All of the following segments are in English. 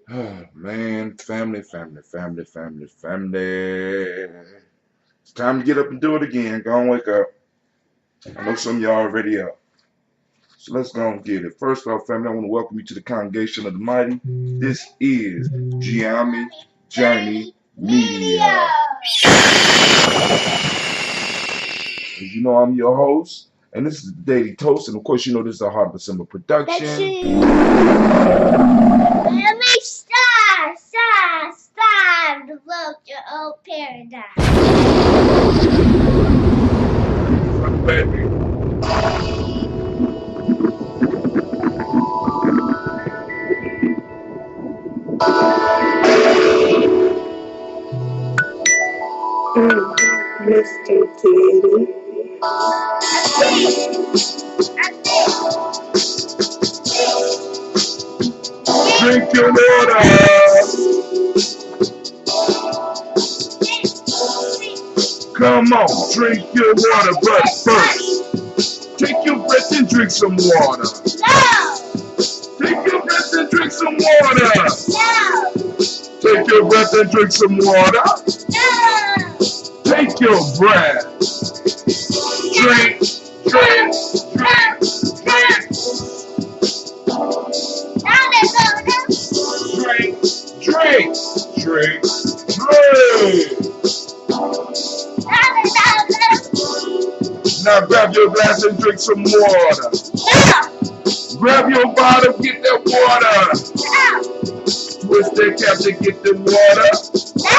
Oh, man, family. It's time to get up and do it again. Go and wake up. I know some of y'all already up. So let's go and get it. First off, family, I want to welcome you to the congregation of the mighty. This is Gye-Nyame Journey Media. As you know, I'm your host, and this is the Daily Toast, and of course, you know this is a Heart of December production. Let me stop to look your old paradise. Baby. Mr. Kitty. Drink your water. Come on, drink your water, but first, take your breath and drink some water. No! Take your breath and drink some water. No! Take your breath and drink some water. No! Take your breath. Drink. Drink. Now grab your glass and drink some water. No! Grab your bottle, get that water. No! Twist that cap to get the water. No!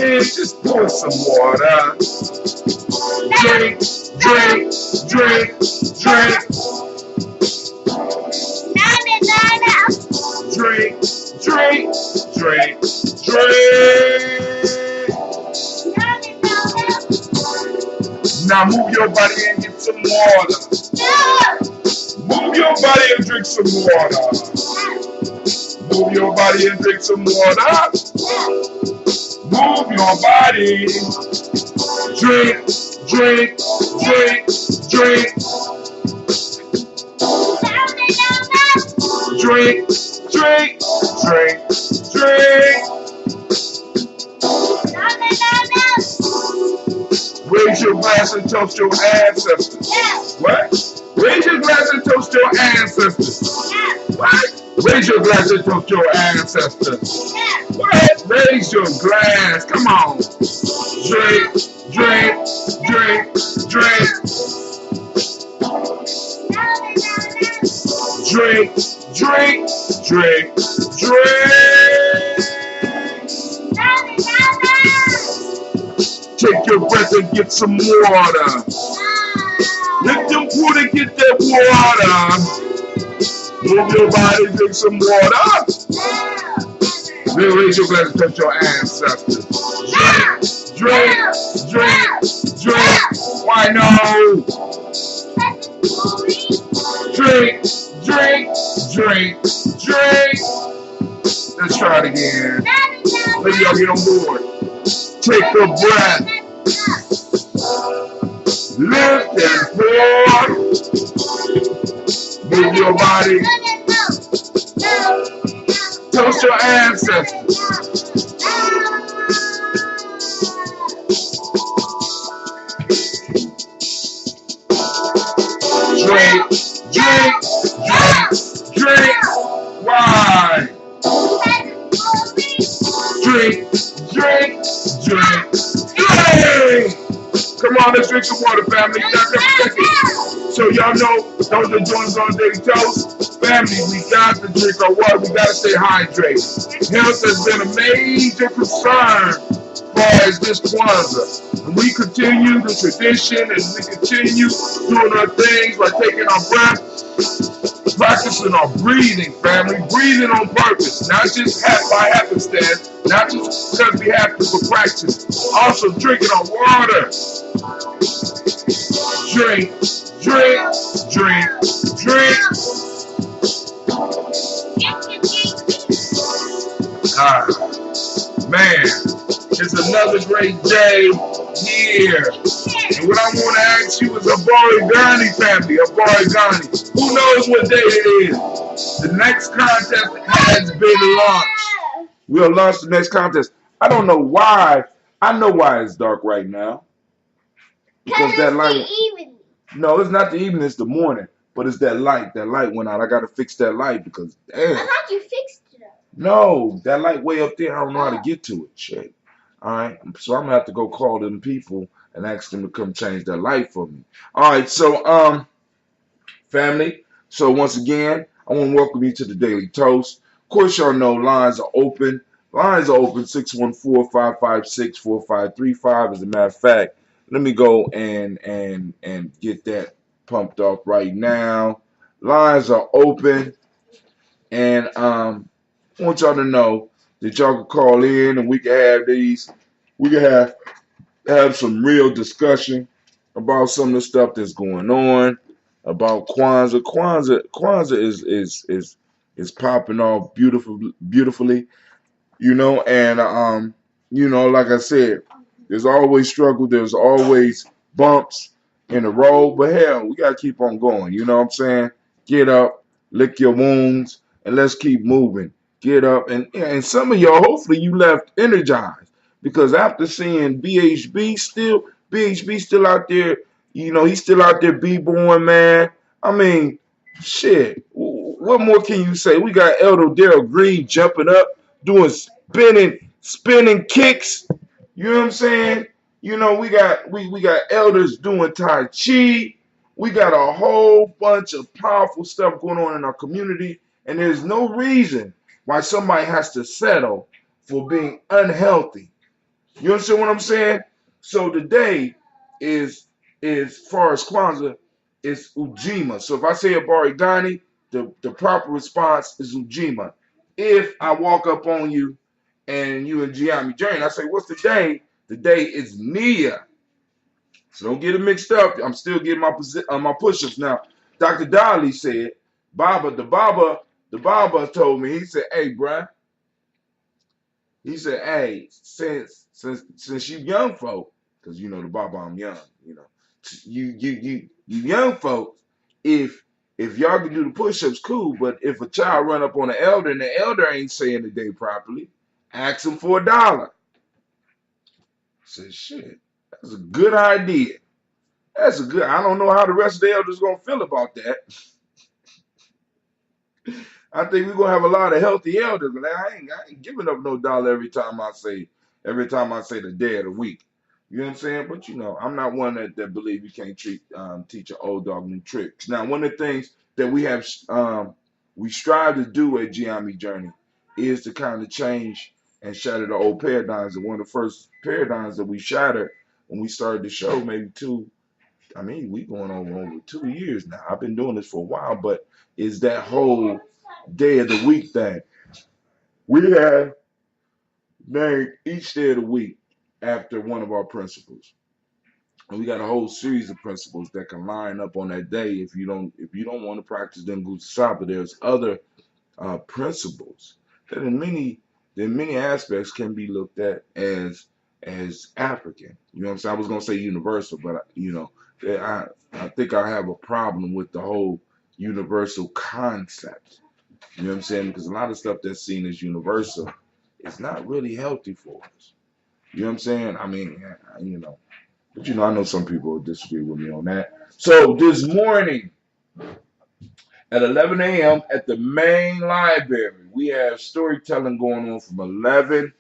And just pour some water. Drink. Now move your body and get some water. Move your body and drink some water. Move your body and drink some water. Move your body. Drink. Raise your glass and toast your ancestors. What? Raise your glass and toast your ancestors. What? Raise your glass and toast your ancestors. What? Raise your glass. Come on. Drink. Take your breath and get some water. Lift your foot and get that water. Move your body, drink some water. Then raise your glass and touch your ancestors. Drink. Why no? Drink. Let's try it again. Maybe y'all get on board. Take a breath. Lift and pour. Move your body. Toast your ancestors. Drink. Why? Drink. Come on, let's drink some water, family. So y'all know those are joints on Daily Toast. Family, we got to drink our water. We got to stay hydrated. Health has been a major concern as this Kwanzaa. And we continue the tradition and we continue doing our things by taking our breath, practicing our breathing, family. Breathing on purpose, not just by happenstance, not just because we have to for practice. Also drinking our water. Drink. Man, it's another great day here. And what I want to ask you is Habari Gani family, Habari Gani. Who knows what day it is? The next contest has been launched. We'll launch the next contest. I don't know why. I know why it's dark right now. Because that light. It's the evening. No, it's not the evening. It's the morning. But it's that light. That light went out. I got to fix that light because damn. I thought you fixed it. No, that light way up there. I don't know how to get to it. Shit. All right. So I'm gonna have to go call them people and ask them to come change that light for me. All right. So family. So once again, I want to welcome you to the Daily Toast. Of course, y'all know lines are open. Lines are open 614-556-4535. As a matter of fact, let me go and get that pumped up right now. Lines are open, and I want y'all to know that y'all can call in and we can have these. We can have some real discussion about some of the stuff that's going on about Kwanzaa. Kwanzaa is popping off beautifully, and like I said, there's always struggle, there's always bumps in the road, but hell, we gotta keep on going. You know what I'm saying? Get up, lick your wounds, and let's keep moving. Get up, and some of y'all, hopefully, you left energized because after seeing BHB still out there. He's still out there b-boying, man. I mean, shit. What more can you say? We got Elder Daryl Green jumping up, doing spinning kicks. You know what I'm saying? We got elders doing Tai Chi. We got a whole bunch of powerful stuff going on in our community, and there's no reason why somebody has to settle for being unhealthy. You understand what I'm saying? So today is far as Kwanzaa, is Ujima. So if I say Habari Gani, the proper response is Ujima. If I walk up on you and you and Gye-Nyame journey, I say, what's the day? The day is Nia. So don't get it mixed up. I'm still getting my push-ups now. Dr. Dolly said, the Baba told me, he said, hey, bruh. He said, hey, since you young folk, because the Baba I'm young, you young folks, if y'all can do the push-ups, cool. But if a child run up on an elder and the elder ain't saying the day properly, ask him for $1. I said, shit, that's a good idea. I don't know how the rest of the elders gonna feel about that. I think we're gonna have a lot of healthy elders, and I ain't giving up no dollar every time I say the day of the week. You know what I'm saying? But I'm not one that believe you can't teach an old dog new tricks. Now, one of the things that we strive to do at Gye-Nyame Journey is to kind of change and shatter the old paradigms. And one of the first paradigms that we shattered when we started the show, we going over 2 years now. I've been doing this for a while, but is that whole day of the week thing. We have named each day of the week after one of our principles. And we got a whole series of principles that can line up on that day. If you don't want to practice them Gusasa, there's other principles that in many aspects can be looked at as African. You know what I'm saying? I was gonna say universal, but I think I have a problem with the whole universal concept. You know what I'm saying? Because a lot of stuff that's seen as universal is not really healthy for us. You know what I'm saying? But I know some people will disagree with me on that. So this morning at 11 a.m. at the main library, we have storytelling going on from 11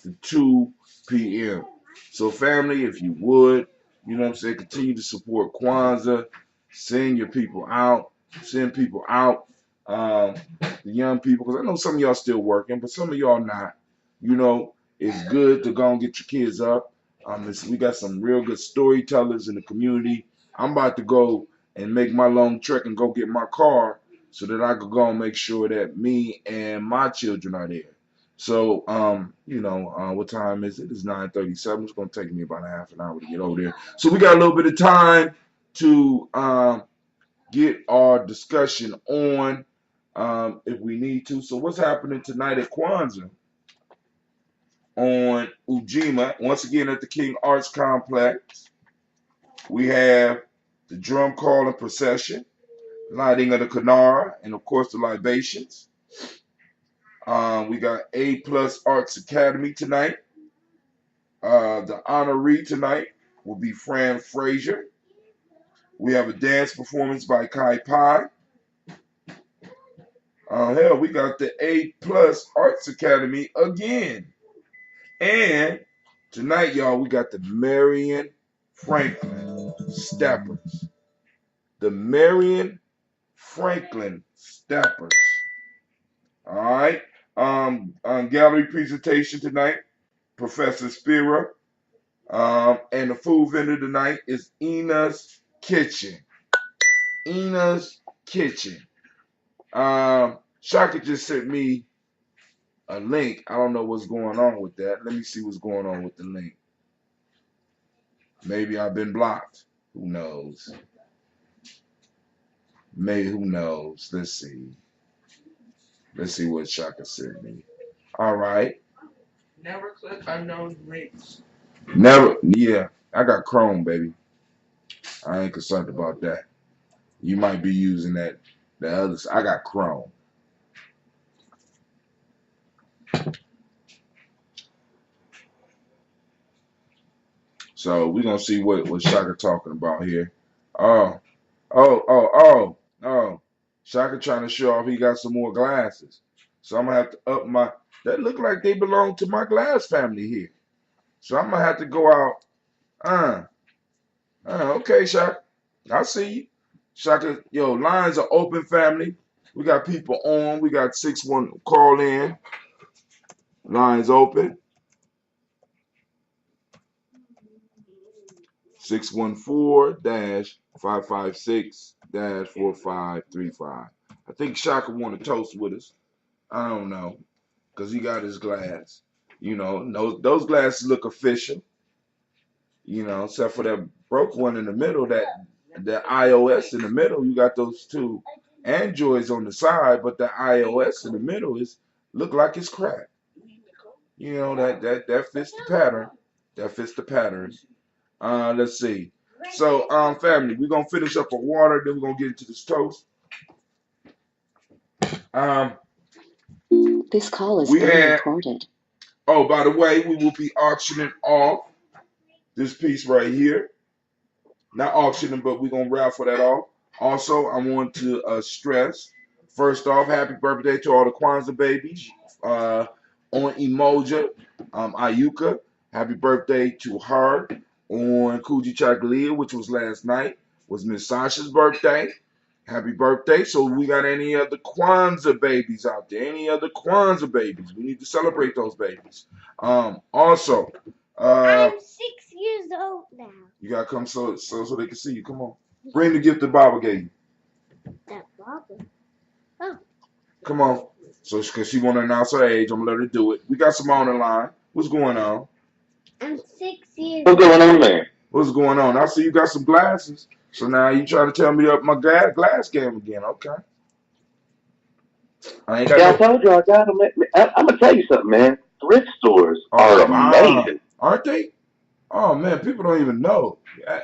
to 2 p.m. So family, if you would, continue to support Kwanzaa, send people out, the young people, because I know some of y'all still working, but some of y'all not. It's good to go and get your kids up. We got some real good storytellers in the community. I'm about to go and make my long trek and go get my car so that I could go and make sure that me and my children are there. So, what time is it? It's 9:37. It's going to take me about a half an hour to get over there. So we got a little bit of time to get our discussion on if we need to. So what's happening tonight at Kwanzaa on Ujima? Once again at the King Arts Complex, we have the drum call and procession, lighting of the Kanara, and of course the libations. We got A Plus Arts Academy tonight. The honoree tonight will be Fran Frazier. We have a dance performance by Kai Pai. Hell, we got the A Plus Arts Academy again. And tonight, y'all, we got the Marion Franklin Steppers. The Marion Franklin Steppers. All right. Gallery presentation tonight, Professor Spira. And the food vendor tonight is Ina's Kitchen. Ina's Kitchen. Shaka just sent me a link. I don't know what's going on with that. Let me see what's going on with the link. Maybe I've been blocked. Who knows? Maybe, who knows? Let's see. Let's see what Shaka sent me. All right. Never click unknown links. Never. Yeah, I got Chrome, baby. I ain't concerned about that. You might be using that. The others. I got Chrome. So we're gonna see what Shaka talking about here. Oh, oh. Shaka trying to show off he got some more glasses. So I'm gonna have to up my that look like they belong to my glass family here. So I'm gonna have to go out. Okay, Shaka. I see you. Shaka, yo, lines are open, family. We got people on. We got 6-1 call in. Lines open. 614-556-4535. I think Shaka want to toast with us. I don't know, because he got his glass. You know, those glasses look official. You know, except for that broke one in the middle, that iOS in the middle. You got those two Androids on the side, but the iOS in the middle is look like it's cracked. You know, that fits the pattern. That fits the pattern. Let's see. So, family, we're gonna finish up with water, then we're gonna get into this toast. This call is being recorded. Oh, by the way, we will be auctioning off this piece right here. Not auctioning, but we're gonna raffle that off. Also, I want to stress, first off, happy birthday to all the Kwanzaa babies. On Emoja, Ayuka, happy birthday to her. On Kuji Chakalia, which was last night, was Miss Sasha's birthday. Happy birthday. So we got any other Kwanzaa babies out there? Any other Kwanzaa babies? We need to celebrate those babies. Also, I'm 6 years old now. you gotta come so they can see you. Come on. Bring the gift that Baba gave you. That Baba? Oh. Come on. So, because she want to announce her age, I'm gonna let her do it. We got some on the line. What's going on? I'm 6 years What's going on there? What's going on? I see you got some glasses. So now you trying to tell me up my glass game again? Okay. I ain't got I told you I got them. I'm gonna tell you something, man. Thrift stores are amazing, aren't they? Oh man, people don't even know. Yeah,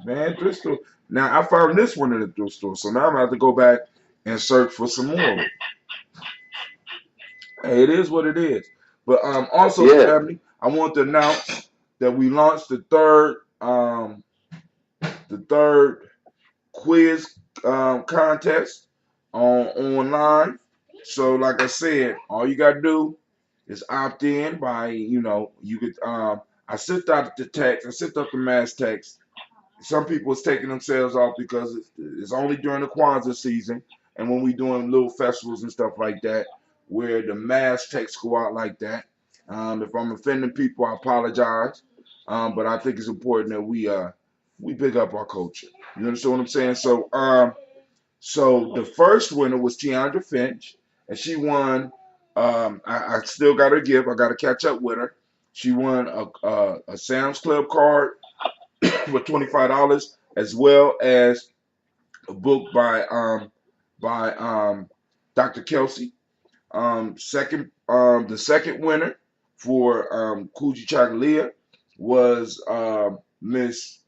man, thrift store. Now I found this one in the thrift store, so now I'm gonna have to go back and search for some more. Hey, it is what it is. But also, family, I want to announce that we launched the third quiz contest online. So, like I said, all you gotta do is opt in by you could I sent out the text, I sent out the mass text. Some people is taking themselves off because it's only during the Kwanzaa season and when we doing little festivals and stuff like that where the mass texts go out like that. If I'm offending people, I apologize. But I think it's important that we pick up our culture. You understand what I'm saying? So the first winner was Tiandra Finch, and she won. I still got her gift. I got to catch up with her. She won a Sam's Club card for $25, as well as a book by Dr. Kelsey. The second winner for Kuji Chagalia was Miss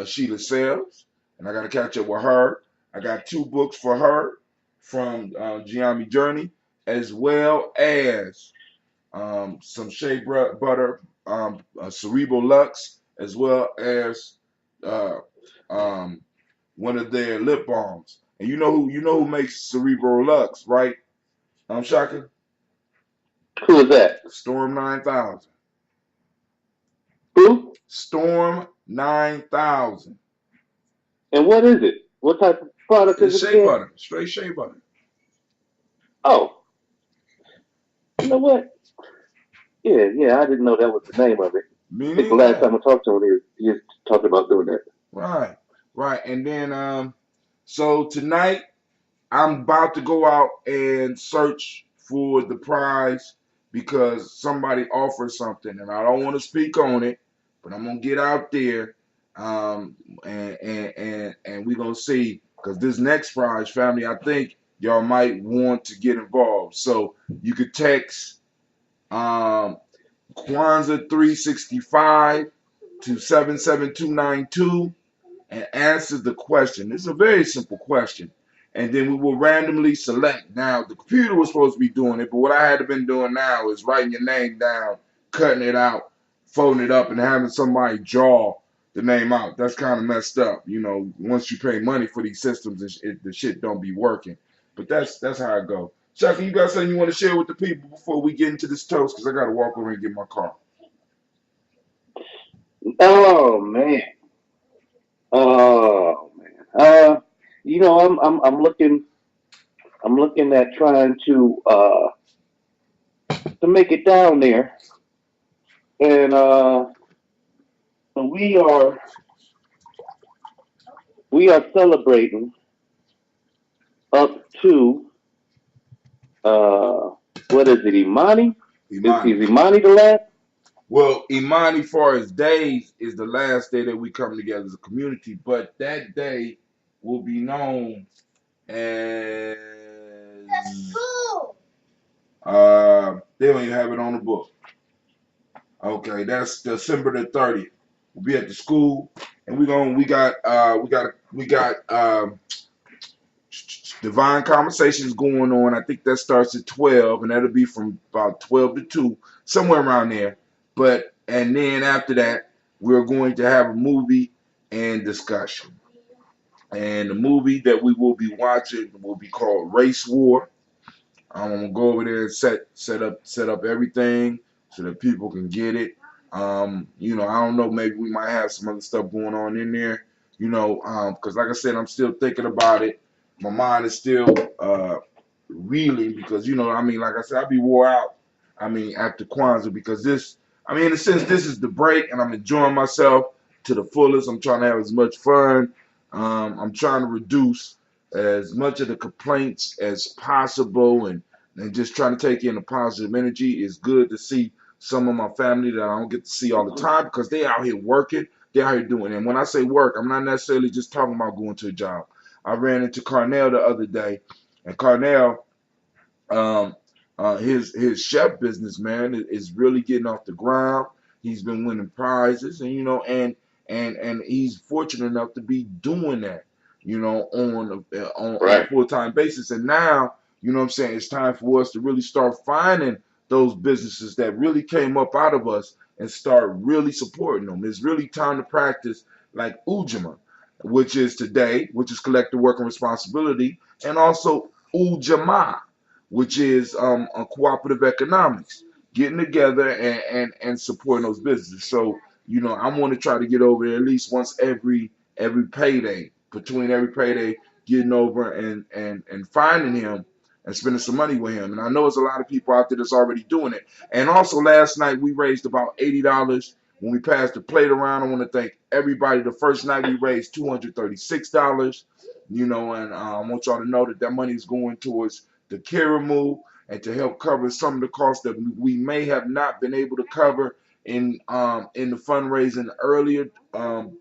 Sheila Sales, and I got to catch up with her. I got 2 books for her from Gye-Nyame Journey. as well as some shea butter, Cerebral Lux, as well as uh, um, one of their lip balms. And you know who makes Cerebral Lux, right? Shaka? Who is that? Storm 9000. Who? Storm 9000. And what is it? What type of product It's is it shea again? butter, straight shea butter. Oh, you know what? Yeah, I didn't know that was the name of it. Me I think the last neither. time I talked to him, he was talking about doing that. Right, right. And then so tonight I'm about to go out and search for the prize because somebody offered something, and I don't want to speak on it, but I'm gonna get out there, and we're gonna see because this next prize, family, I think y'all might want to get involved. So you could text um, Kwanzaa 365 to 77292 and answer the question. It's a very simple question. And then we will randomly select. Now, the computer was supposed to be doing it, but what I had been doing now is writing your name down, cutting it out, folding it up, and having somebody draw the name out. That's kind of messed up. Once you pay money for these systems, the shit don't be working. But that's how it go. Chucky, you got something you want to share with the people before we get into this toast? Because I got to walk over and get my car. Oh man. Oh man. I'm looking at trying to make it down there, and we are we are celebrating up to uh what is it, Imani? Imani. Is Imani the last? Well, Imani, for his days, is the last day that we come together as a community, but that day will be known as they don't even have it on the book. Okay, that's December the 30th. We'll be at the school, and we got divine conversations going on. I think that starts at 12, and that'll be from about 12 to 2, somewhere around there. And then after that, we're going to have a movie and discussion. And the movie that we will be watching will be called Race War. I'm gonna go over there and set up everything so that people can get it. I don't know, maybe we might have some other stuff going on in there. Because like I said, I'm still thinking about it. My mind is still reeling because like I said, I'll be wore out. After Kwanzaa because in a sense, this is the break, and I'm enjoying myself to the fullest. I'm trying to have as much fun. I'm trying to reduce as much of the complaints as possible and just trying to take in the positive energy. It's good to see some of my family that I don't get to see all the time because they out here working. They're out here doing it. And when I say work, I'm not necessarily just talking about going to a job. I ran into Carnell the other day, and Carnell, um, his chef business, man, is really getting off the ground. He's been winning prizes, and he's fortunate enough to be doing that, on a Right. full time basis. And now, what I'm saying, it's time for us to really start finding those businesses that really came up out of us and start really supporting them. It's really time to practice like Ujima, which is today, which is collective work and responsibility, and also Ujima, which is a cooperative economics, getting together and supporting those businesses. So, I want to try to get over there at least once every payday, between every payday, getting over and finding him and spending some money with him. And I know there's a lot of people out there that's already doing it. And also last night we raised about $80 when we passed the plate around. I want to thank everybody. The first night we raised $236. And I want y'all to know that money is going towards the Kiramu and to help cover some of the costs that we may have not been able to cover in the fundraising earlier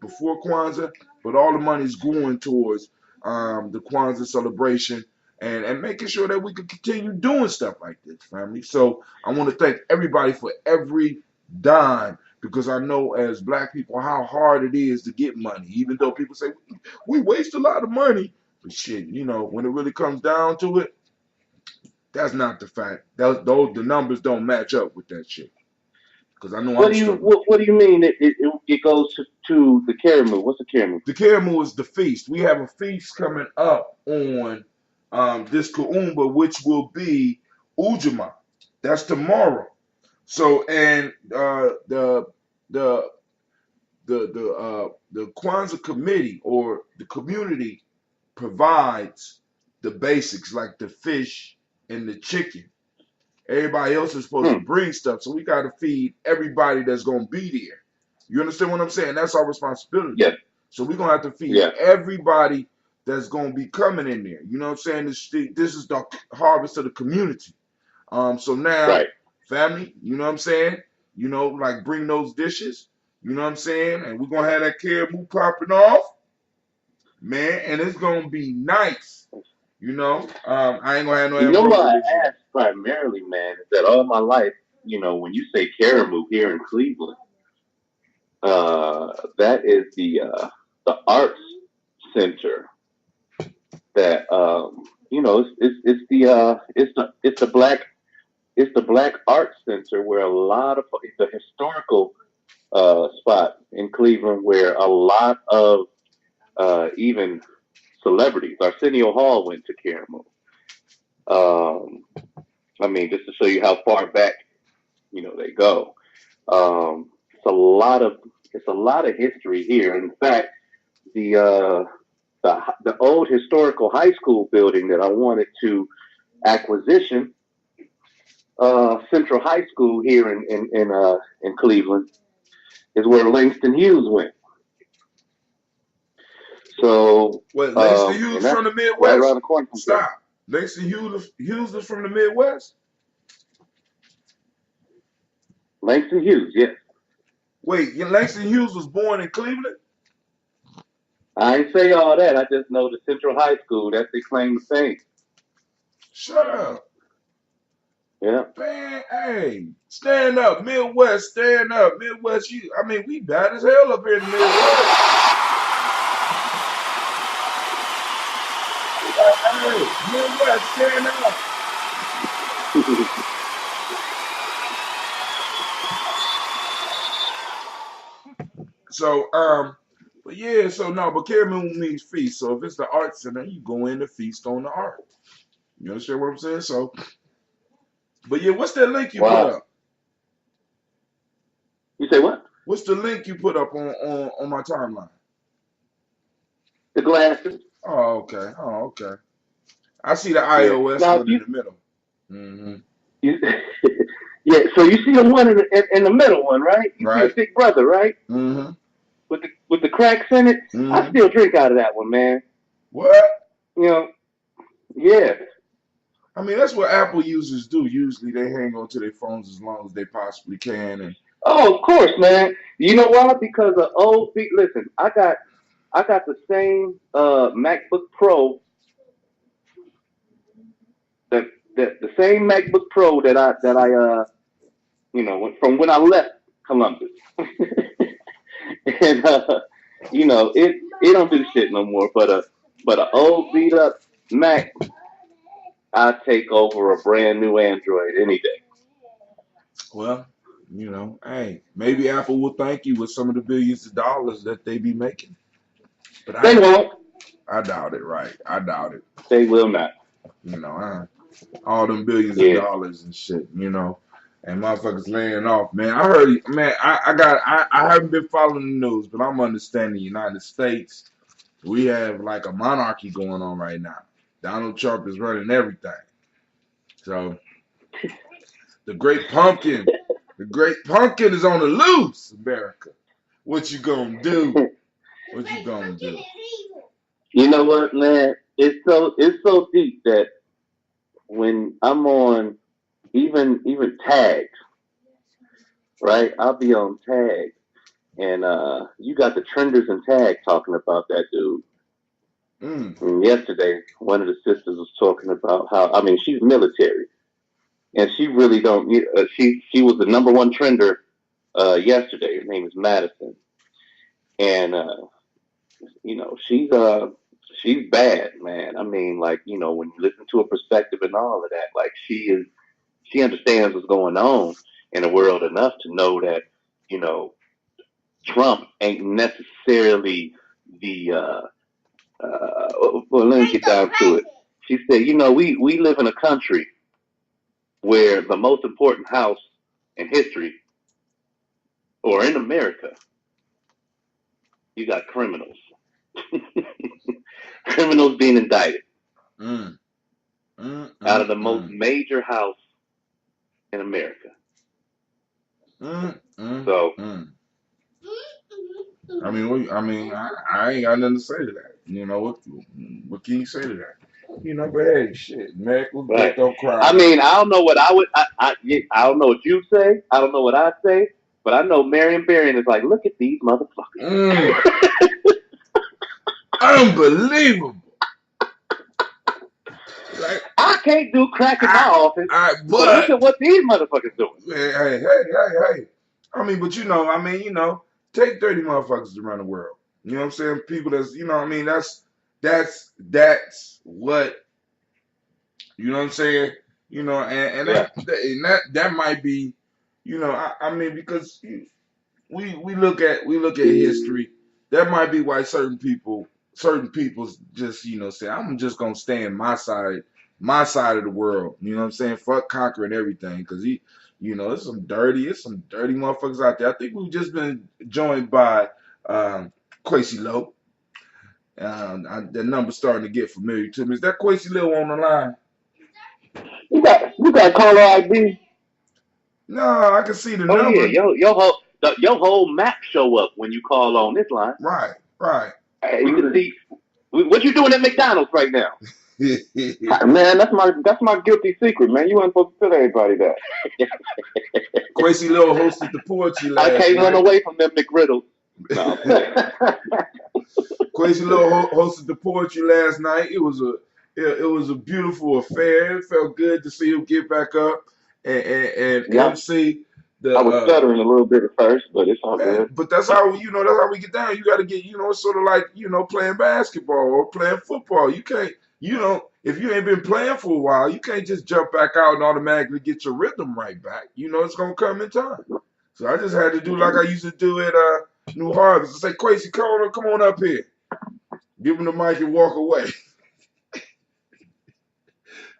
before Kwanzaa, but all the money is going towards the Kwanzaa celebration and making sure that we can continue doing stuff like this, family. So I want to thank everybody for every dime because I know as black people how hard it is to get money, even though people say we waste a lot of money. But shit, when it really comes down to it, That's not the fact. Those the numbers don't match up with that shit. Because I know What I'm do you struggling. what do you mean it goes to the Karamu? What's the Karamu? The Karamu is the feast. We have a feast coming up on this Kuumba, which will be Ujima. That's tomorrow. So and the the Kwanzaa committee or the community provides the basics like the fish and the chicken. Everybody else is supposed to bring stuff, so we got to feed everybody that's gonna be there. You understand what I'm saying? That's our responsibility. Yeah. So we're gonna have to feed everybody that's gonna be coming in there. You know what I'm saying? This is the harvest of the community. So now, family, you know what I'm saying? You know, like bring those dishes. You know what I'm saying? And we're gonna have that caribou popping off, man, and it's gonna be nice. You know, I ain't gonna have no. You know what I asked primarily, man, is that all my life, you know, when you say Karamu here in Cleveland, that is the arts center that you know it's the black arts center where a lot of it's a historical spot in Cleveland where a lot of even celebrities. Arsenio Hall went to Karamu. I mean, just to show you how far back, you know, they go. It's a lot of history here. In fact, the old historical high school building that I wanted to acquisition, Central High School here in Cleveland, is where Langston Hughes went. So, what, Langston Hughes from the Midwest? Right around the corner from Stop. Langston Hughes is from the Midwest? Langston Hughes, yes. Wait, Langston Hughes was born in Cleveland? I ain't say all that. I just know the Central High School. That's their claim to fame. Shut up. Yeah. Man, hey, stand up. Midwest, stand up. Midwest, I mean, we bad as hell up here in the Midwest. Hey, Midwest, stand up. So, but yeah, so no, but Karamu means feast. So if it's the art center, you go in to feast on the art. You understand what I'm saying? So, but yeah, what's that link you put up? You say what? What's the link you put up on my timeline? The glasses. Oh, okay. Oh, okay. I see the iOS one in the middle. Mm-hmm. Yeah, so you see the one in the middle one, right? You see the Big Brother, right? Mm-hmm. With the cracks in it. Mm-hmm. I still drink out of that one, man. What? You know, yeah. I mean, that's what Apple users do. Usually, they hang on to their phones as long as they possibly can. And oh, of course, man. You know why? Because of old. Listen, I got the same MacBook Pro. The same MacBook Pro that I you know, from when I left Columbus. And you know, it don't do shit no more. But an old beat up Mac, I take over a brand new Android any day. Well, you know, hey, maybe Apple will thank you with some of the billions of dollars that they be making. But they won't. I doubt it, right? I doubt it. They will not. You know, all them billions of dollars and shit, you know. And motherfuckers laying off, man. I heard, man. I haven't been following the news, but I'm understanding the United States. We have like a monarchy going on right now. Donald Trump is running everything. So the great pumpkin is on the loose, America. What you gonna do? What you gonna do? You know what, man? It's so deep that when I'm on even tags, right? I'll be on tags, and you got the trenders and tags talking about that dude. And yesterday, one of the sisters was talking about how, I mean, she's military, and she really don't. She was the number one trender yesterday. Her name is Madison, and you know, she's bad, man. I mean, like, when you listen to her perspective and all of that, like she understands what's going on in the world enough to know that, you know, Trump ain't necessarily the well, let me get down to it. She said, we live in a country where the most important house in history, or in America, you got criminals. Criminals being indicted out of the most major house in America. So, I mean, I ain't got nothing to say to that. What can you say to that? But hey, shit, medical right. don't cry. I mean, I don't know what I would. I don't know what you say. I don't know what I say. But I know Marion Barron is like, look at these motherfuckers. Unbelievable. Like, I can't do crack in my office. But look at what these motherfuckers doing. Hey. I mean, but take 30 motherfuckers around the world. You know what I'm saying? People that's, that's what, you know what I'm saying? And that might be, because we look at history. That might be why certain people just, say, I'm just gonna stay in my side of the world. You know what I'm saying? Fuck conquering everything, because it's some dirty motherfuckers out there. I think we've just been joined by Quasi Low. The number's starting to get familiar to me. Is that Quasi Low on the line? You got caller ID? No, I can see the number. Oh yeah, your whole map show up when you call on this line. Right. You can see what you doing at McDonald's right now. Man, that's my guilty secret, man. You weren't supposed to tell everybody that. Quasi Low hosted the poetry last night. I can't run away from them McGriddles. No. Quasi Low hosted the poetry last night. It was a beautiful affair. It felt good to see him get back up and MC. I was stuttering a little bit at first, but it's all good. But that's how we get down. You got to get, it's sort of like, playing basketball or playing football. You can't, if you ain't been playing for a while, you can't just jump back out and automatically get your rhythm right back. It's gonna come in time. So I just had to do like I used to do at New Harvest. I say, Quasi, come on up here. Give him the mic and walk away.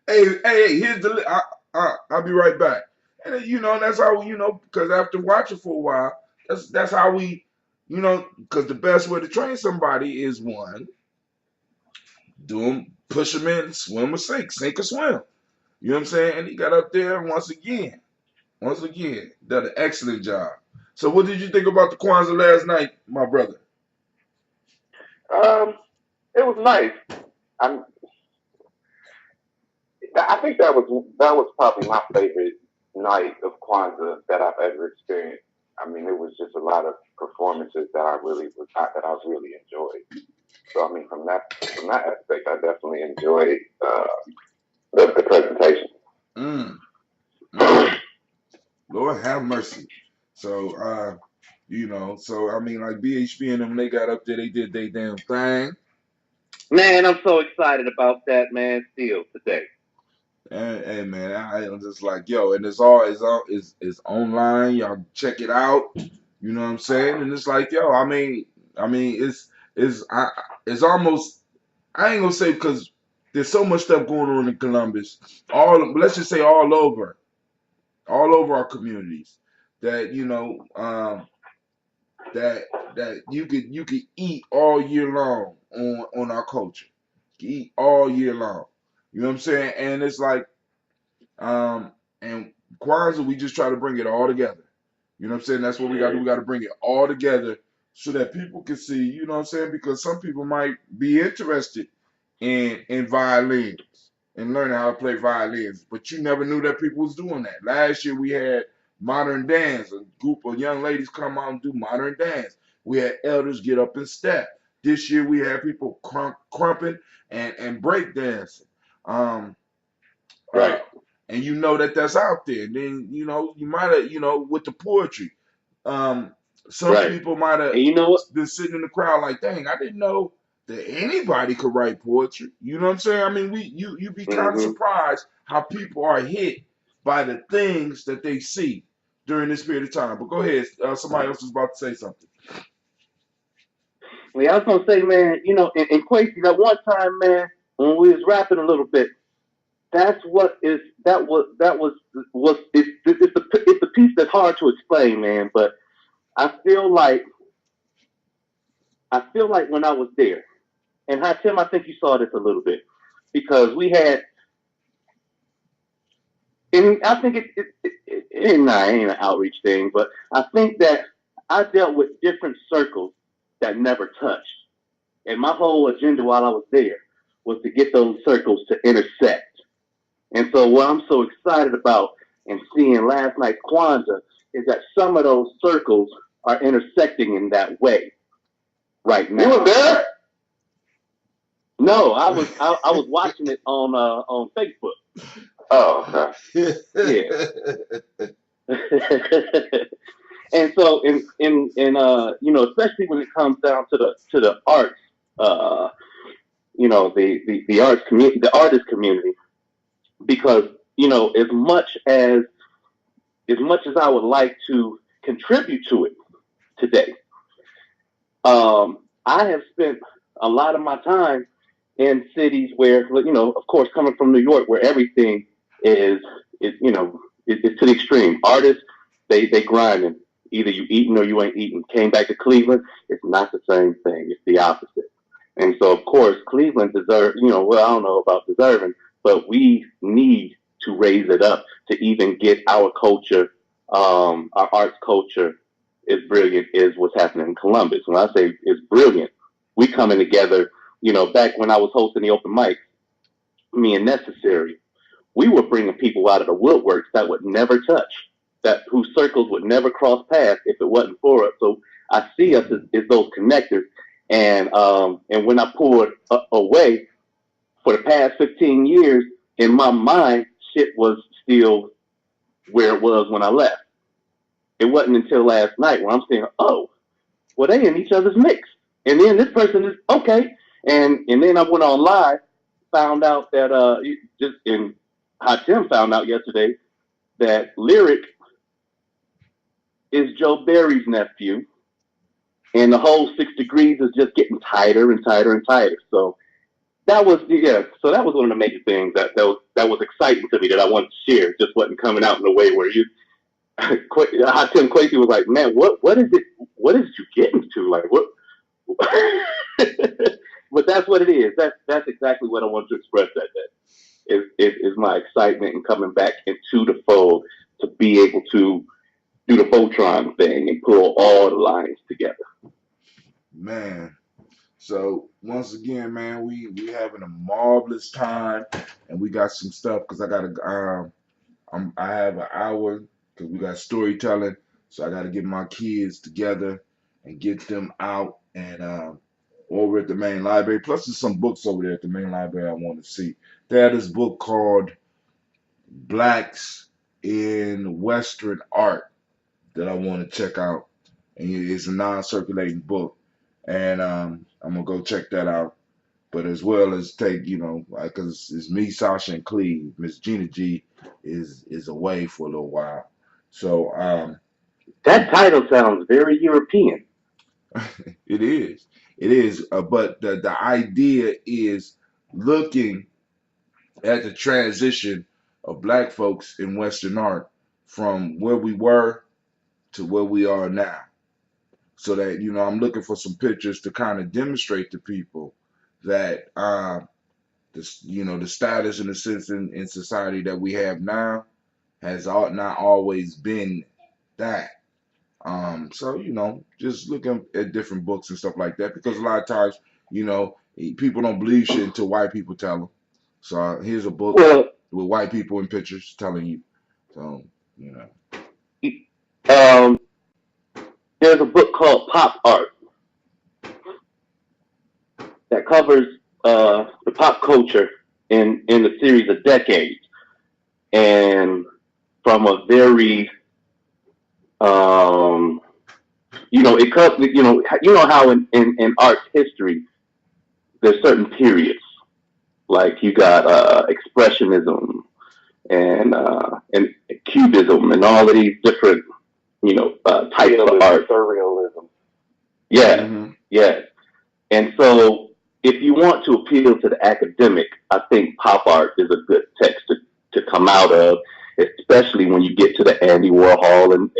hey, here's the. I'll be right back. And that's how because after watching for a while, that's how we, because the best way to train somebody is one, push them in, swim or sink or swim. You know what I'm saying? And he got up there and once again, done an excellent job. So what did you think about the Kwanzaa last night, my brother? It was nice. I think that was probably my favorite night of Kwanzaa that I've ever experienced. I mean, it was just a lot of performances that I really enjoyed. So I mean, from that aspect, I definitely enjoyed the presentation. Lord have mercy. So so I mean, like BHB and them, they got up there, they did their damn thing. Man, I'm so excited about that, man. Still today. Hey man, I'm just like, yo, and it's online. Y'all check it out. You know what I'm saying? And it's like, yo, I mean, it's almost. I ain't gonna say because there's so much stuff going on in Columbus. Let's just say all over our communities that that you could eat all year long on our culture. You can eat all year long. You know what I'm saying? And it's like, and Kwanzaa, we just try to bring it all together. You know what I'm saying? That's what we got to do. We got to bring it all together so that people can see, you know what I'm saying? Because some people might be interested in violins and learning how to play violins, but you never knew that people was doing that. Last year we had modern dance, a group of young ladies come out and do modern dance. We had elders get up and step. This year we had people crumping and break dancing. Right. And that's out there. And then, you might have, with the poetry, some people might have been sitting in the crowd like, dang, I didn't know that anybody could write poetry. You know what I'm saying? I mean, you be kind of Mm-hmm. surprised how people are hit by the things that they see during this period of time. But go ahead, somebody else was about to say something. Well, I was gonna say, man, and Quasi, that one time, man, when we was rapping a little bit, that's what is that was it's the piece that's hard to explain, man. But I feel like when I was there, and Tim, I think you saw this a little bit because we had, and I think it ain't an outreach thing, but I think that I dealt with different circles that never touched, and my whole agenda while I was there was to get those circles to intersect. And so what I'm so excited about and seeing last night Kwanzaa is that some of those circles are intersecting in that way right now. You were there? No, I was watching it on Facebook. Oh, okay. Yeah. And so in especially when it comes down to the arts, the arts community, the artist community, because as much as I would like to contribute to it today, I have spent a lot of my time in cities where, of course, coming from New York, where everything is to the extreme. Artists, they grinding. Either you eating or you ain't eating. Came back to Cleveland, it's not the same thing. It's the opposite. And so, of course, Cleveland deserves, I don't know about deserving, but we need to raise it up to even get our culture, our arts culture, as brilliant as what's happening in Columbus. When I say it's brilliant, we coming together. Back when I was hosting the open mic, me and Necessary, we were bringing people out of the woodworks that would never touch, whose circles would never cross paths if it wasn't for us. So I see us as those connectors. And when I poured away for the past 15 years, in my mind, shit was still where it was when I left. It wasn't until last night when I'm saying, oh, well, they in each other's mix. And then this person is okay. And then I went on live, found out that how Tim found out yesterday that Lyric is Joe Barry's nephew. And the whole 6 Degrees is just getting tighter and tighter and tighter. So that was one of the major things that was exciting to me that I wanted to share. It just wasn't coming out in a way where Tim Quasi was like, man, what is it? What is you getting to? Like what? But that's what it is. That's exactly what I wanted to express. That is my excitement and coming back into the fold to be able to do the Voltron thing and pull all the lines together. Man, so once again, man, we having a marvelous time, and we got some stuff because I have an hour because we got storytelling, so I got to get my kids together and get them out and over at the main library. Plus, there's some books over there at the main library I want to see. They had this book called Blacks in Western Art that I want to check out, and it's a non-circulating book, and I'm gonna go check that out. But as well as take, because it's me, Sasha, and Cleve. Miss Gina G is away for a little while, so that title sounds very European. it is. But the idea is looking at the transition of Black folks in Western art from where we were to where we are now. So that, I'm looking for some pictures to kind of demonstrate to people that the status and the sense in society that we have now has not always been that. So just looking at different books and stuff like that, because a lot of times, people don't believe shit until white people tell them. So here's a book with white people in pictures telling you. So there's a book called Pop Art that covers the pop culture in a series of decades, and from a very it comes, how in art history there's certain periods, like you got expressionism and cubism and all of these different types of art. Surrealism. Yeah, yeah. And so, if you want to appeal to the academic, I think pop art is a good text to come out of, especially when you get to the Andy Warhol and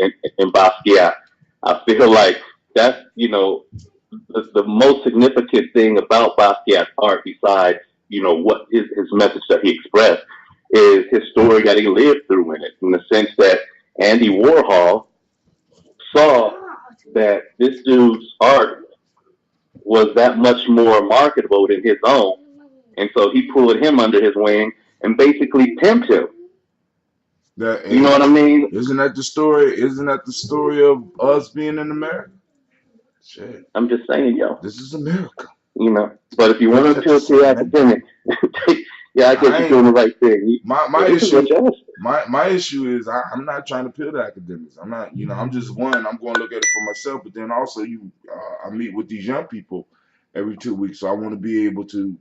Basquiat. I feel like that's, the most significant thing about Basquiat's art, besides, what his message that he expressed, is his story that he lived through in it, in the sense that Andy Warhol saw that this dude's art was that much more marketable than his own. And so he pulled him under his wing and basically pimped him. You know what I mean? Isn't that the story? Isn't that the story of us being in America? Shit. I'm just saying, yo. This is America. But if you want to appeal to the academic, yeah, I guess you're doing the right thing. My issue is I'm not trying to appeal to academics. I'm not, I'm just I'm going to look at it for myself. But then also, I meet with these young people every 2 weeks, so I want to be able to,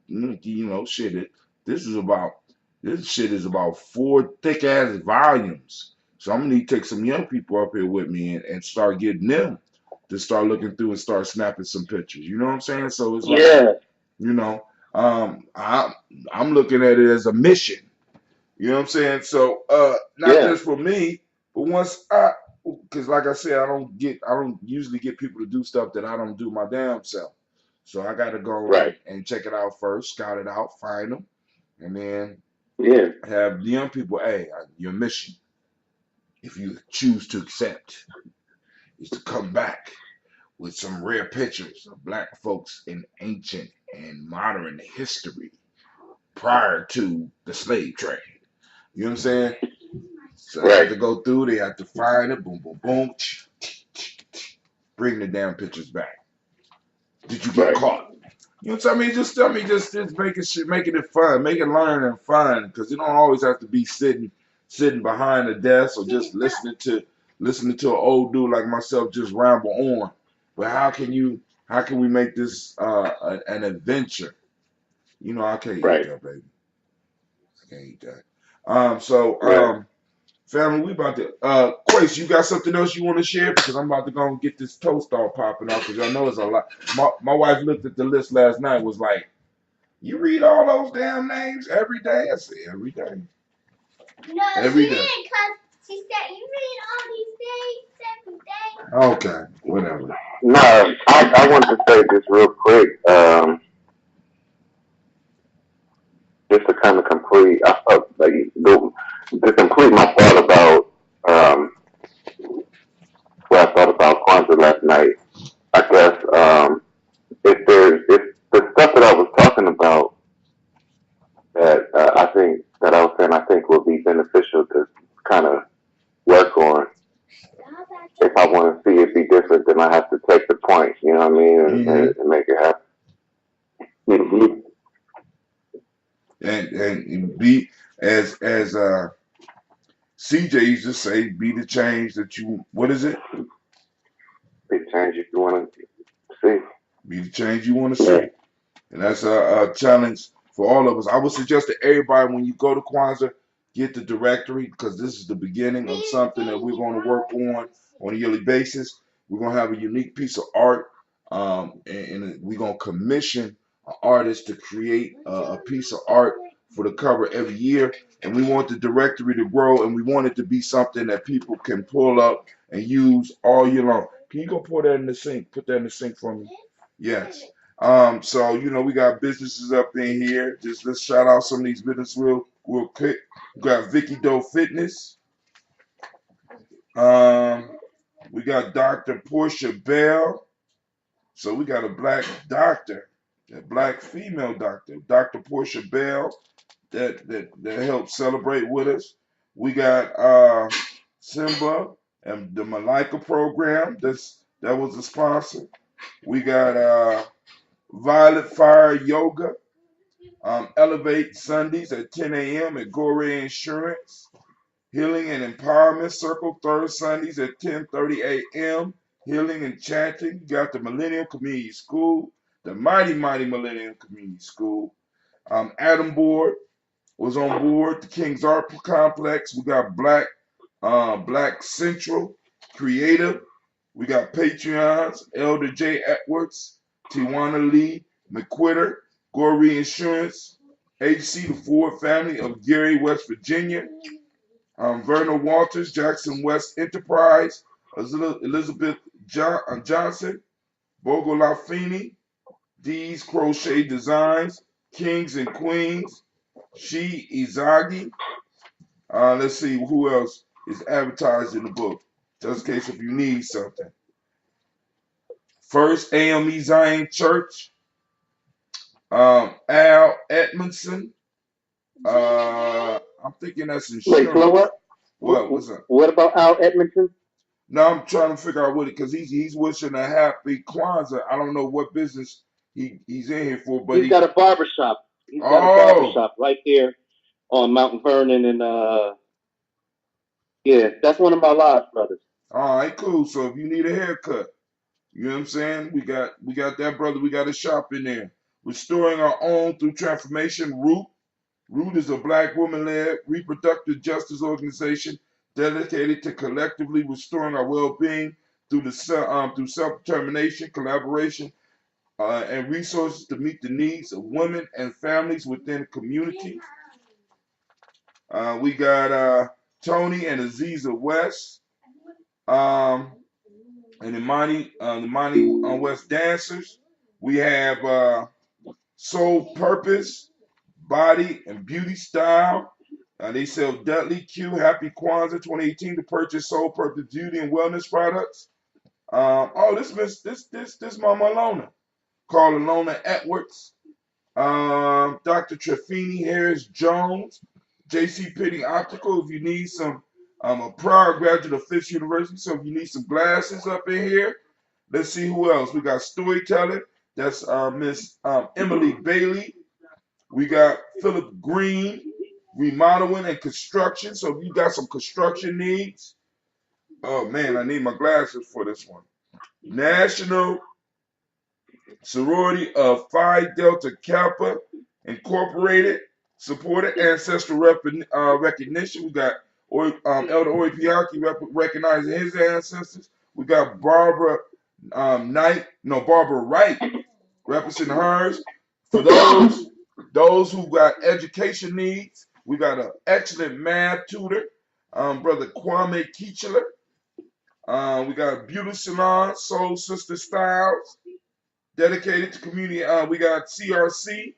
shit. This shit is about 4 thick ass volumes. So I'm gonna need to take some young people up here with me and start getting them to start looking through and start snapping some pictures. You know what I'm saying? So it's like, I'm looking at it as a mission. You know what I'm saying? So not just for me, but because like I said, I don't usually get people to do stuff that I don't do my damn self. So I got to go and check it out first, scout it out, find them, and then have the young people, hey, your mission, if you choose to accept, is to come back with some rare pictures of black folks in ancient and modern history prior to the slave trade. You know what I'm saying? So they have to go through, they have to find it, boom, boom, boom, bring the damn pictures back. Did you get caught? You know what I mean? Just tell me, just making it fun, making learning fun, because you don't always have to be sitting behind a desk or just listening to an old dude like myself just ramble on. But how can we make this an adventure? I can't eat that, baby. I can't eat that. Family, we about to Quace, you got something else you want to share? Because I'm about to go and get this toast all popping off, because I know it's a lot. My wife looked at the list last night, was like, you read all those damn names every day? I said, every day. No, every she day. didn't, because she said, you read all these names every day. Okay, whatever. No, I want to say this real quick. Just to kind of complete, to complete my thought about what I thought about Kwanzaa last night. I guess if the stuff that I was talking about that I think will be beneficial to kind of work on. If I want to see it be different, then I have to take the point, you know what I mean, and make it happen. Mm-hmm. And be as CJ used to say, be the change that you. What is it? Be the change you want to see. Be the change you want to see, and that's a challenge for all of us. I would suggest to everybody, when you go to Kwanzaa, get the directory, because this is the beginning of something that we're going to work on a yearly basis. We're going to have a unique piece of art, and we're going to commission an artist to create a piece of art for the cover every year. And we want the directory to grow, and we want it to be something that people can pull up and use all year long. Can you go pour that in the sink? Put that in the sink for me. Yes. So we got businesses up in here. Just let's shout out some of these businesses real quick. We got Vicky Doe Fitness. We got Dr. Portia Bell. So we got a black doctor, a black female doctor, Dr. Portia Bell, that helped celebrate with us. We got Simba and the Malika program. That was a sponsor. We got Violet Fire Yoga, Elevate Sundays at 10 a.m. at Gore Insurance, Healing and Empowerment Circle third Sundays at 10:30 a.m. Healing and Chanting. You got the Millennium Community School, the mighty Millennium Community School. Adam Board was on board. The King's Art Complex. We got Black Central, Creative. We got Patreons, Elder J. Edwards, Tiwana Lee, McQuitter, Goree Insurance, HC, the Ford family of Gary, West Virginia, Verna Walters, Jackson West Enterprise, Elizabeth Johnson, Bogo Lafini, D's Crochet Designs, Kings and Queens, She Izagi. Let's see who else is advertised in the book, just in case if you need something. First AME Zion Church, Al Edmondson. I'm thinking that's insurance. Wait, slow up. What's up? What about Al Edmondson? No, I'm trying to figure out what it, because he's wishing a happy Kwanzaa. I don't know what business he's in here for, but he's got a barbershop. He's got a barbershop right there on Mount Vernon, and yeah, that's one of my lodge brothers. All right, cool. So if you need a haircut, you know what I'm saying? We got that brother. We got a shop in there. Restoring Our Own Through Transformation. Root is a Black woman-led reproductive justice organization dedicated to collectively restoring our well-being through through self-determination, collaboration, and resources to meet the needs of women and families within the community. We got Tony and Aziza West, and the Imani West Dancers. We have Soul Purpose, Body and Beauty Style. They sell Dudley Q Happy Kwanzaa 2018 to purchase Soul Purpose beauty and wellness products. This Mama Lona, called Alona Edwards. Dr. Trefini Harris Jones, J.C. Pitty Optical. If you need some, a prior graduate of Fisk University, so if you need some glasses up in here, let's see who else. We got storytelling. That's Miss Emily Bailey. We got Philip Green, remodeling and construction. So if you got some construction needs, oh man, I need my glasses for this one. National Sorority of Phi Delta Kappa Incorporated, supported ancestral recognition. We got Elder Ori Piaki recognizing his ancestors. We got Barbara Wright representing hers. For those who got education needs, we got an excellent math tutor, Brother Kwame Keechler. We got a beauty salon, Soul Sister Styles, dedicated to community. We got CRC.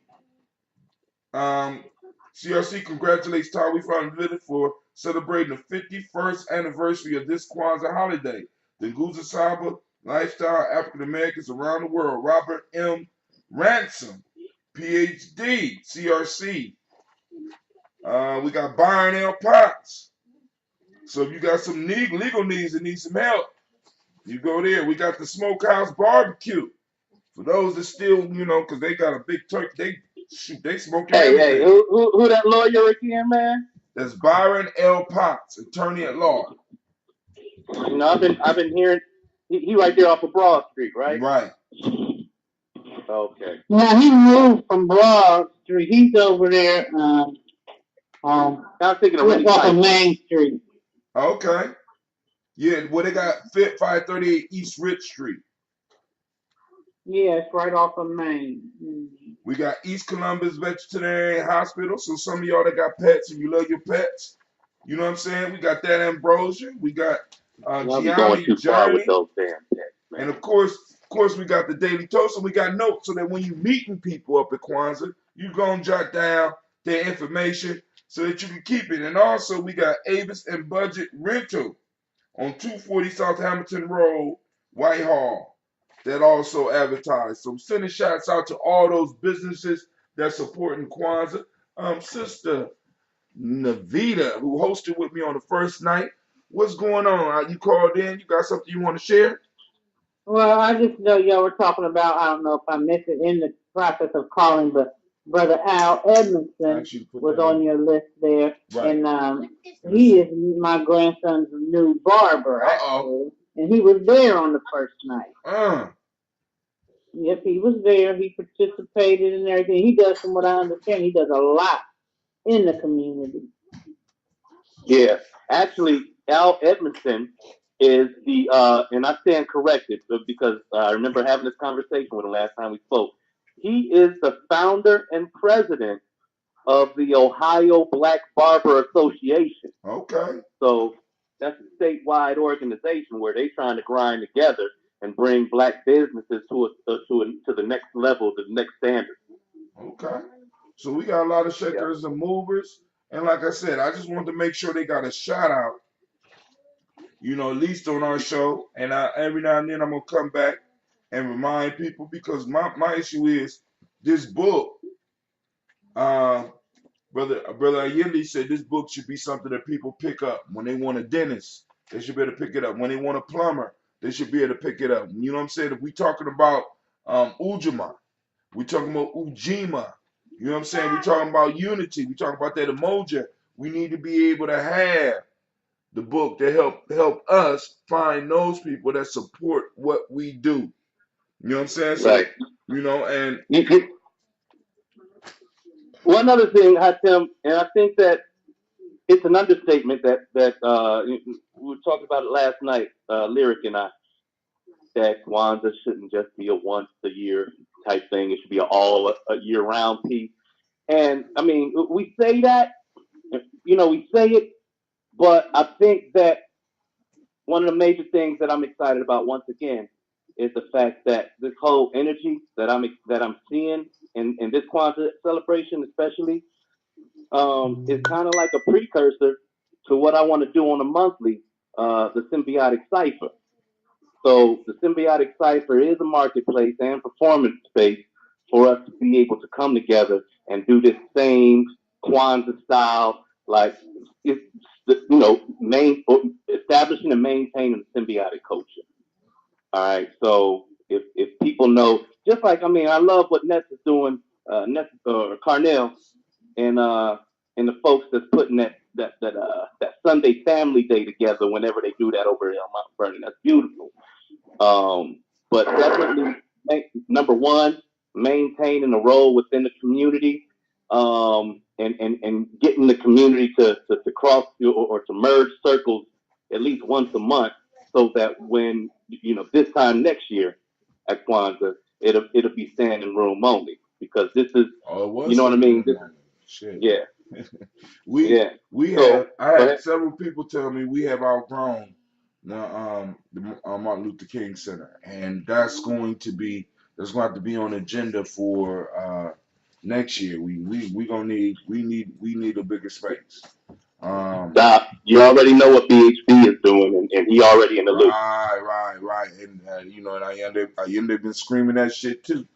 CRC congratulates Tawi Fountain Village for celebrating the 51st anniversary of this Kwanzaa holiday. The Nguza Saba lifestyle African Americans around the world. Robert M. Ransom, PhD, CRC. We got Byron L. Potts. So if you got some legal needs and need some help, you go there. We got the Smokehouse Barbecue. For those that still, because they got a big turkey, they smoke everything. Hey, who that lawyer again, man? That's Byron L. Potts, attorney at law. I've been hearing he right there off of Broad Street, right? Right. Okay. Yeah, he moved from Broad Street. He's over there. I was thinking of off of Main Street. Okay. Yeah, they got 538 East Rich Street. Yeah, it's right off of Main. Mm-hmm. We got East Columbus Veterinary Hospital. So some of y'all that got pets and you love your pets, you know what I'm saying? We got that ambrosia. We got Gye-Nyame Journey. And of course, we got the Daily Toast, and we got notes so that when you're meeting people up at Kwanzaa, you go and jot down their information so that you can keep it. And also, we got Avis and Budget Rental on 240 South Hamilton Road, Whitehall, that also advertise. So sending shots out to all those businesses that supporting Kwanzaa. Sister Navita, who hosted with me on the first night, what's going on? You called in? You got something you want to share? Well, I just know y'all were talking about, I don't know if I missed it in the process of calling, but Brother Al Edmondson was on your list there. Right. And he is my grandson's new barber, actually. And he was there on the first night. Yep, he was there. He participated in everything. He does, from what I understand, he does a lot in the community. Yeah, actually, Al Edmondson is the, and I stand corrected because I remember having this conversation with him last time we spoke. He is the founder and president of the Ohio Black Barber Association. Okay. So that's a statewide organization where they're trying to grind together and bring black businesses to the next level, the next standard. Okay. So we got a lot of shakers and movers. And like I said, I just wanted to make sure they got a shout out, at least on our show. And every now and then I'm going to come back and remind people because my issue is this book. Brother Ayende said this book should be something that people pick up when they want a dentist. They should be able to pick it up. When they want a plumber, they should be able to pick it up. You know what I'm saying? If we talking about Ujima, we talking about Ujima. You know what I'm saying? We talking about unity. We talking about that emoji. We need to be able to have the book to help us find those people that support what we do. You know what I'm saying? So, Right. And one other thing, Hatem, and I think that it's an understatement that we were talking about it last night, Lyric and I, that Kwanzaa shouldn't just be a once a year type thing. It should be a year round piece. And I mean, we say that, we say it, but I think that one of the major things that I'm excited about once again is the fact that this whole energy that I'm seeing in this Kwanzaa celebration, especially, is kind of like a precursor to what I want to do on a monthly, the Symbiotic Cipher. So the Symbiotic Cipher is a marketplace and performance space for us to be able to come together and do this same Kwanzaa style, like it's establishing and maintaining the symbiotic culture. All right, so if people know, just like I love what Ness is doing, Ness or Carnell, and the folks that's putting that Sunday family day together whenever they do that over on Mount Vernon. That's beautiful. But definitely, number one, maintaining a role within the community, and getting the community to cross or to merge circles at least once a month, so that when this time next year at Kwanzaa, it'll be standing room only because this is you know what I mean. Shit. Yeah. I had several people tell me we have outgrown the Martin Luther King Center, and that's going to have to be on the agenda for next year. We gonna need a bigger space. You already know what BHB is doing, and he already in the loop. Right, and and I been screaming that shit too.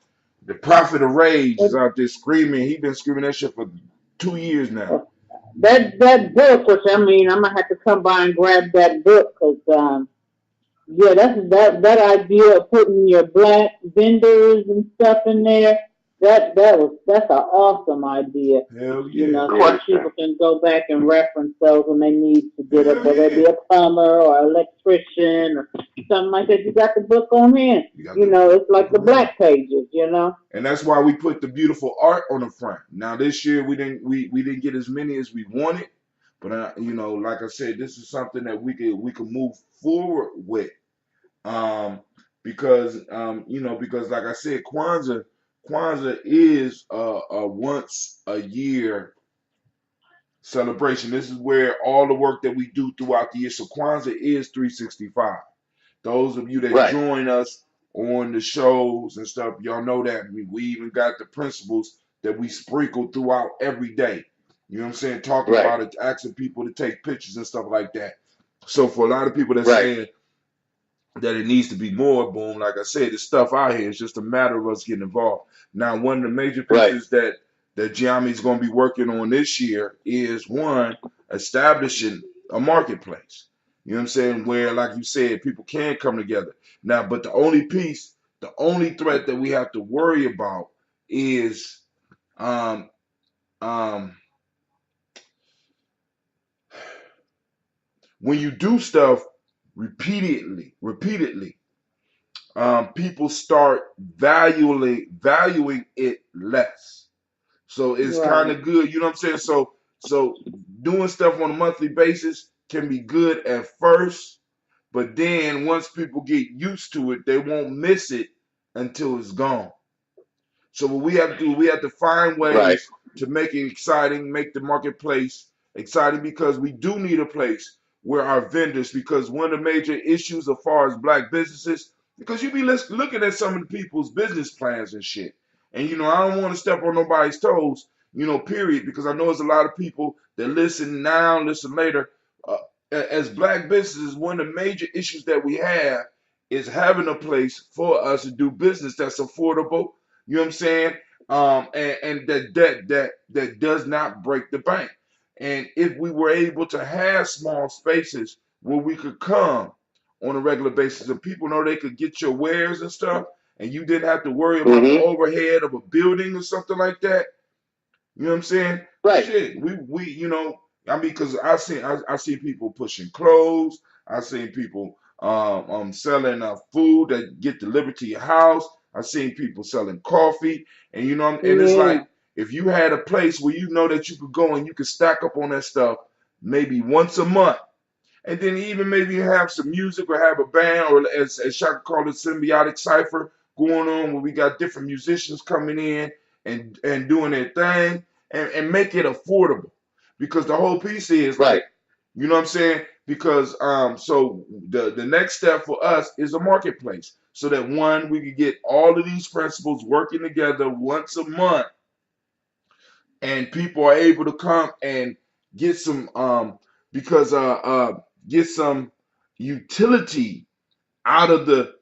The Prophet of Rage is out there screaming. He been screaming that shit for 2 years now. That book, which I'm gonna have to come by and grab that book because that idea of putting your black vendors and stuff in there. That's an awesome idea. Hell yeah. So people can go back and reference those when they need to get whether it be a plumber or electrician or something like that. You got the book on hand. It's like the black pages, And that's why we put the beautiful art on the front. Now this year we didn't get as many as we wanted, but like I said, this is something that we could move forward with. Because like I said, Kwanzaa is a once a year celebration. This is where all the work that we do throughout the year. So Kwanzaa is 365. Those of you that join us on the shows and stuff, y'all know that. We even got the principles that we sprinkle throughout every day. You know what I'm saying? Talking about it, asking people to take pictures and stuff like that. So for a lot of people that saying that it needs to be more, boom, like I said, the stuff out here. It's just a matter of us getting involved. Now, one of the major pieces that Gye-Nyame is going to be working on this year is, one, establishing a marketplace. You know what I'm saying? Where, like you said, people can come together. Now, but the only threat that we have to worry about is when you do stuff repeatedly, people start valuing it less. So it's kind of good, you know what I'm saying? So doing stuff on a monthly basis can be good at first, but then once people get used to it, they won't miss it until it's gone. So what we have to do, we have to find ways to make it exciting, make the marketplace exciting, because we do need a place where our vendors, because one of the major issues as far as black businesses, because you be looking at some of the people's business plans and shit. And, I don't want to step on nobody's toes, period, because I know there's a lot of people that listen now, listen later. As black businesses, one of the major issues that we have is having a place for us to do business that's affordable, you know what I'm saying? And that does not break the bank. And if we were able to have small spaces where we could come on a regular basis and people know they could get your wares and stuff, and you didn't have to worry about the overhead of a building or something like that. You know what I'm saying? Right. Shit, we I mean, because I see people pushing clothes. I seen people selling food that get delivered to your house. I seen people selling coffee, and it's like if you had a place where you know that you could go and you could stack up on that stuff maybe once a month, and then even maybe have some music or have a band, or as Shaka called it, symbiotic cipher going on, where we got different musicians coming in and doing their thing, and make it affordable, because the whole piece is like, you know what I'm saying? Because so the next step for us is a marketplace, so that one, we could get all of these principles working together once a month, and people are able to come and get some because get some utility out of the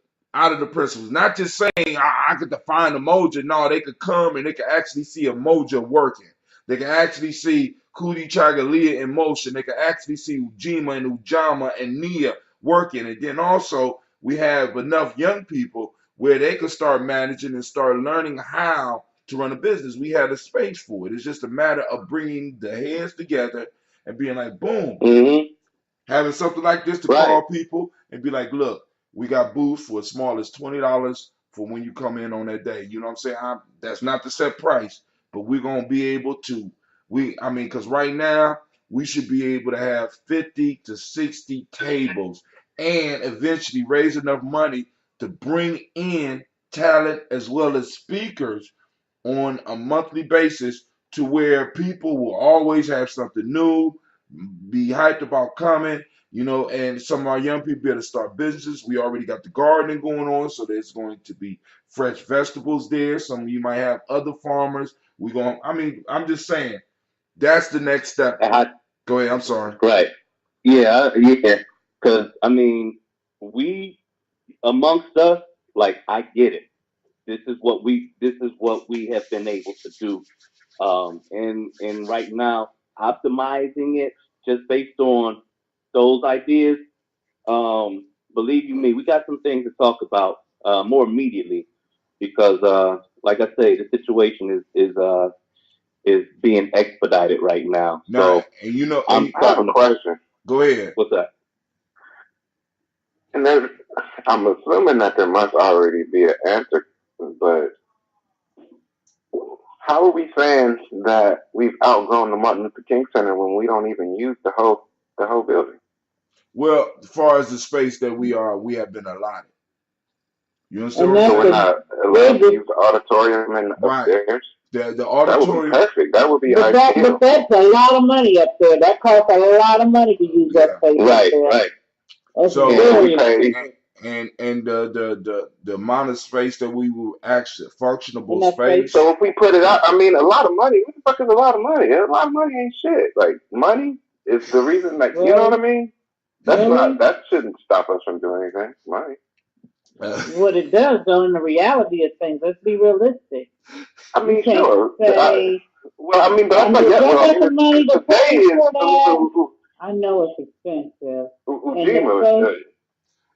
principles. Not just saying I could define a moja. No, they could come and they could actually see a moja working. They can actually see Kuti Chagalia in motion. They can actually see Ujima and Ujama and Nia working. And then also we have enough young people where they could start managing and start learning how to run a business. We had a space for it. It's just a matter of bringing the heads together and being like, boom, having something like this to call people and be like, look, we got booths for as small as $20 for when you come in on that day. You know what I'm saying? That's not the set price, but we're going to be able to, because right now we should be able to have 50 to 60 tables and eventually raise enough money to bring in talent as well as speakers on a monthly basis, to where people will always have something new, be hyped about coming, and some of our young people be able to start businesses. We already got the gardening going on, so there's going to be fresh vegetables there. Some of you might have other farmers. I'm just saying, that's the next step. Go ahead, I'm sorry. Right. Yeah. Because, we, amongst us, like, I get it. This is what we have been able to do. And right now, optimizing it just based on those ideas. Believe you me, we got some things to talk about more immediately, because like I say, the situation is being expedited right now. So I have a question. Go ahead. What's that? And then I'm assuming that there must already be an answer, but how are we saying that we've outgrown the Martin Luther King Center when we don't even use the whole building? Well, as far as the space that we have been allotted. You understand? So we're not allowed to use the auditorium and upstairs. The auditorium. That would be perfect. That would be ideal. But that's a lot of money up there. That costs a lot of money to use that space. Right. So we pay. And the amount of space that we will actually functionable space. So if we put it out, a lot of money. What the fuck is a lot of money? A lot of money ain't shit. Like, money is the reason. Like, you know what I mean? That shouldn't stop us from doing anything. Money. What it does, though, in the reality of things, let's be realistic. Sure. But I money to pay is. I know it's expensive. Ujima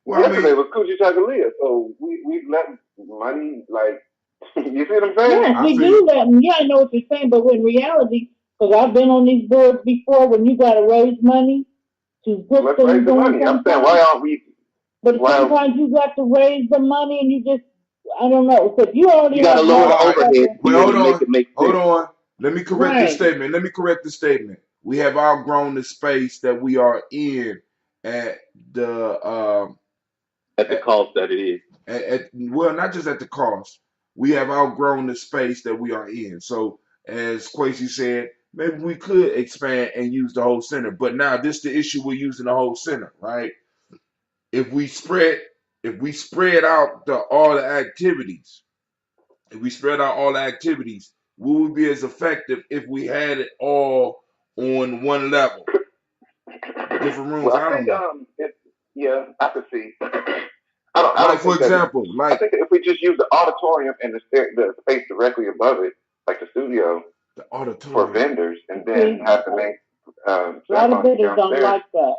yesterday was Coochie Chagalia, so we let money, like, you see what I'm saying? Yes, we do that. Yeah, I know what you're saying, but in reality, because I've been on these boards before, when you got to raise money to put Let's raise the money. I'm saying, why aren't we But sometimes you got to raise the money and you just, I don't know. So if you already you got to lower the overhead. Well, hold sense. on. Let me correct this statement. We have outgrown the space that we are in at the cost that it is. Well, not just at the cost. We have outgrown the space that we are in. So, as Quasi said, maybe we could expand and use the whole center. But now, this is the issue with using the whole center, right? If we spread out all the activities, we would be as effective if we had it all on one level. Different rooms. Well, I think, I could see. For example, I think if we just use the auditorium and the space directly above it, like the studio, for vendors, and then have to make a lot of vendors don't like that.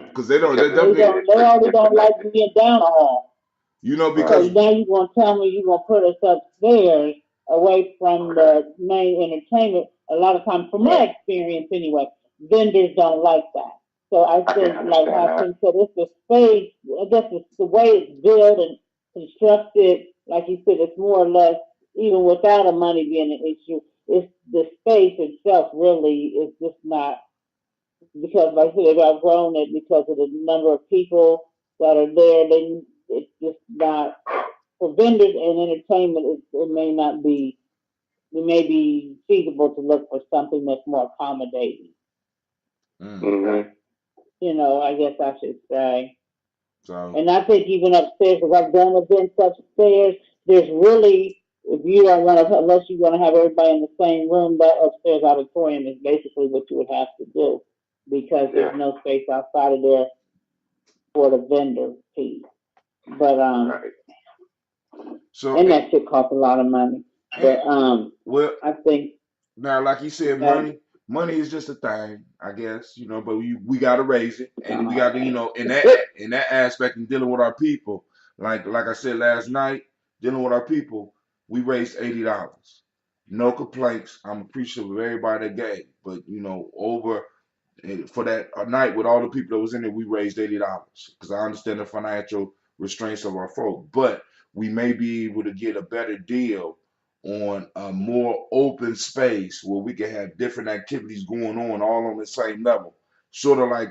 Because they already don't like being down the hall. Because now you're gonna tell me you're gonna put us upstairs away from the main entertainment. A lot of times, from my experience anyway, vendors don't like that. So I think, like Hopkins said, it's the space. I guess it's the way it's built and constructed. Like you said, it's more or less, even without a money being an issue, it's the space itself really is just not, because like I said, they've outgrown it because of the number of people that are there. It's just not, for vendors and entertainment, it may be feasible to look for something that's more accommodating. Mm-hmm. I guess I should say. And I think even upstairs, because I've done events upstairs, there's really, if you don't want to, unless you want to have everybody in the same room, that upstairs auditorium is basically what you would have to do, because there's no space outside of there for the vendor piece. But and that should cost a lot of money. But I think now, like you said, money is just a thing, I guess, but we got to raise it, and we got to, in that aspect, and dealing with our people, like I said last night, dealing with our people, we raised $80. No complaints. I'm appreciative of everybody that gave, but over for that night with all the people that was in it, we raised $80 because I understand the financial restraints of our folk, but we may be able to get a better deal on a more open space where we can have different activities going on all on the same level, sort of like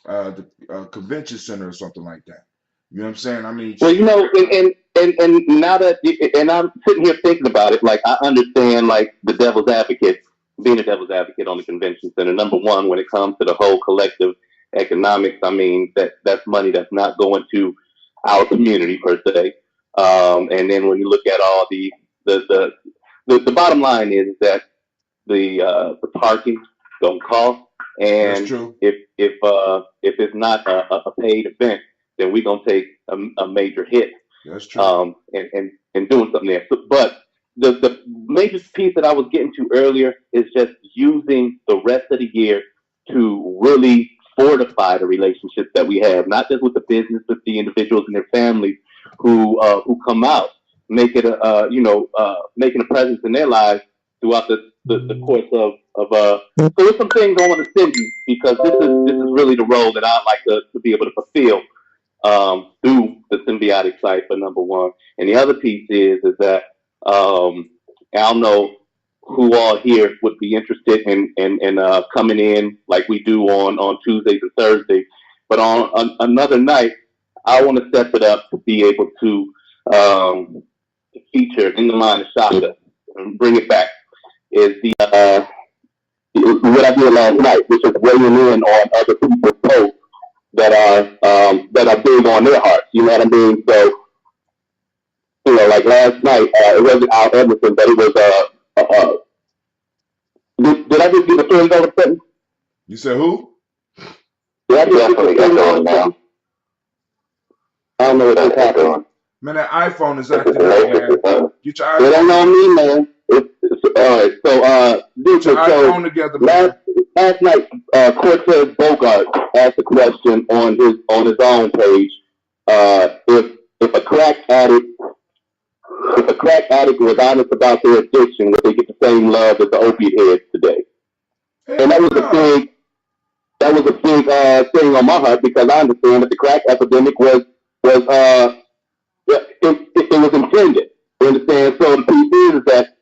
the convention center or something like that. You know what I'm saying? I mean, well, and now that and I'm sitting here thinking about it, like I understand, like being a devil's advocate on the convention center. Number one, when it comes to the whole collective economics, I mean that's money that's not going to our community per se. And then when you look at all the bottom line is that the parking don't cost, and if it's not a paid event, then we're gonna take a major hit. That's true. And doing something there. But the major piece that I was getting to earlier is just using the rest of the year to really fortify the relationships that we have, not just with the business, but the individuals and their families who come out, making a presence in their lives throughout the course of so there's some things I want to send you, because this is really the role that I'd like to be able to fulfill through the symbiotic cipher, number one. And the other piece is that I don't know who all here would be interested in coming in like we do on Tuesdays and Thursdays, but on another night, I want to set it up to be able to feature in the line of Shaka and bring it back. Is what I did last night, which is weighing in on other people's posts that are big on their hearts. You know what I mean? So, like last night, it wasn't Al Edmondson, but it was did I just get the twins over something? You said who? Did I just get the twins over something? I don't know what that's happening. Man, that iPhone is acting up, man. Get your iPhone. It ain't on me, man. All right. So, get your iPhone together, man. Last night, Cortez Bogart asked a question on his own page. If a crack addict was honest about their addiction, would they get the same love as the opiate heads today? And that was that was a big thing on my heart because I understand that the crack epidemic was it was intended. You understand? So the piece is that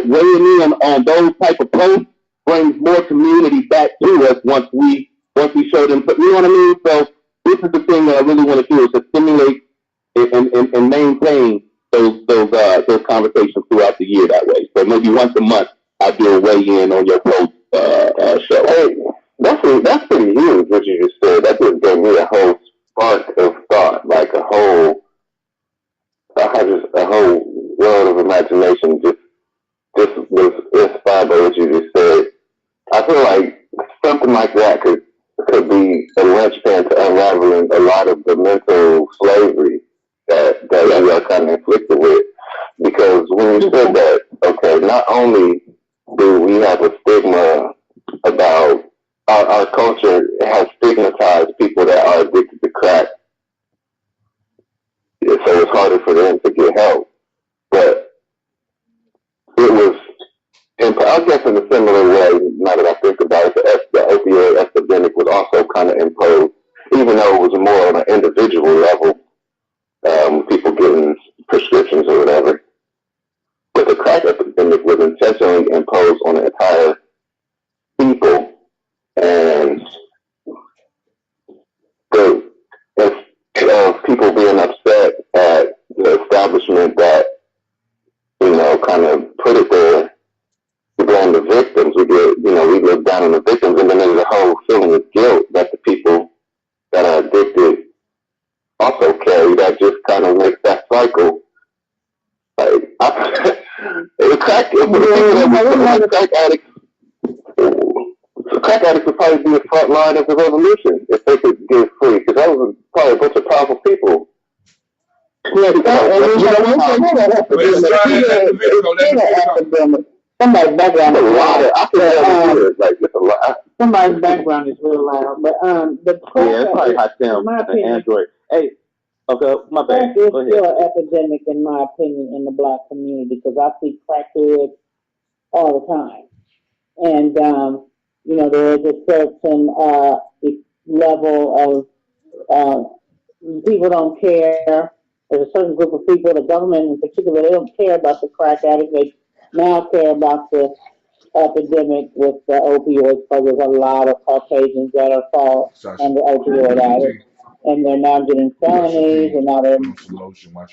weighing in on those type of posts brings more community back to us once we show them. You know what I mean? So this is the thing that I really want to do is to stimulate and maintain those conversations throughout the year that way. So maybe once a month I do a weigh in on your post show. Hey, that's pretty huge what you just said. That just gave me a whole spark of thought, like a whole world of imagination just was inspired by what you just said. I feel like something like that could be a linchpin to unraveling a lot of the mental slavery that we are kind of inflicted with. Because when you said that, okay, not only do we have a stigma about our culture has stigmatized people that are addicted to crack, so it's harder for them to get help. But it was, I guess in a similar way, now that I think about it, the opioid epidemic was also kind of imposed, even though it was more on an individual level, people getting prescriptions or whatever. But the crack epidemic was intentionally imposed on the entire people. And instead of people being upset at the establishment that, kind of put it there, we blame the victims. We look down on the victims, and then there's a whole feeling of guilt that the people that are addicted also carry. That just kind of makes that cycle. Like, crack addicts would probably be the front line of the revolution if they could get free, because that was probably a bunch of powerful people. Somebody's background is loud. Somebody's background is real loud. But the crack, it's probably hot down. My opinion, Android. Hey, okay, my bad. Crack is still an epidemic, in my opinion, in the black community, because I see crackheads all the time, and there is a certain level of people don't care. There's a certain group of people, the government in particular, they don't care about the crack addict. They now care about the epidemic with the opioids, because there's a lot of Caucasians that are fall under opioid addicts. And they're now getting felonies, and now they're not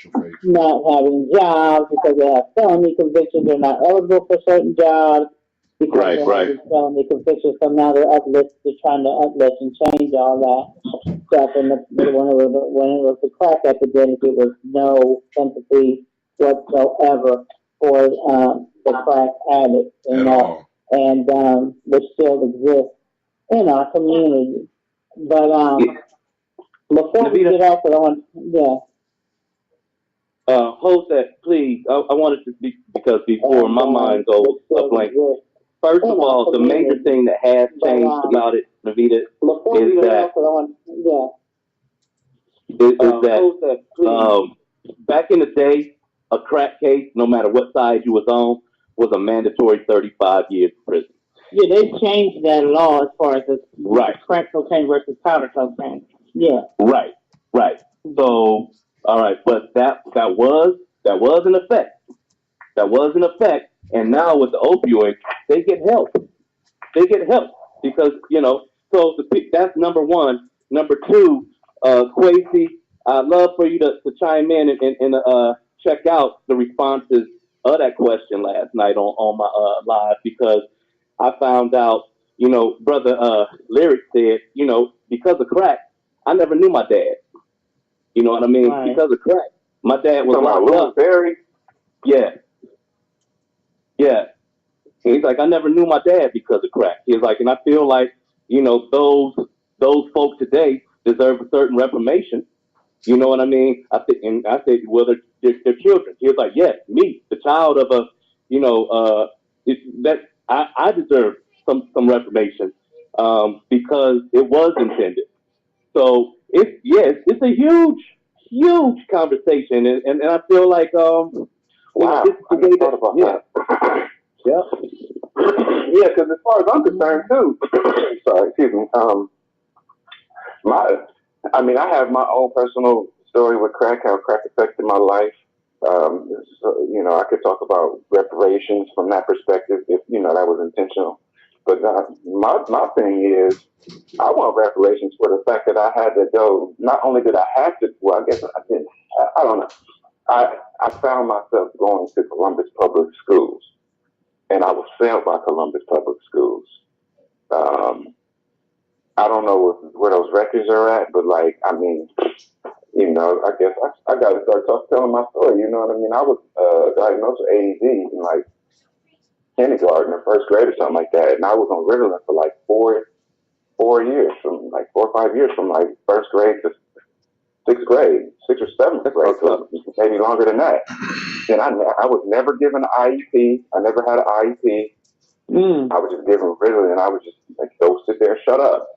having jobs because they have felony convictions. They're not eligible for certain jobs because they have these felony convictions. So now they're trying to uplift and change all that stuff. And when it was the crack epidemic, it was no sympathy whatsoever for the crack addicts, which still exists in our community. But before we get off, hold that, please. I wanted to speak because before my mind goes blank. First of all, the major thing that has changed about it, Navita, is that back in the day, a crack case, no matter what side you was on, was a mandatory 35 years in prison. Yeah, they changed that law as far as crack cocaine versus powder cocaine. Yeah. Right. So, all right, but that was in effect. That was in effect, and now with the opioids, they get help. Because so that's number one. Number two, Quasi, I'd love for you to chime in and check out the responses of that question last night on my live, because I found out, brother Lyric said, because of crack, I never knew my dad. You know what I mean? Right. Because of crack. My dad was locked up. Barry? Yeah. He's like, I never knew my dad because of crack. He's like, and I feel like, those folks today deserve a certain reformation. You know what I mean? I said, well, they're children. He was like, yes, me, the child of a, I deserve some reformation because it was intended. So it's a huge conversation, and I feel like this is the way that. Yeah. Yeah, because as far as I'm concerned too, sorry, excuse me. I have my own personal story with crack, how crack affected my life. I could talk about reparations from that perspective if that was intentional. But my thing is, I want reparations for the fact that I had to go. Not only did I have to, well, I guess I didn't. I don't know. I found myself going to Columbus Public Schools, and I was failed by Columbus Public Schools. I don't know where those records are at, but I guess I got to start telling my story. You know what I mean? I was diagnosed with ADD in like kindergarten or first grade or something like that, and I was on Ritalin for like 4 years, from like 4 or 5 years, from like first grade to sixth grade, sixth or seventh grade, so maybe longer than that. And I was never given an IEP. I never had an IEP. I was just given Ritalin, and I was just like, go sit there, shut up.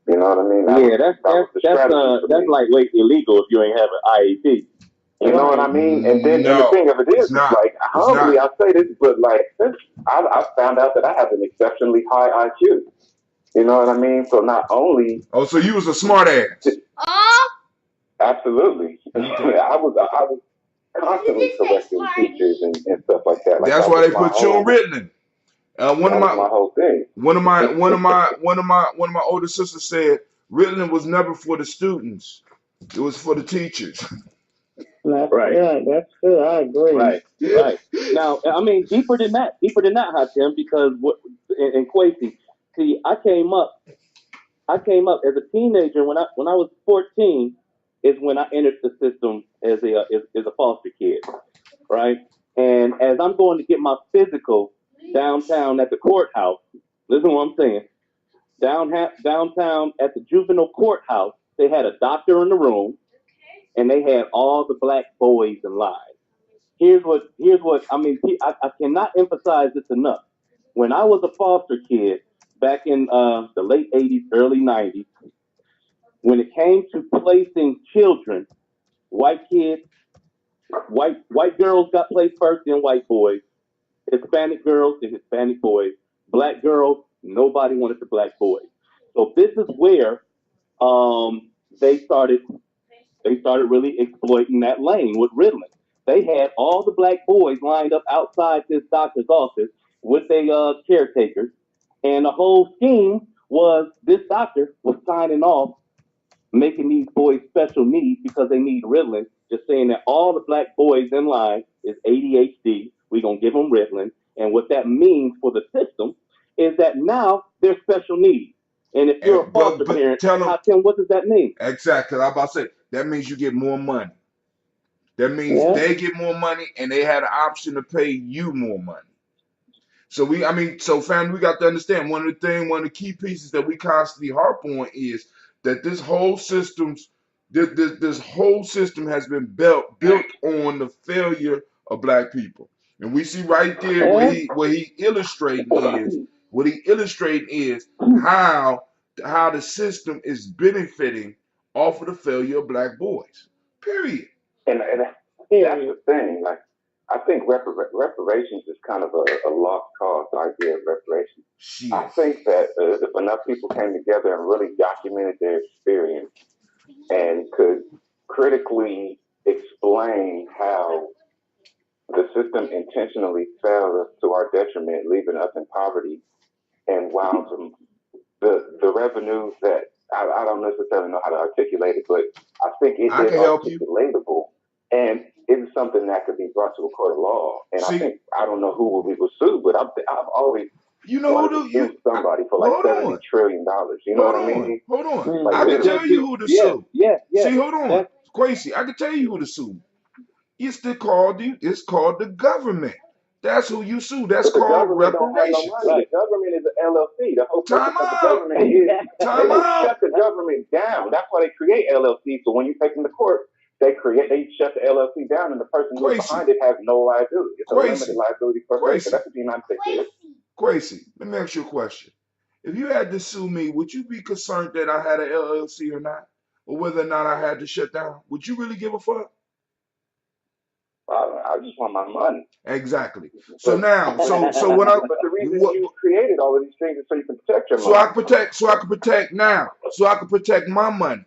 You know what I mean? That's lightweight illegal if you ain't have an IEP. You know what I mean? And then and the thing of it is, like, humbly I say this, but like, I found out that I have an exceptionally high IQ. You know what I mean? So not only. Oh, so you was a smart ass. Absolutely. I was constantly correcting teachers and stuff like that. Like, that's why they put you on Ritalin. One of my whole thing. One of my older sisters said Ritalin was never for the students; it was for the teachers. Right. Yeah, that's true. I agree. Right. Now, I mean, deeper than that, Tim, because in Quasi, see, I came up as a teenager when I was 14 is when I entered the system as a foster kid, right? And as I'm going to get my physical downtown at the courthouse, listen to what I'm saying. Downtown at the juvenile courthouse, they had a doctor in the room, and they had all the black boys in line. Here's what I mean. I cannot emphasize this enough. When I was a foster kid back in the late 80s, early 90s, when it came to placing children, white kids, white girls got placed first, then white boys. Hispanic girls and Hispanic boys. Black girls, nobody wanted the black boys. So this is where they started really exploiting that lane with Ritalin. They had all the black boys lined up outside this doctor's office with their caretakers, and the whole scheme was this doctor was signing off, making these boys special needs because they need Ritalin, just saying that all the black boys in line is ADHD. We're going to give them Ritalin. And what that means for the system is that now they're special needs. And if you're a foster parent, Tim, what does that mean? Exactly. I'm about to say, that means you get more money. That means they get more money, and they had an option to pay you more money. So family, we got to understand one of the key pieces that we constantly harp on is that this whole system has been built on the failure of black people. And we see right there what he illustrating is how the system is benefiting off of the failure of black boys. Period. And that's the thing. Like, I think reparations is kind of a lost cause, the idea of reparations. Jeez. I think that if enough people came together and really documented their experience and could critically explain how the system intentionally failed us to our detriment, leaving us in poverty, and while the revenues that I don't necessarily know how to articulate it, but I think it is articulatable, and it's something that could be brought to a court of law. And I don't know who we will sue, but I've always wanted to sue somebody for like $70 trillion. You know what I mean? Hold on. Like, I can tell you who to sue. Yeah. See, hold on. Quasi, I can tell you who to sue. It's called the government. That's who you sue. That's called reparations. The government is an LLC. The whole purpose of the government is shut the government down. That's why they create LLC. So when you take them to court, they shut the LLC down, and the person who's behind it has no liability. It's a limited liability corporation. That's what the United States is. Quasi, let me ask you a question. If you had to sue me, would you be concerned that I had an LLC or not, or whether or not I had to shut down? Would you really give a fuck? If the government is an LLC, the whole purpose of the government is to shut the LLC down, and the person who's behind it has no liability. It's a limited liability corporation. That's what the United States is. Quasi, let me ask you a question. If you had to sue me, would you be concerned that I had an LLC or not, or whether or not I had to shut down? Would you really give a fuck? I just want my money. Exactly. So now, so what I but the reason you created all of these things is so you can protect your money. So I can protect my money.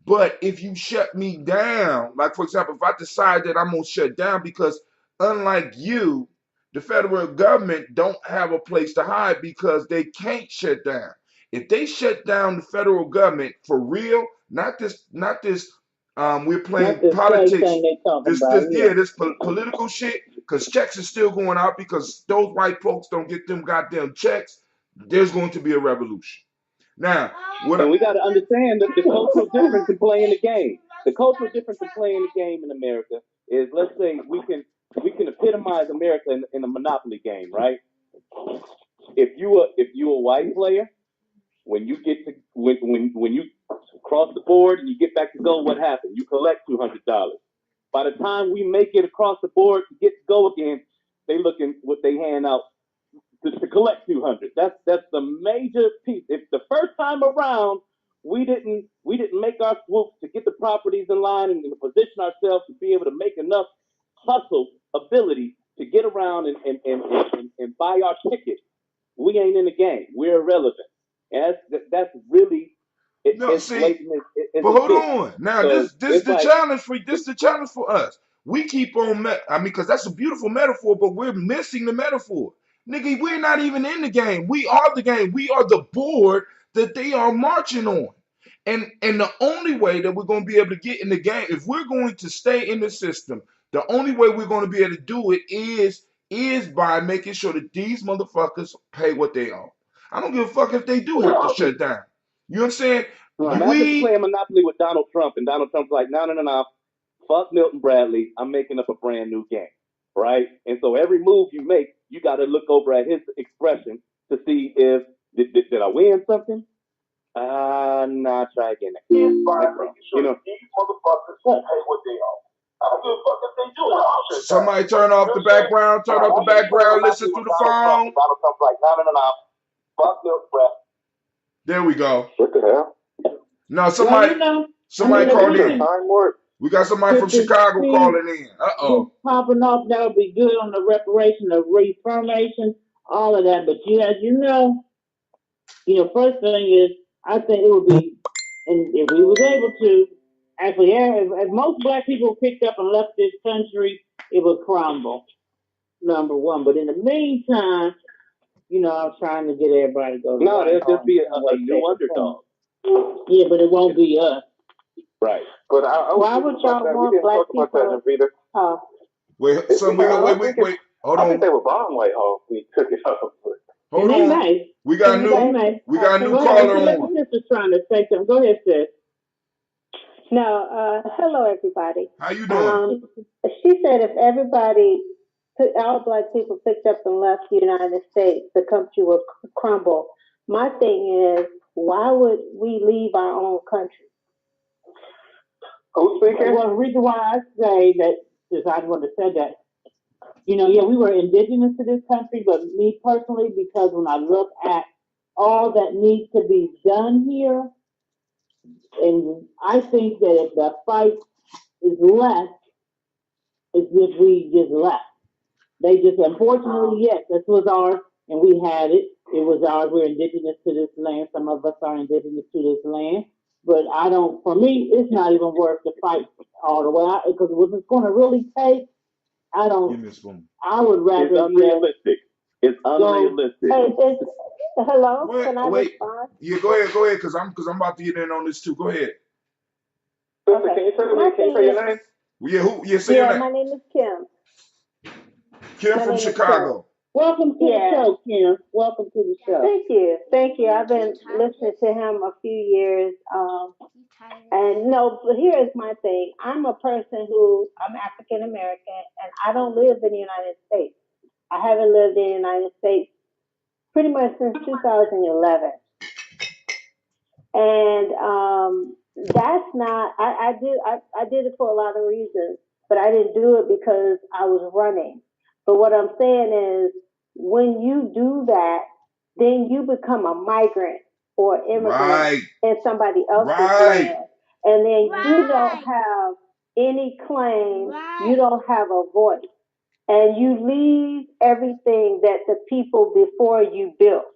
But if you shut me down, like for example, if I decide that I'm gonna shut down, because unlike you, the federal government don't have a place to hide because they can't shut down. If they shut down the federal government for real, not this, we're playing politics. This political shit, because checks are still going out because those white folks don't get them goddamn checks. There's going to be a revolution. Now, and we got to understand that the cultural difference in playing the game. The cultural difference in playing the game in America is, let's say, we can epitomize America in a Monopoly game, right? If you a white player, when you get to when you cross the board and you get back to go, what happened? You collect $200. By the time we make it across the board to get to go again, they looking what they hand out to collect 200. That's the major piece. If the first time around we didn't make our swoop to get the properties in line and to position ourselves to be able to make enough hustle ability to get around and buy our ticket, we ain't in the game. We're irrelevant. And that's really but hold on. Now so this the challenge for us. We keep on, because that's a beautiful metaphor, but we're missing the metaphor. Nigga, we're not even in the game. We are the game. We are the board that they are marching on. And the only way that we're going to be able to get in the game, if we're going to stay in the system, the only way we're going to be able to do it is by making sure that these motherfuckers pay what they owe. I don't give a fuck if they do have to shut down. You know what I'm saying? Imagine playing Monopoly with Donald Trump, and Donald Trump's like, no. Fuck Milton Bradley. I'm making up a brand new game, right? And so every move you make, you got to look over at his expression to see if did I win something? Nah, try again. You know, these motherfuckers pay what they owe. I don't give a fuck if they do it. Somebody turn off the background. Turn off the background. Listen through the phone. Donald Trump's like, no. Fuck Milton Bradley. There we go. What the hell? No, somebody called in. We got somebody from Chicago calling in. Popping off, that would be good on the reparation of reformation, all of that. But as you know, first thing is, I think it would be, and if we was able to, actually, if most black people picked up and left this country, it would crumble, number one. But in the meantime, I'm trying to get everybody to go. No, there'll just be a new underdog. Yeah, but it won't be us. Right. But why would y'all want black people? Wait. Hold on. I think they were bomb white hoes. We took it up. Hold on. Nice. We got a new caller on. Sis is trying to say something. Go ahead, sis. No, hello everybody. How you doing? She said if all black people picked up and left the United States, the country would crumble. My thing is, why would we leave our own country? Who's speaking? Well, the reason why I say that is I want to say that, we were indigenous to this country, but me personally, because when I look at all that needs to be done here, and I think that if the fight is left, it's just we just left. They just, unfortunately, yes, this was ours, and we had it. It was ours. We're indigenous to this land. Some of us are indigenous to this land. But for me, it's not even worth the fight all the way out, because what it's going to really take, I would rather. It's unrealistic. It's unrealistic. Hello? Can I respond? Yeah, go ahead, because I'm about to get in on this too. Go ahead. Okay. Can you say your name? Say your name. My name is Kim. Kim from Chicago. Welcome to the show, Kim. Welcome to the show. Thank you. I've been listening to him a few years. But here is my thing. I'm African American, and I don't live in the United States. I haven't lived in the United States pretty much since 2011. And that's not. I did it for a lot of reasons, but I didn't do it because I was running. But what I'm saying is, when you do that, then you become a migrant or immigrant in somebody else's land. And then you don't have any claim, you don't have a voice. And you leave everything that the people before you built.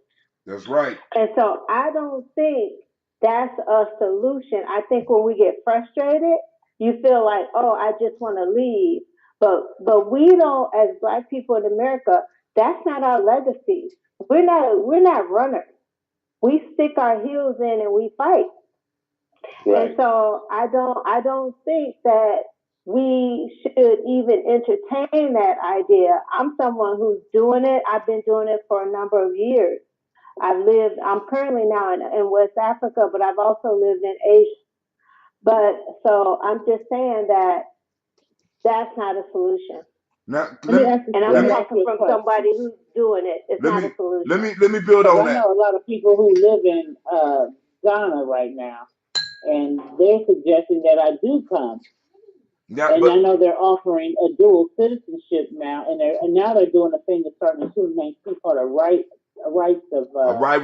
That's right. And so I don't think that's a solution. I think when we get frustrated, you feel like, oh, I just want to leave. But we don't, as Black people in America, that's not our legacy. We're not runners. We stick our heels in and we fight. Right. And so I don't think that we should even entertain that idea. I'm someone who's doing it. I've been doing it for a number of years. I'm currently now in West Africa, but I've also lived in Asia. But so I'm just saying that that's not a solution. Now, and I'm talking from somebody who's doing it. It's not a solution. Let me build on that. I know a lot of people who live in Ghana right now, and they're suggesting that I do come. Yeah, and I know they're offering a dual citizenship now, and now they're doing a thing that's starting in 2019 called a right of abode. Right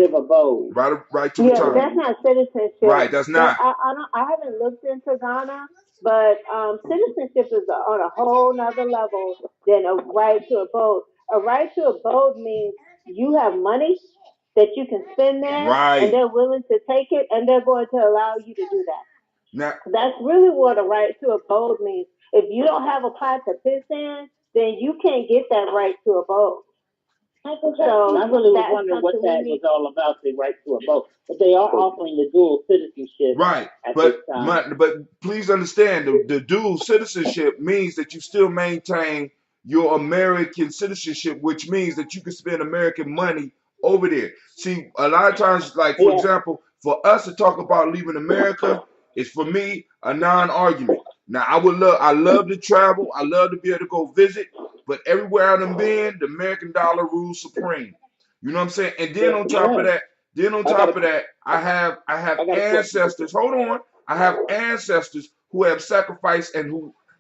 of abode. Right to return. That's not citizenship. Right, that's not. I haven't looked into Ghana, but citizenship is on a whole nother level than a right to abode. A right to abode means you have money that you can spend there, and they're willing to take it, and they're going to allow you to do that. Now, that's really what a right to abode means. If you don't have a pot to piss in, then you can't get that right to abode. So I really was wondering what that was all about, the right to abode. But they are offering the dual citizenship. Right. But please understand, the dual citizenship means that you still maintain your American citizenship, which means that you can spend American money over there. See, a lot of times, like, for example, for us to talk about leaving America is, for me, a non-argument. Now, I love to travel. I love to be able to go visit. But everywhere I've been, the American dollar rules supreme. You know what I'm saying? And then on top of that, I have ancestors. Hold on. I have ancestors who have sacrificed and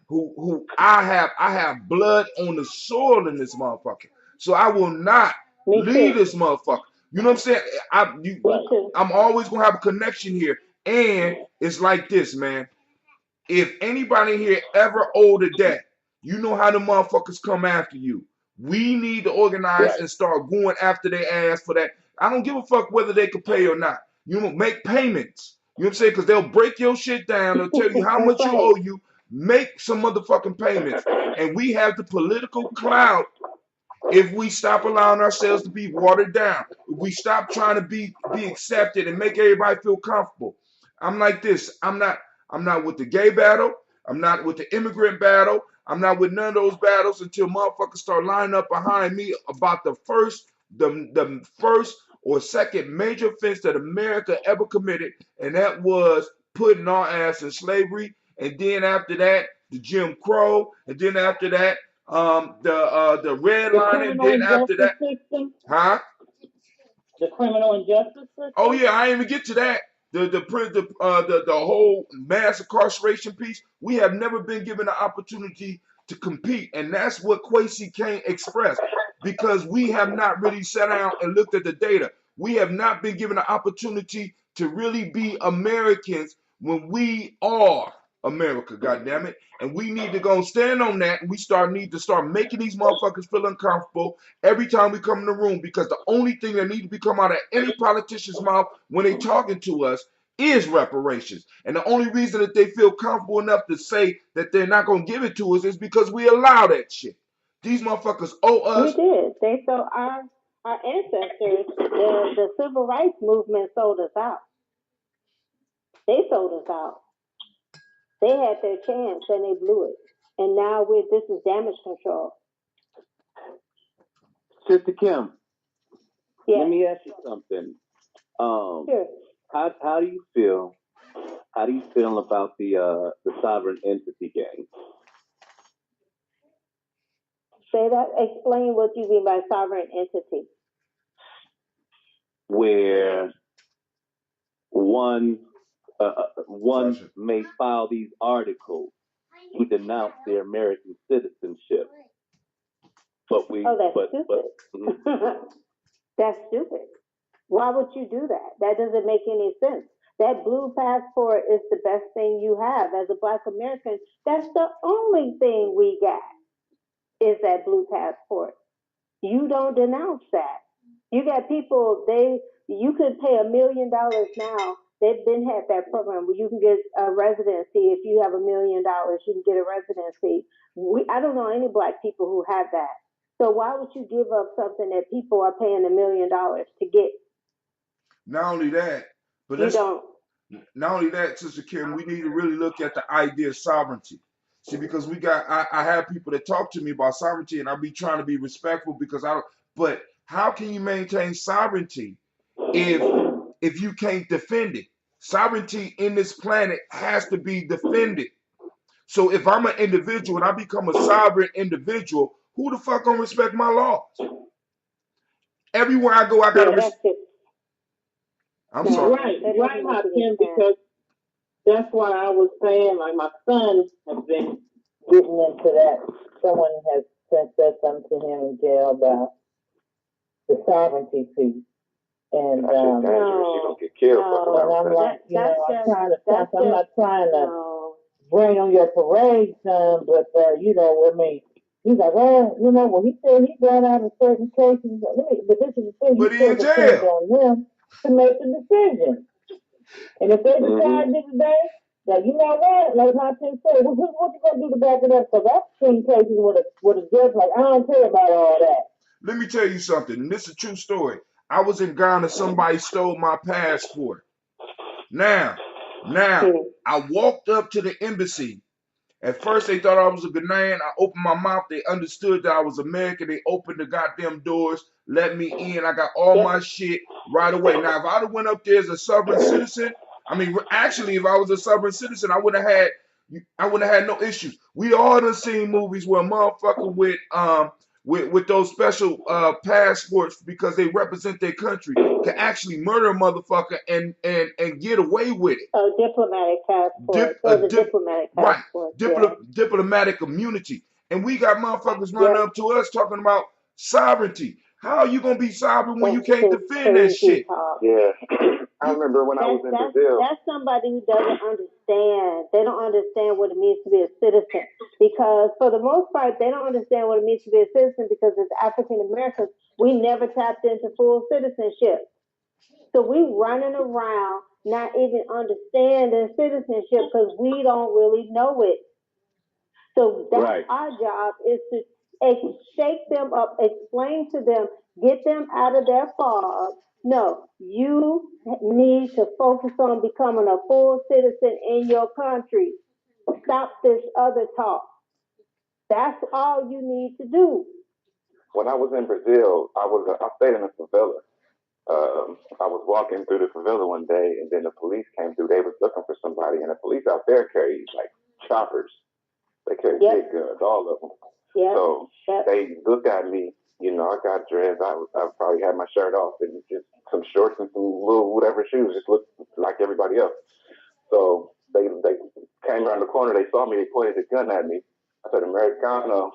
who I have blood on the soil in this motherfucker. So I will not leave this motherfucker. You know what I'm saying? I'm always gonna have a connection here. And it's like this, man. If anybody here ever owed a debt, you know how the motherfuckers come after you. We need to organize and start going after their ass for that. I don't give a fuck whether they can pay or not. You know, make payments. You know what I'm saying? Because they'll break your shit down. They'll tell you how much you owe you. Make some motherfucking payments. And we have the political clout if we stop allowing ourselves to be watered down. If we stop trying to be accepted and make everybody feel comfortable. I'm like this. I'm not with the gay battle. I'm not with the immigrant battle. I'm not with none of those battles until motherfuckers start lining up behind me about the first or second major offense that America ever committed, and that was putting our ass in slavery. And then after that, the Jim Crow, and then after that, the red line, and then after that, the criminal injustice system. Oh yeah, I didn't even get to that. The whole mass incarceration piece. We have never been given the opportunity to compete, and that's what Kwesi Kane expressed. Because we have not really sat down and looked at the data. We have not been given the opportunity to really be Americans when we are America, goddammit. And we need to go stand on that, and we need to start making these motherfuckers feel uncomfortable every time we come in the room, because the only thing that needs to be come out of any politician's mouth when they talking to us is reparations. And the only reason that they feel comfortable enough to say that they're not going to give it to us is because we allow that shit. These motherfuckers owe us. We did. Our ancestors, the civil rights movement sold us out. They sold us out. They had their chance and they blew it. And now this is damage control. Sister Kim, let me ask you something. Sure. How do you feel? How do you feel about the sovereign entity gang? Say that. Explain what you mean by sovereign entity. Where one may file these articles to denounce their American citizenship, but that's stupid. That's stupid. Why would you do that? That doesn't make any sense. That blue passport is the best thing you have as a Black American. That's the only thing we got is that blue passport. You don't denounce that. You got people, you could pay $1 million now. They've been had that program where you can get a residency. If you have $1 million, you can get a residency. I don't know any Black people who have that. So why would you give up something that people are paying $1 million to get? Not only that, but you don't. Not only that, Sister Kim, we need to really look at the idea of sovereignty. See, because I have people that talk to me about sovereignty, and I'll be trying to be respectful because but how can you maintain sovereignty if you can't defend it? Sovereignty in this planet has to be defended. So if I'm an individual and I become a sovereign individual, who the fuck gonna respect my laws? Everywhere I go, I gotta I'm sorry. Right, Kim, because that's why I was saying, like, my son has been getting into that. Someone has said something to him in jail about the sovereignty piece. And that's dangerous. You're gonna get killed. And I'm like, I'm not trying to rain on your parade, son, but he's like, well, he said he got out of certain cases. But this is the thing, but he in jail on them to make the decision. And if they decide today that, you know what, like I said, what you gonna do to back it up? Because I've seen cases with a judge like, I don't care about all that. Let me tell you something, and this is a true story. I was in Ghana, somebody stole my passport. Now, I walked up to the embassy. At first, they thought I was a Ghanaian. I opened my mouth. They understood that I was American. They opened the goddamn doors, let me in. I got all my shit right away. Now, if I'd have went up there as a sovereign citizen, actually, if I was a sovereign citizen, I wouldn't have had no issues. We all done seen movies where a motherfucker with those special passports because they represent their country can actually murder a motherfucker and get away with it. Oh, diplomatic passport. Diplomatic passport. Right. Diplomatic immunity. And we got motherfuckers running up to us talking about sovereignty. How are you gonna be sovereign when you can't defend that shit? Yeah. I remember when I was in Brazil. That's somebody who doesn't understand. They don't understand what it means to be a citizen. Because for the most part, they don't understand what it means to be a citizen because as African Americans, we never tapped into full citizenship. So we running around not even understanding citizenship because we don't really know it. So that's our job is to shake them up, explain to them, get them out of their fog. No, you need to focus on becoming a full citizen in your country. Stop this other talk. That's all you need to do. When I was in Brazil, I stayed in a favela. I was walking through the favela one day, and then the police came through. They was looking for somebody, and the police out there carry like choppers. They carry big guns, all of them. So they looked at me. You know, I got dressed. I probably had my shirt off and just some shorts and some little whatever shoes. Just looked like everybody else. So they came around the corner. They saw me. They pointed a gun at me. I said, Americano.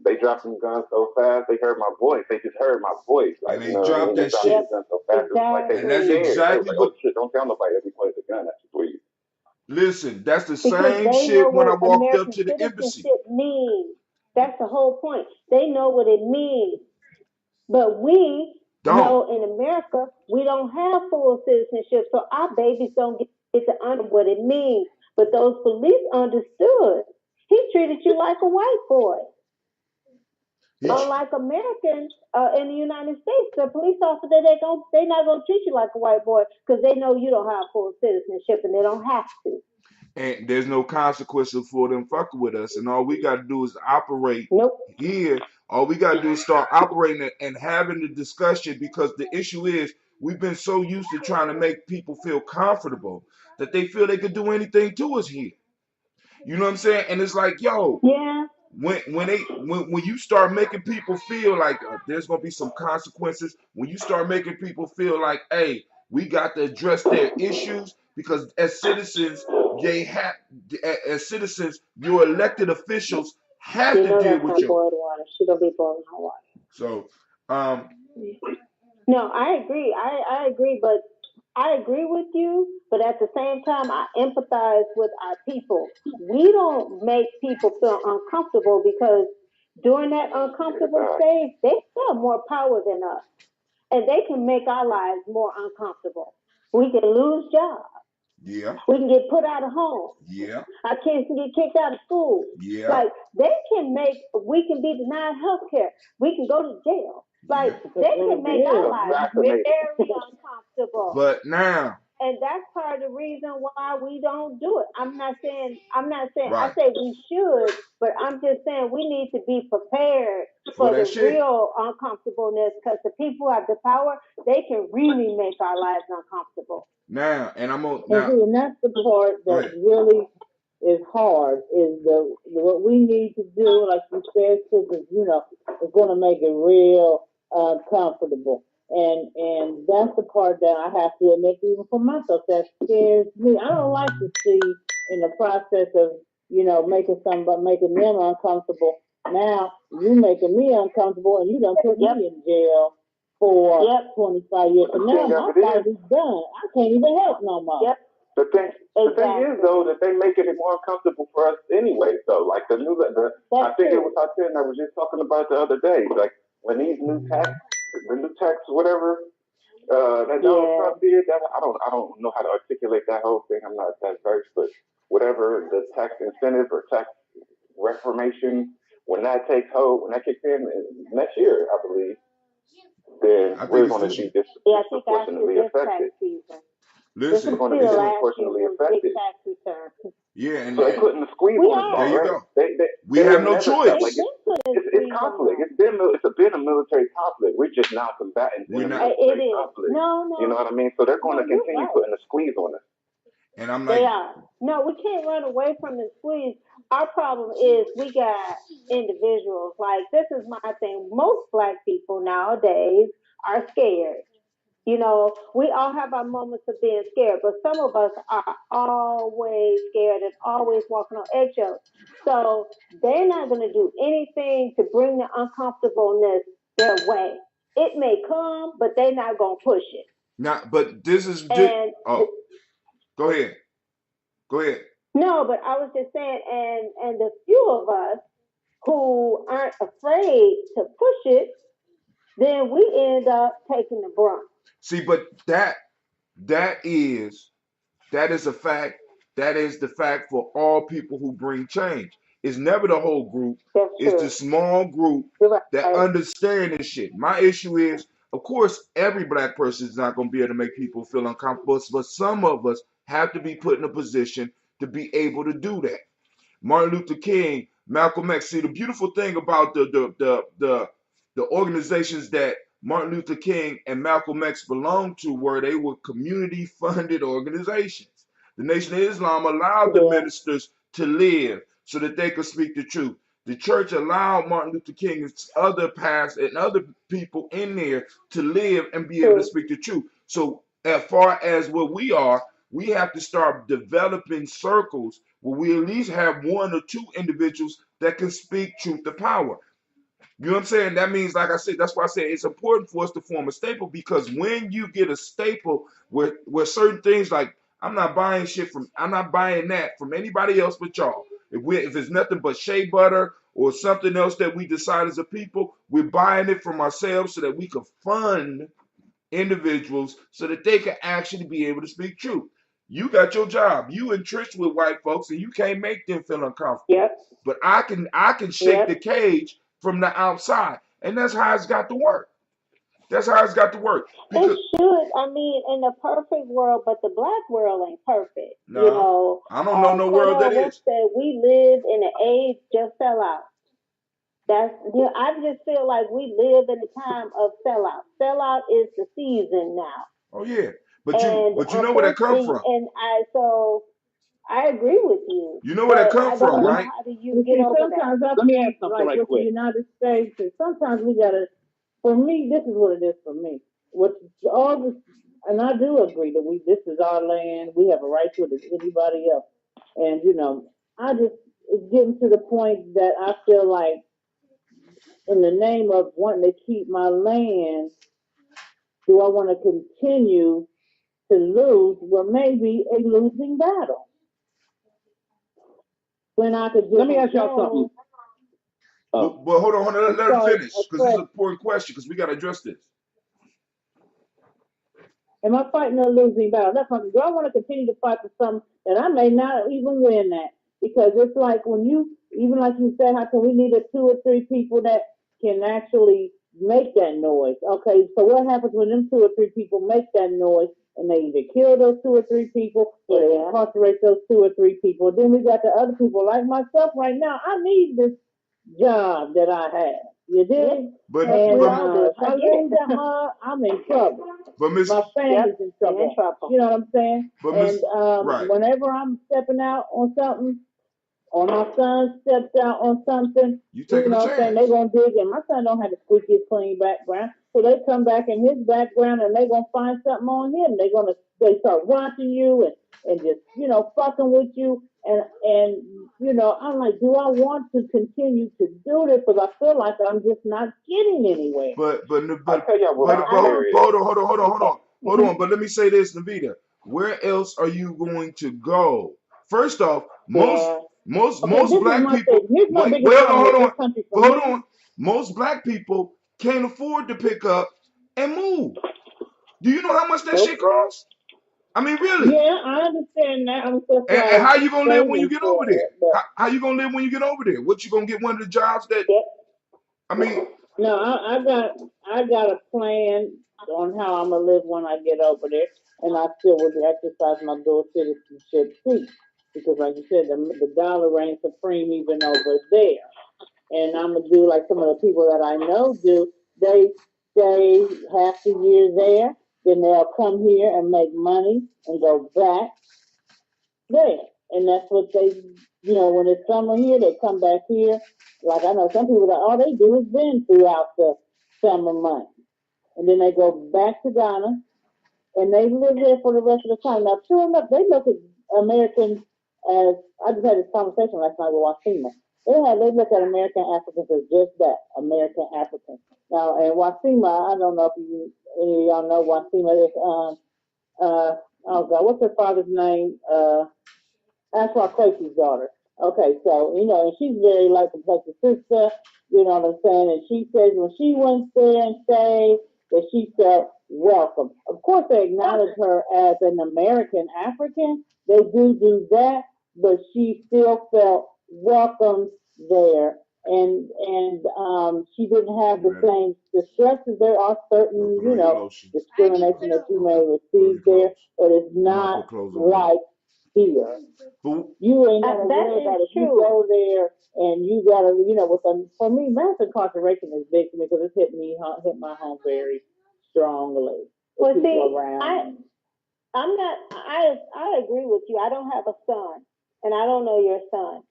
They dropped some guns so fast. They heard my voice. They just heard my voice. Like, and they dropped that shit. So fast. Like they and that's exactly what. Oh, shit, don't tell nobody that we pointed the gun at you, please. Listen, that's the same shit when I walked up to the embassy. Means. That's the whole point. They know what it means. But we know in America, we don't have full citizenship, so our babies don't get to understand what it means. But those police understood. He treated you like a white boy. Unlike Americans in the United States, the police officer, they're not going to treat you like a white boy because they know you don't have full citizenship and they don't have to. And there's no consequences for them fucking with us. And all we got to do is operate here. All we got to do is start operating and having the discussion because the issue is we've been so used to trying to make people feel comfortable that they feel they could do anything to us here. You know what I'm saying? And it's like, yo, when you start making people feel like there's going to be some consequences, when you start making people feel like, hey, we got to address their issues because as citizens, your elected officials have to deal with you. She gonna be boiling hot water. So, no, I agree. I agree, but I agree with you, but at the same time, I empathize with our people. We don't make people feel uncomfortable because during that uncomfortable stage, they still have more power than us, and they can make our lives more uncomfortable. We can lose jobs. Yeah. We can get put out of home. Yeah. Our kids can get kicked out of school. Yeah. Like we can be denied health care. We can go to jail. Like they can make our lives very uncomfortable. But now. And that's part of the reason why we don't do it. I'm not saying Right. I say we should, but I'm just saying we need to be prepared for the real uncomfortableness because the people who have the power, they can really make our lives uncomfortable. Now, and I'm on now. And that's the part that really is hard. Is what we need to do, like you said, because it's going to make it real comfortable. And that's the part that I have to admit, even for myself, that scares me. I don't like to see in the process of making them uncomfortable. Now you making me uncomfortable, and you done put me in jail for 25 years. So now my fight is done. I can't even help no more. Yep. The thing is though that they making it more uncomfortable for us anyway. So like I think it was Hatin I was just talking about the other day. Like when these new tax whatever that Donald Trump did, that I don't know how to articulate that whole thing. I'm not that versed, but whatever the tax incentive or tax reformation, when that kicks in next year, I believe, then we're going to be disproportionately affected. Listen, we're going to be disproportionately affected. Yeah, and so they're putting the squeeze on us. There you go. We have no choice. Like it's conflict. It's been a military conflict. We're just now combating military conflict. No. You know what I mean? So they're going to continue putting the squeeze on us. And I'm like, they are. No, we can't run away from the squeeze. Our problem is we got individuals. Like this is my thing. Most Black people nowadays are scared. We all have our moments of being scared, but some of us are always scared and always walking on eggshells. So they're not going to do anything to bring the uncomfortableness their way. It may come, but they're not going to push it. But this is. Go ahead. No, but I was just saying, and the few of us who aren't afraid to push it, then we end up taking the brunt. See, but that is a fact. That is the fact for all people who bring change. It's never the whole group. It's the small group that understand this shit. My issue is, of course, every Black person is not going to be able to make people feel uncomfortable, but some of us have to be put in a position to be able to do that. Martin Luther King, Malcolm X. See, the beautiful thing about the organizations that Martin Luther King and Malcolm X belonged to were they were community-funded organizations. The Nation of Islam allowed the ministers to live so that they could speak the truth. The church allowed Martin Luther King and other pastors and other people in there to live and be able to speak the truth. So as far as what we are, we have to start developing circles where we at least have one or two individuals that can speak truth to power. You know what I'm saying? That means, like I said, that's why I say it's important for us to form a staple, because when you get a staple where certain things like, I'm not buying that from anybody else but y'all. If it's nothing but shea butter or something else that we decide as a people, we're buying it from ourselves so that we can fund individuals so that they can actually be able to speak truth. You got your job. You entrenched with white folks, and you can't make them feel uncomfortable. Yep. But I can shake the cage from the outside, and that's how it's got to work. That's how it's got to work. Because, it should. I mean, in the perfect world, but the Black world ain't perfect. No, I don't know no world that is. We live in an age just sell out. I just feel like we live in a time of sellout. Sellout is the season now. Oh yeah, but you know where that come from. And I agree with you. You know where that come from, right? How do you get over that? Let me ask something right quick. The United States, and sometimes we gotta. For me, this is what it is for me. And I do agree that this is our land. We have a right to it as anybody else. And it's getting to the point that I feel like, in the name of wanting to keep my land, do I want to continue to lose, well, maybe a losing battle. When I could just let me ask y'all something. But hold on, let her finish, because this is an important question, because we got to address this. Am I fighting a losing battle? That's what, do I want to continue to fight for something that I may not even win that? Because it's like when you, even like you said, how can we need 2 or 3 people that can actually make that noise? Okay, so what happens when them 2 or 3 people make that noise and they either kill those 2 or 3 people or they incarcerate those 2 or 3 people? Then we got the other people like myself right now. I need this job that I have. You did? But if I lose that mob, I'm in trouble. But Miss, my family's in trouble. You know what I'm saying? But and whenever I'm stepping out on something, or my son steps out on something, you know what I'm saying? They're going to dig in. My son don't have a squeaky clean background. So they come back in his background and they're going to find something on him. They start watching you and just, fucking with you. And I'm like, do I want to continue to do this? Because I feel like I'm just not getting anywhere. But hold on. But let me say this, Navita. Where else are you going to go? First off, most black people. Hold on. Most black people can't afford to pick up and move. Do you know how much that shit costs? I mean, really? Yeah, I understand that. And how you gonna live when you get over there? How you gonna live when you get over there? What you gonna get one of the jobs that? I mean. No, I got a plan on how I'm gonna live when I get over there, and I still would exercise my dual citizenship too, because like you said, the dollar reigns supreme even over there. And I'm gonna do like some of the people that I know do. They stay half the year there, then they'll come here and make money and go back there. And that's what they, when it's summer here, they come back here. Like I know some people that all they do is bend throughout the summer months. And then they go back to Ghana and they live there for the rest of the time. Now, sure enough, they look at Americans as, I just had this conversation last night with Wasima. They look at American Africans as just that, American Africans. Now, and Wasima, I don't know if any of y'all know Wasima is, oh God, what's her father's name? Aswa Quasi's daughter. Okay, so, and she's very like a sister, you know what I'm saying? And she says when she went there and stayed, that she felt welcome. Of course, they acknowledge her as an American African. They do that, but she still felt welcome there. And she didn't have the same stresses. There are certain, discrimination that you may receive there, but it's not like here. You ain't gotta worry about it. You go there and you gotta, for me, mass incarceration is big to me because it's hit my home very strongly. Well, see, I agree with you. I don't have a son, and I don't know your son,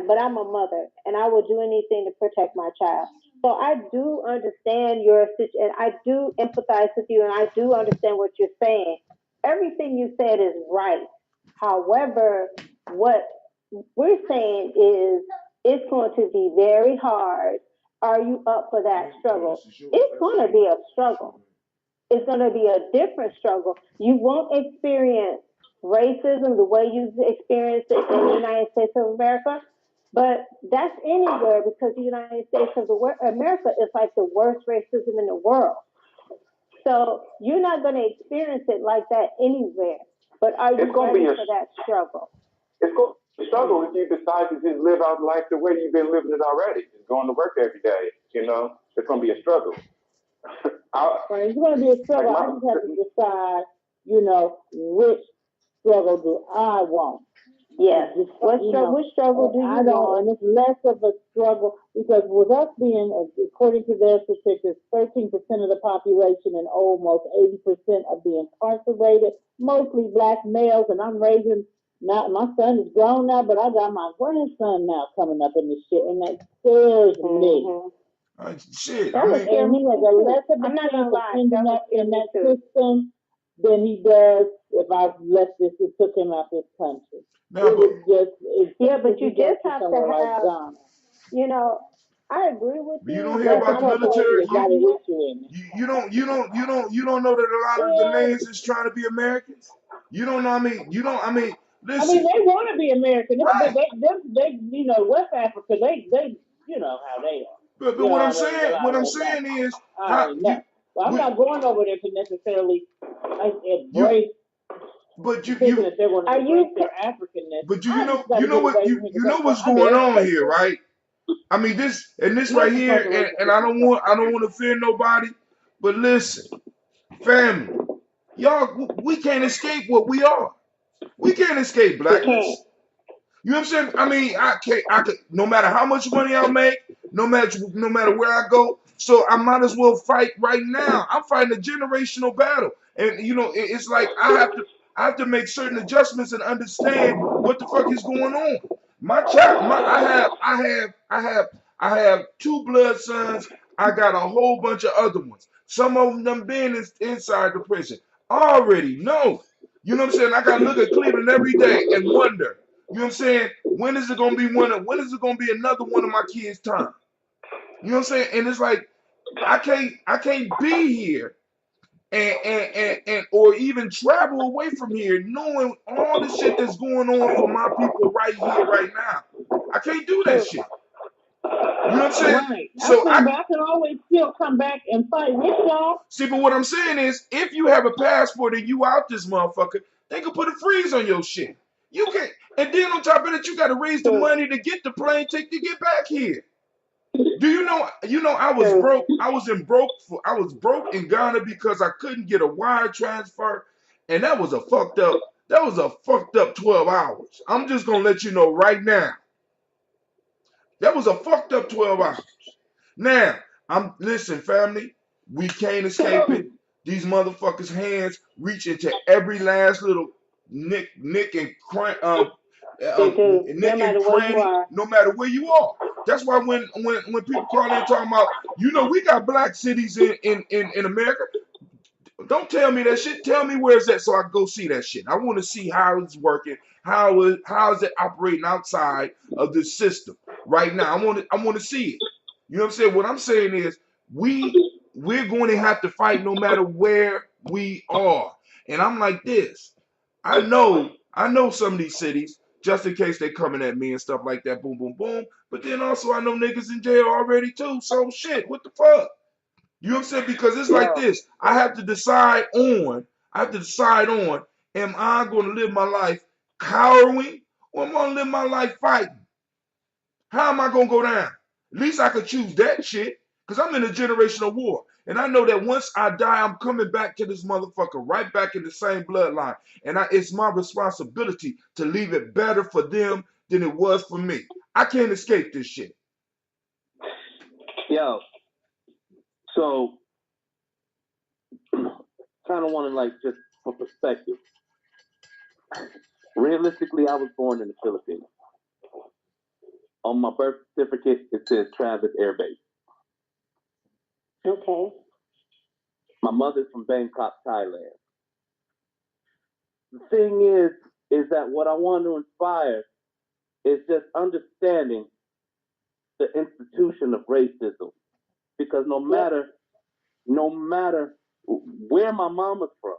but I'm a mother, and I will do anything to protect my child. So I do understand your situation, and I do empathize with you, and I do understand what you're saying. Everything you said is right. However, what we're saying is it's going to be very hard. Are you up for that struggle? It's going to be a struggle. It's going to be a different struggle. You won't experience racism the way you experienced it in the United States of America, but that's anywhere because the United States of America is like the worst racism in the world. So you're not going to experience it like that anywhere. But are you ready for that struggle? It's going to be a struggle if you decide to just live out life the way you've been living it already, just going to work every day. It's going to be a struggle. It's going to be a struggle. I just have to decide, which struggle do I want? Yes. Which struggle do you want? And it's less of a struggle because with us being, according to their statistics, 13% of the population and almost 80% of being incarcerated, mostly black males, and I'm raising, my son is grown now, but I got my grandson now coming up in this shit, and that scares me. Shit, and he has a less of a chance of ending up in that system than he does if I left this and took him out this country. No, but you just have to have, I agree with You you, don't hear but about the military. it's got an issue in it. You don't know that a lot of the names is trying to be Americans. You don't know. I mean. I mean, Listen. they want to be American. Right. They, West Africa, they, you know how they are. But You what know, I'm saying, is how you. Well, I'm not going over there to necessarily embrace. But you Thinking that they're going to embrace their Africanness. But you know what's going on here, right? I mean this right here, and I don't want to offend nobody, but listen, family, y'all, we can't escape what we are. We can't escape blackness. You know what I'm saying? I mean, I could, no matter how much money I make, no matter where I go, so I might as well fight right now. I'm fighting a generational battle. And it's like I have to make certain adjustments and understand what the fuck is going on. I have two blood sons. I got a whole bunch of other ones. Some of them being inside the prison. I already know. You know what I'm saying? I gotta look at Cleveland every day and wonder. You know what I'm saying? When is it gonna be when is it gonna be another one of my kids' time? You know what I'm saying? And it's like I can't be here and or even travel away from here knowing all the shit that's going on for my people right here, right now. I can't do that shit. You know what I'm saying? Right. So I can always still come back and fight with y'all. See, but what I'm saying is, if you have a passport and you out this motherfucker, they can put a freeze on your shit. You can't, and then on top of that, you got to raise the money to get the plane ticket to get back here. Do you know? I was broke. I was broke in Ghana because I couldn't get a wire transfer, and that was a fucked up. That was a fucked up 12 hours. I'm just gonna let you know right now. That was a fucked up 12 hours. Now, listen, family, we can't escape it. These motherfuckers' hands reach into every last little nick and cranny, no matter where you are. That's why when people call in talking about, we got black cities in America. Don't tell me that shit. Tell me where it's at so I can go see that shit. I want to see how it's working. How is it operating outside of this system right now? I want to see it. You know what I'm saying? What I'm saying is we're going to have to fight no matter where we are. And I'm like this. I know some of these cities, just in case they coming at me and stuff like that, boom, boom, boom. But then also I know niggas in jail already too. So shit, what the fuck? You know what I'm saying? Because it's like this. I have to decide on, am I going to live my life cowering or am I going to live my life fighting? How am I going to go down? At least I could choose that shit because I'm in a generational war. And I know that once I die, I'm coming back to this motherfucker right back in the same bloodline. And it's my responsibility to leave it better for them than it was for me. I can't escape this shit. Yo, so kind of want to just for perspective. Realistically, I was born in the Philippines. On my birth certificate, it says Travis Air Base. Okay. My mother's from Bangkok, Thailand. The thing is that what I want to inspire is just understanding the institution of racism. Because no matter where my mama's from,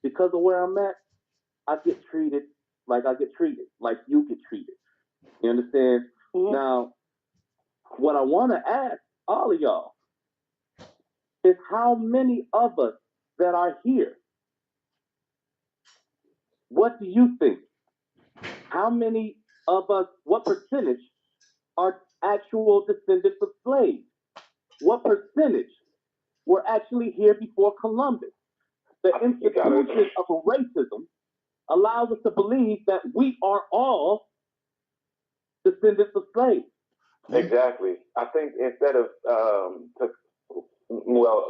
because of where I'm at, I get treated like you get treated. You understand? Mm-hmm. Now, what I want to ask all of y'all is how many of us that are here, what do you think? How many of us, what percentage are actual descendants of slaves? What percentage were actually here before Columbus? The institution of racism allows us to believe that we are all descendants of slaves. Exactly. I think instead of,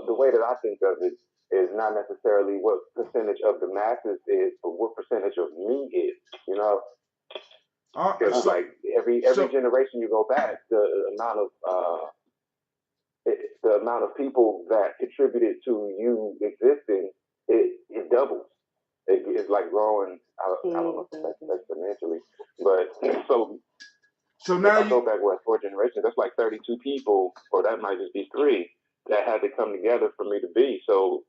the way that I think of it is not necessarily what percentage of the masses is, but what percentage of me is, Because every generation you go back, the amount of people that contributed to you existing, it doubles. It's like growing. I don't know if that's exponentially, but So now if I go back 4 generations, that's like 32 people, or that might just be 3 that had to come together for me to be. So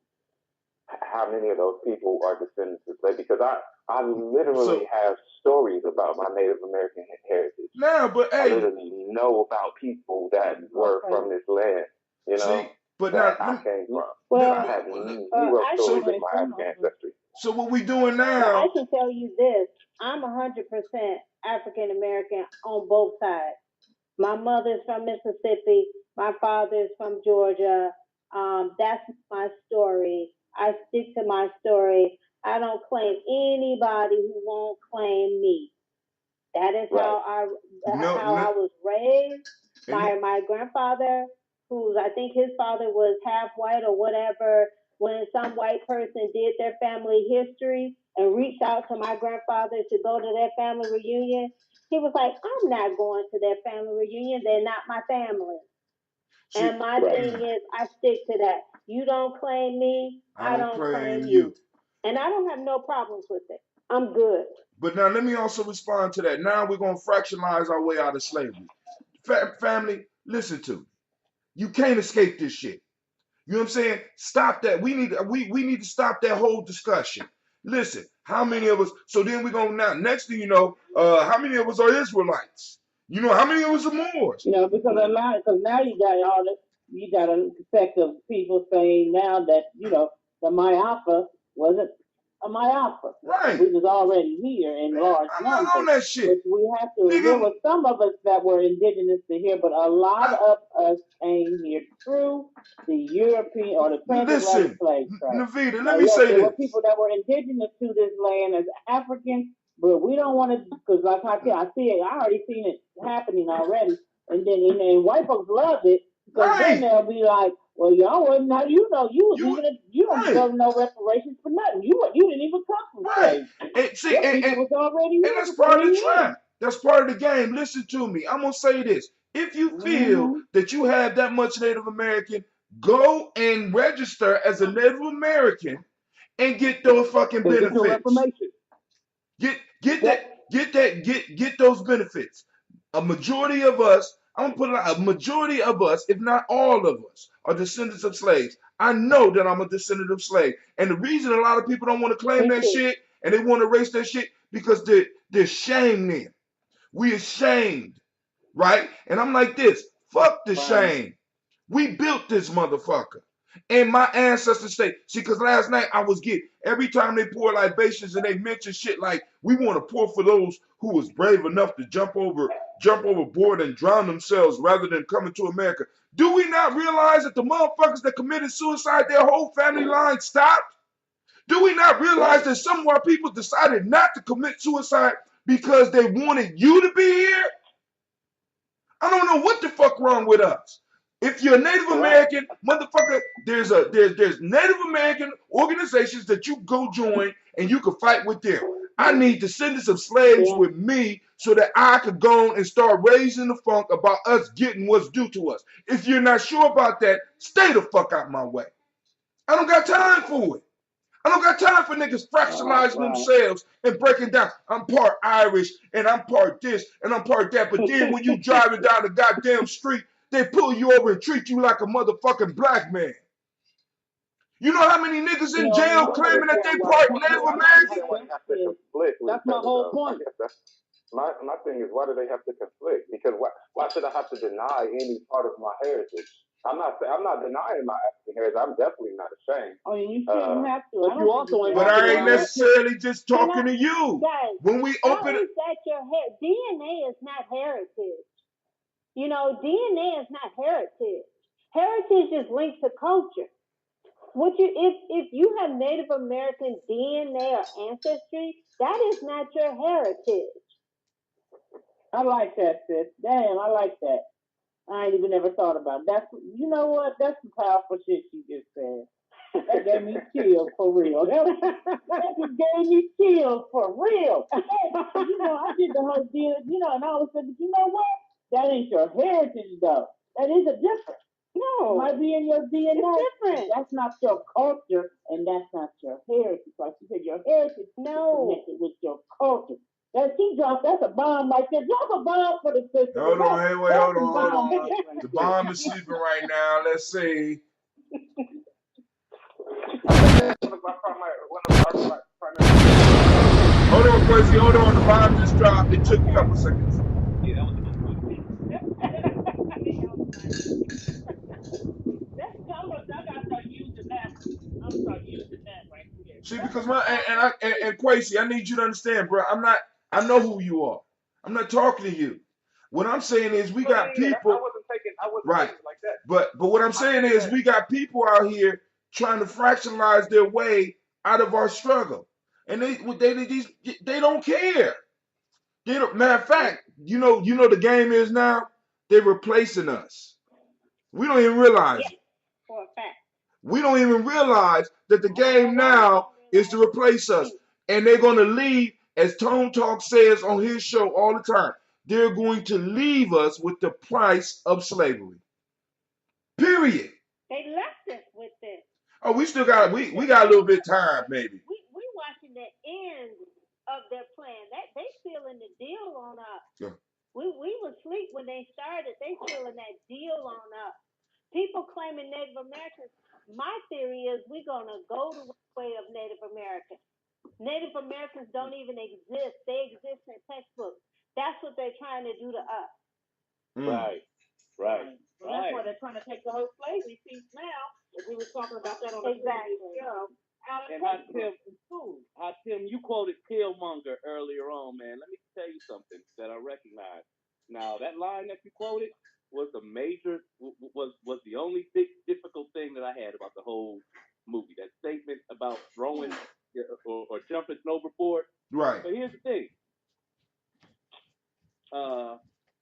how many of those people are descendants of slaves? Because I literally have stories about my Native American heritage. Now, but hey, I literally know about people that were from this land, you know, see, but that now, I came from. Well, I have zero stories of my African ancestry. So what we doing Well, now? I can tell you this: I'm 100% African American on both sides. My mother's from Mississippi. My father's from Georgia. That's my story. I stick to my story. I don't claim anybody who won't claim me. That is how I was raised. My grandfather, who's I think his father was half white or whatever, when some white person did their family history and reached out to my grandfather to go to their family reunion, he was like, I'm not going to their family reunion. They're not my family. And my thing is, I stick to that. You don't claim me, I don't claim you. And I don't have no problems with it. I'm good. But now let me also respond to that. Now we're going to fractionalize our way out of slavery. Family, listen to me. You can't escape this shit. You know what I'm saying? Stop that. We need to stop that whole discussion. Listen, how many of us, so then we're going to now, next thing you know, how many of us are Israelites? You know, how many of us are Moors? You know, because now you got all this, you got a sect of people saying now that, you know, the Mayapa wasn't a Mayapa. Right. We was already here in large numbers. I'm on that shit. Which we have to, there were some of us that were indigenous to here, but a lot of us came here through the European or the transatlantic slave trade. Navita, let me say this. There were people that were indigenous to this land as Africans, but we don't want to, because like I said, I already seen it happening already. And then white folks love it, because then they'll be like, well, y'all wasn't, now you know, you don't deserve no reparations for nothing. You didn't even come from slaves. And was already here. And that's part of the trap. That's part of the game. Listen to me. I'm going to say this. If you feel that you have that much Native American, go and register as a Native American and get those fucking benefits. Get those benefits. A majority of us, I'm gonna put it out, a majority of us, if not all of us, are descendants of slaves. I know that I'm a descendant of slaves. And the reason a lot of people don't want to claim that shit and they want to erase that shit because they're shamed then. We ashamed, right? And I'm like this, fuck the shame. We built this motherfucker. And my ancestors say, see, because last night I was getting, every time they pour libations and they mention shit like, we want to pour for those who was brave enough to jump overboard and drown themselves rather than coming to America. Do we not realize that the motherfuckers that committed suicide, their whole family line stopped? Do we not realize that some of our people decided not to commit suicide because they wanted you to be here? I don't know what the fuck wrong with us. If you're a Native American, motherfucker, there's Native American organizations that you go join and you can fight with them. I need descendants of slaves with me so that I could go and start raising the funk about us getting what's due to us. If you're not sure about that, stay the fuck out my way. I don't got time for it. I don't got time for niggas fractionalizing themselves and breaking down. I'm part Irish and I'm part this and I'm part that. But then when you driving down the goddamn street, they pull you over and treat you like a motherfucking black man. You know how many niggas in jail claiming that they part Native American? That's my whole point. My thing is, why do they have to conflict? Because why should I have to deny any part of my heritage? I'm not denying my African heritage. I'm definitely not ashamed. Oh, you shouldn't have to. But I ain't necessarily just talking to you. Guys, when we open it, that your DNA is not heritage. You know, DNA is not heritage. Heritage is linked to culture. If you have Native American DNA or ancestry, that is not your heritage. I like that, sis. Damn, I like that. I ain't even never thought about it. You know what? That's some powerful shit you just said. That gave me chills for real. That just gave me chills for real. You know, I did the whole deal, you know, and I always said, you know what? That ain't your heritage, though. That is a difference. No. It might be in your DNA. It's different. That's not your culture, and that's not your heritage. Like you said, your heritage is connected with your culture. That she off. That's a bomb right there. Drop a bomb for the sister. Hold on, hey, wait, That's hold a on, bomb. hold on. The bomb is sleeping right now. Let's see. Hold on, Quincy. Hold on. The bomb just dropped. It took a couple seconds. Yeah, that was I'm gotta start using that. I'm gonna start using that right here. See, because and Quincy, I need you to understand, bro. I know who you are. I'm not talking to you. What I'm saying is we got people. I wasn't taking like that. But what I'm saying is we got people out here trying to fractionalize their way out of our struggle, and they don't care. They don't, matter of fact, you know the game is now. They're replacing us. We don't even realize it. For a fact. We don't even realize that the game now is to replace us. And they're going to leave, as Tone Talk says on his show all the time, they're going to leave us with the price of slavery. Period. They left us with this. Oh, we still got we got a little bit of time, maybe. We watching the end of their plan. They sealing the deal on us. Yeah. We were asleep when they started. They sealing that deal on us. People claiming Native Americans. My theory is we're gonna go the way of Native Americans. Native Americans don't even exist. They exist in textbooks. That's what they're trying to do to us. Right. Well, that's why they're trying to take the whole slavery piece now. We were talking about that on the show. And how Tim, you quoted Killmonger earlier on, man. Let me tell you something that I recognize. Now that line that you quoted was the the only big difficult thing that I had about the whole movie. That statement about throwing or jumping overboard. Right. But here's the thing. That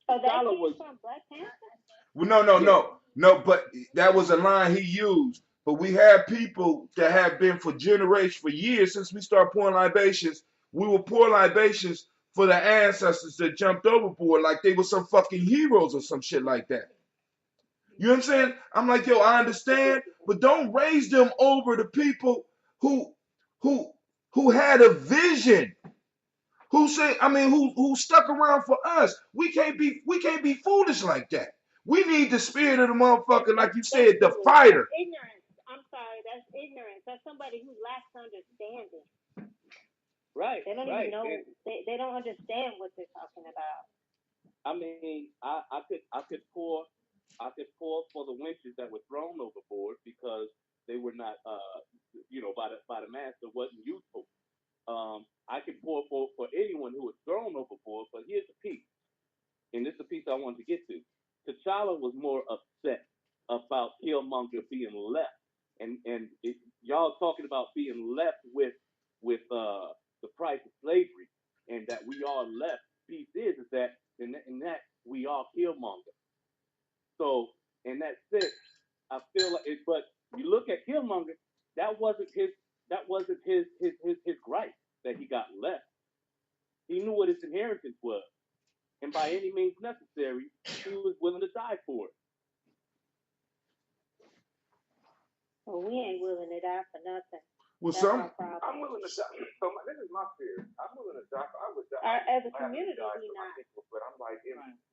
came from Black Panther? Well, no, but that was a line he used. But we have people that have been for generations, for years, since we started pouring libations. We will pour libations for the ancestors that jumped overboard like they were some fucking heroes or some shit like that. You know what I'm saying? I'm like, yo, I understand, but don't raise them over the people who had a vision. Who stuck around for us. We can't be foolish like that. We need the spirit of the motherfucker, like you said, the fighter. Ignorance. I'm sorry, that's ignorance. That's somebody who lacks understanding. Right. They don't even know. They don't understand what they're talking about. I mean, I could pour for the winches that were thrown overboard because they were not, by the master wasn't useful. I could pour for anyone who was thrown overboard, but here's the piece, and this is the piece I wanted to get to. T'Challa was more upset about Killmonger being left, and y'all talking about being left with the price of slavery, and that we are left. Piece is that in that we are Killmonger. So in that sense, I feel like it. But you look at Killmonger, that wasn't his gripe that he got left. He knew what his inheritance was, and by any means necessary, he was willing to die for it. Well, we ain't willing to die for nothing. Well, I'm willing to die. So this is my fear. I'm willing to die. I would die. As a community, we not. But I'm like,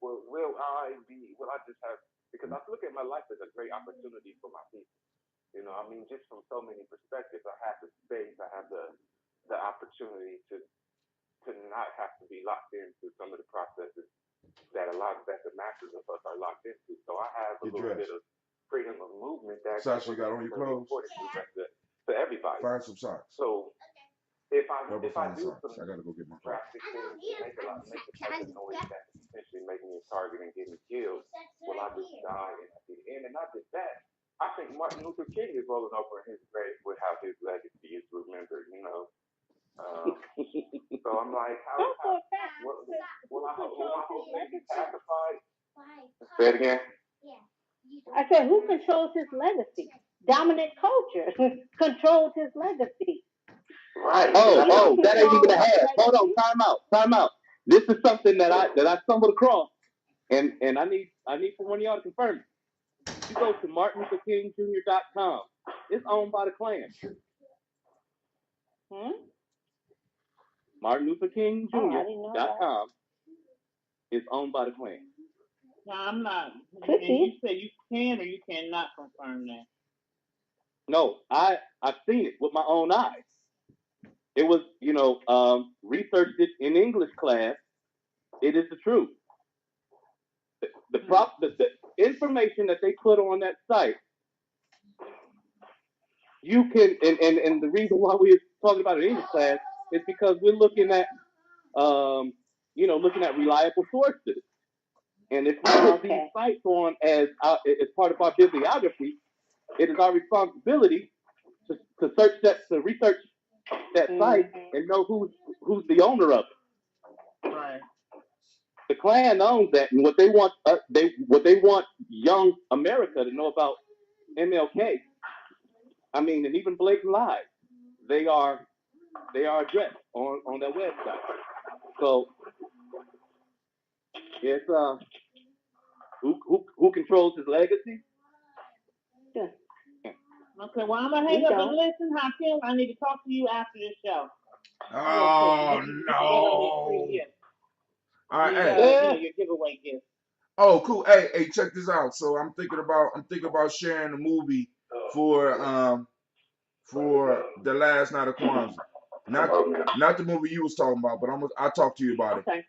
will I just have? Because I look at my life as a great opportunity for my people. You know, I mean, just from so many perspectives, I have the space, I have the opportunity to not have to be locked into some of the processes that the masses of us are locked into. So I have a little bit of freedom of movement that Sasha, got on your clothes to everybody. Find some socks. So if I do socks. I gotta go get my drastic things, make a type of noise that could potentially make me a target and get me killed, will I just die and at the end? And not just that, I think Martin Luther King is rolling over in his grave with how his legacy is remembered, you know. So I'm like, will I be pacified? Say it again. I said, who controls his legacy? Dominant culture controls his legacy. Right. Oh, that ain't even a half. Hold on, time out. This is something that I stumbled across, and I need for one of y'all to confirm it. You go to martinlutherkingjr.com. It's owned by the Klan. MartinLutherKingJr.com is owned by the Klan. No, I'm not. And you said you can or you cannot confirm that. No, I've seen it with my own eyes. It was, researched it in English class. It is the truth. The information that they put on that site, you can, and the reason why we're talking about it in English class is because we're looking at, looking at reliable sources. And if we put these sites on as part of our bibliography, it is our responsibility to research that site and know who's the owner of it. Right. The Klan owns that, and what they want young America to know about MLK. I mean, and even blatant lies, they are addressed on their website. So it's who controls his legacy? Yeah. Okay, well, I'm gonna hang up and listen, Hakim. I need to talk to you after this show. Oh no! All right, your giveaway gift. Oh, cool. Hey, check this out. So I'm thinking about sharing a movie for the last night of Kwanzaa. Not the movie you was talking about, but I'll talk to you about it. Okay.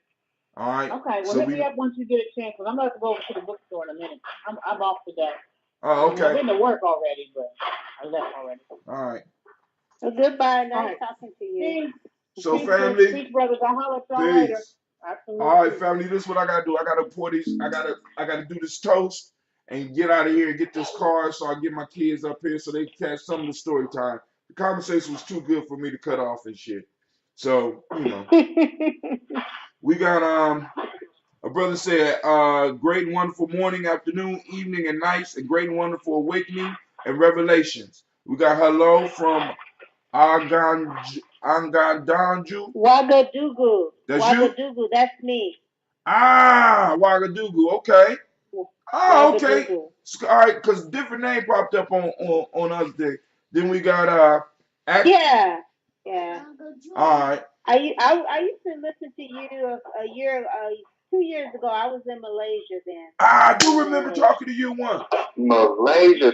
All right. Okay. Well, hit me up once you get a chance, because I'm about to go over to the bookstore in a minute. I'm off today. Oh, okay. I've been to work already, but I left already. All right. Well, goodbye. Nice talking to you. So, family. Peace, brothers. I'll holler at y'all later. Absolutely. All right, family. This is what I gotta do. I gotta pour these. I gotta do this toast and get out of here and get this card so I get my kids up here so they can catch some of the story time. The conversation was too good for me to cut off and shit. So we got a brother said great and wonderful morning, afternoon, evening, and nights, and great and wonderful awakening and revelations. We got hello from Angandanju. Wagadugu. That's Wagadugu, you? that's me. Wagadugu, okay. Oh, okay. All right, because different name popped up on us there. Then we got Yeah. All right. I used to listen to you 2 years ago. I was in Malaysia then. I do remember talking to you once. Malaysia.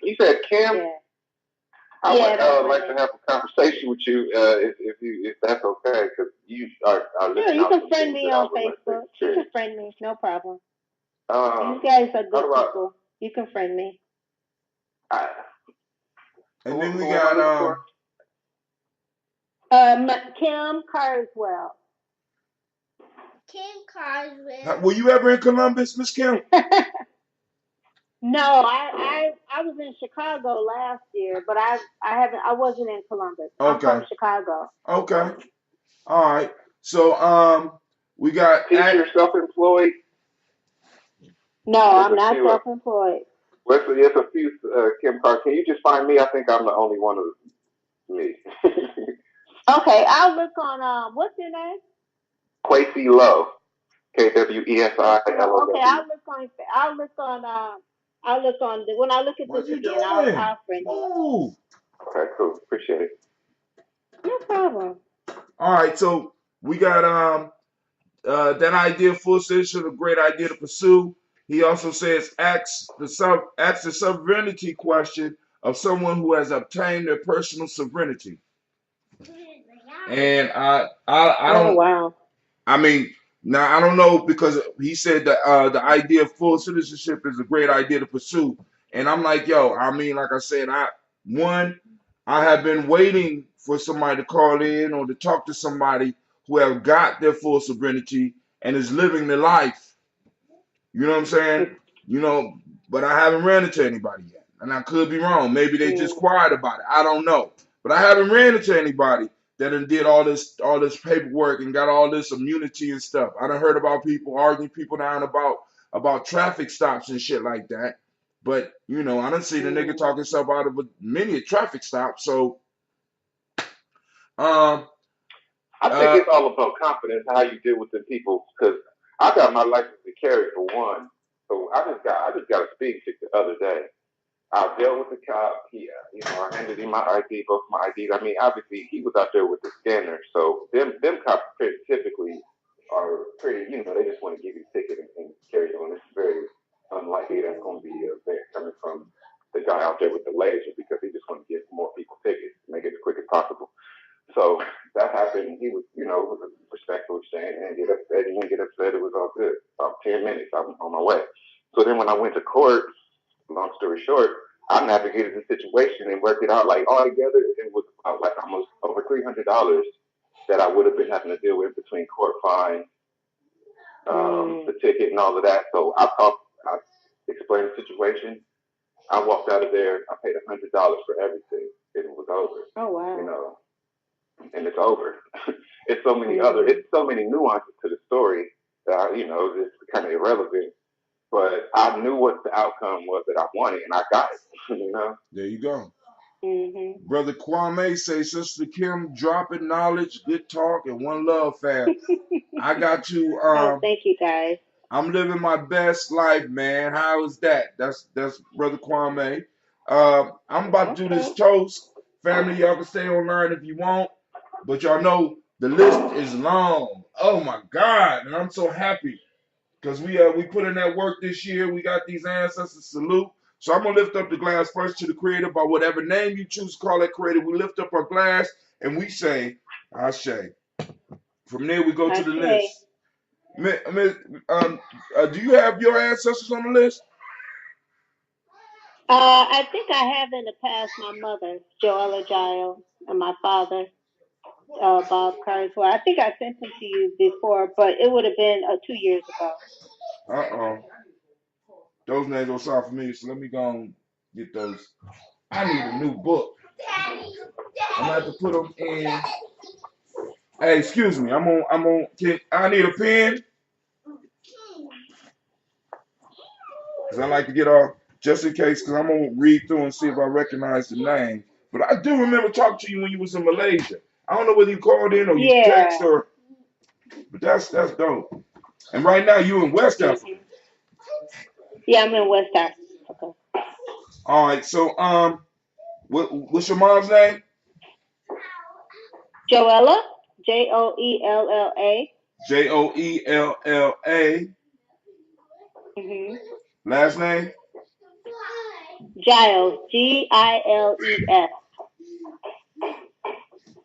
You said Kim? Yeah. I would like to have a conversation with you, if that's okay, because you are listening. Sure, you can friend me on Facebook. You can friend me, no problem. You guys are good people. You can friend me. And then we got Kim Carswell. Kim Carswell. Were you ever in Columbus, Miss Kim? No, I was in Chicago last year, but I wasn't in Columbus. Okay. I'm from Chicago. Okay. All right. So we got teacher, self-employed. No, I'm not self-employed. Well, there's a few Kim Carr. Can you just find me? I think I'm the only one of me. Okay, I'll look on what's your name? Kwesi Love. KWESILOW. Okay, I'll look on when I look at this again, I'll friend you. Okay, cool. Appreciate it. No problem. All right, so we got that idea, full citizenship, a great idea to pursue. He also says ask the sovereignty question of someone who has obtained their personal sovereignty. And I don't. Wow. I mean, now I don't know, because he said that the idea of full citizenship is a great idea to pursue, and I'm like, yo, I mean, like I said, I have been waiting for somebody to call in or to talk to somebody who have got their full sovereignty and is living their life. You know what I'm saying? But I haven't ran into anybody yet, and I could be wrong. Maybe they just quiet about it. I don't know, but I haven't ran into anybody that did all this paperwork and got all this immunity and stuff. I done heard about people arguing people down about traffic stops and shit like that. But I done seen a nigga talking himself out of many a traffic stop. So I think it's all about confidence, how you deal with the people. Because I got my license to carry for one, so I just got a speeding ticket the other day. I dealt with the cop. I handed him my ID, both my IDs. I mean, obviously, he was out there with the scanner. So them cops typically are pretty, they just want to give you a ticket and carry on. It's very unlikely that's going to be a event coming from the guy out there with the laser because he just want to give more people tickets, make it as quick as possible. So that happened. He was, it was a respectful exchange. And get upset. He didn't get upset. It was all good. About 10 minutes, I'm on my way. So then when I went to court, long story short, I navigated the situation and worked it out. Like all together, it was about like almost over $300 that I would have been having to deal with between court fines, the ticket, and all of that. So I explained the situation. I walked out of there. I paid $100 for everything. It was over. Oh wow. And it's over. It's so many nuances to the story that it's kind of irrelevant. But I knew what the outcome was that I wanted, and I got it. There you go. Mm-hmm. Brother Kwame say, Sister Kim, dropping knowledge, good talk, and one love, fam. I got you. Thank you, guys. I'm living my best life, man. How is that? That's Brother Kwame. I'm about to do this toast. Family, y'all can stay online if you want. But y'all know the list is long. Oh my God. And I'm so happy. Because we put in that work this year. We got these ancestors salute. So I'm going to lift up the glass first to the Creator by whatever name you choose to call that Creator. We lift up our glass and we say, Ashe. From there, we go to the list. Do you have your ancestors on the list? I think I have in the past my mother, Joella Giles, and my father, Bob Carswell. I think I sent them to you before, but it would have been 2 years ago. Those names don't sound familiar, so let me go and get those. I need a new book. I'm gonna have to put them in. Hey, excuse me. I need a pen. Because I like to get off, just in case, because I'm going to read through and see if I recognize the name. But I do remember talking to you when you was in Malaysia. I don't know whether you called in or you text or, but that's dope. And right now you in West Africa. Yeah, I'm in West Africa. Okay. All right, so what's your mom's name? Joella, Joella. Joella. Mhm. Last name? Giles, Giles.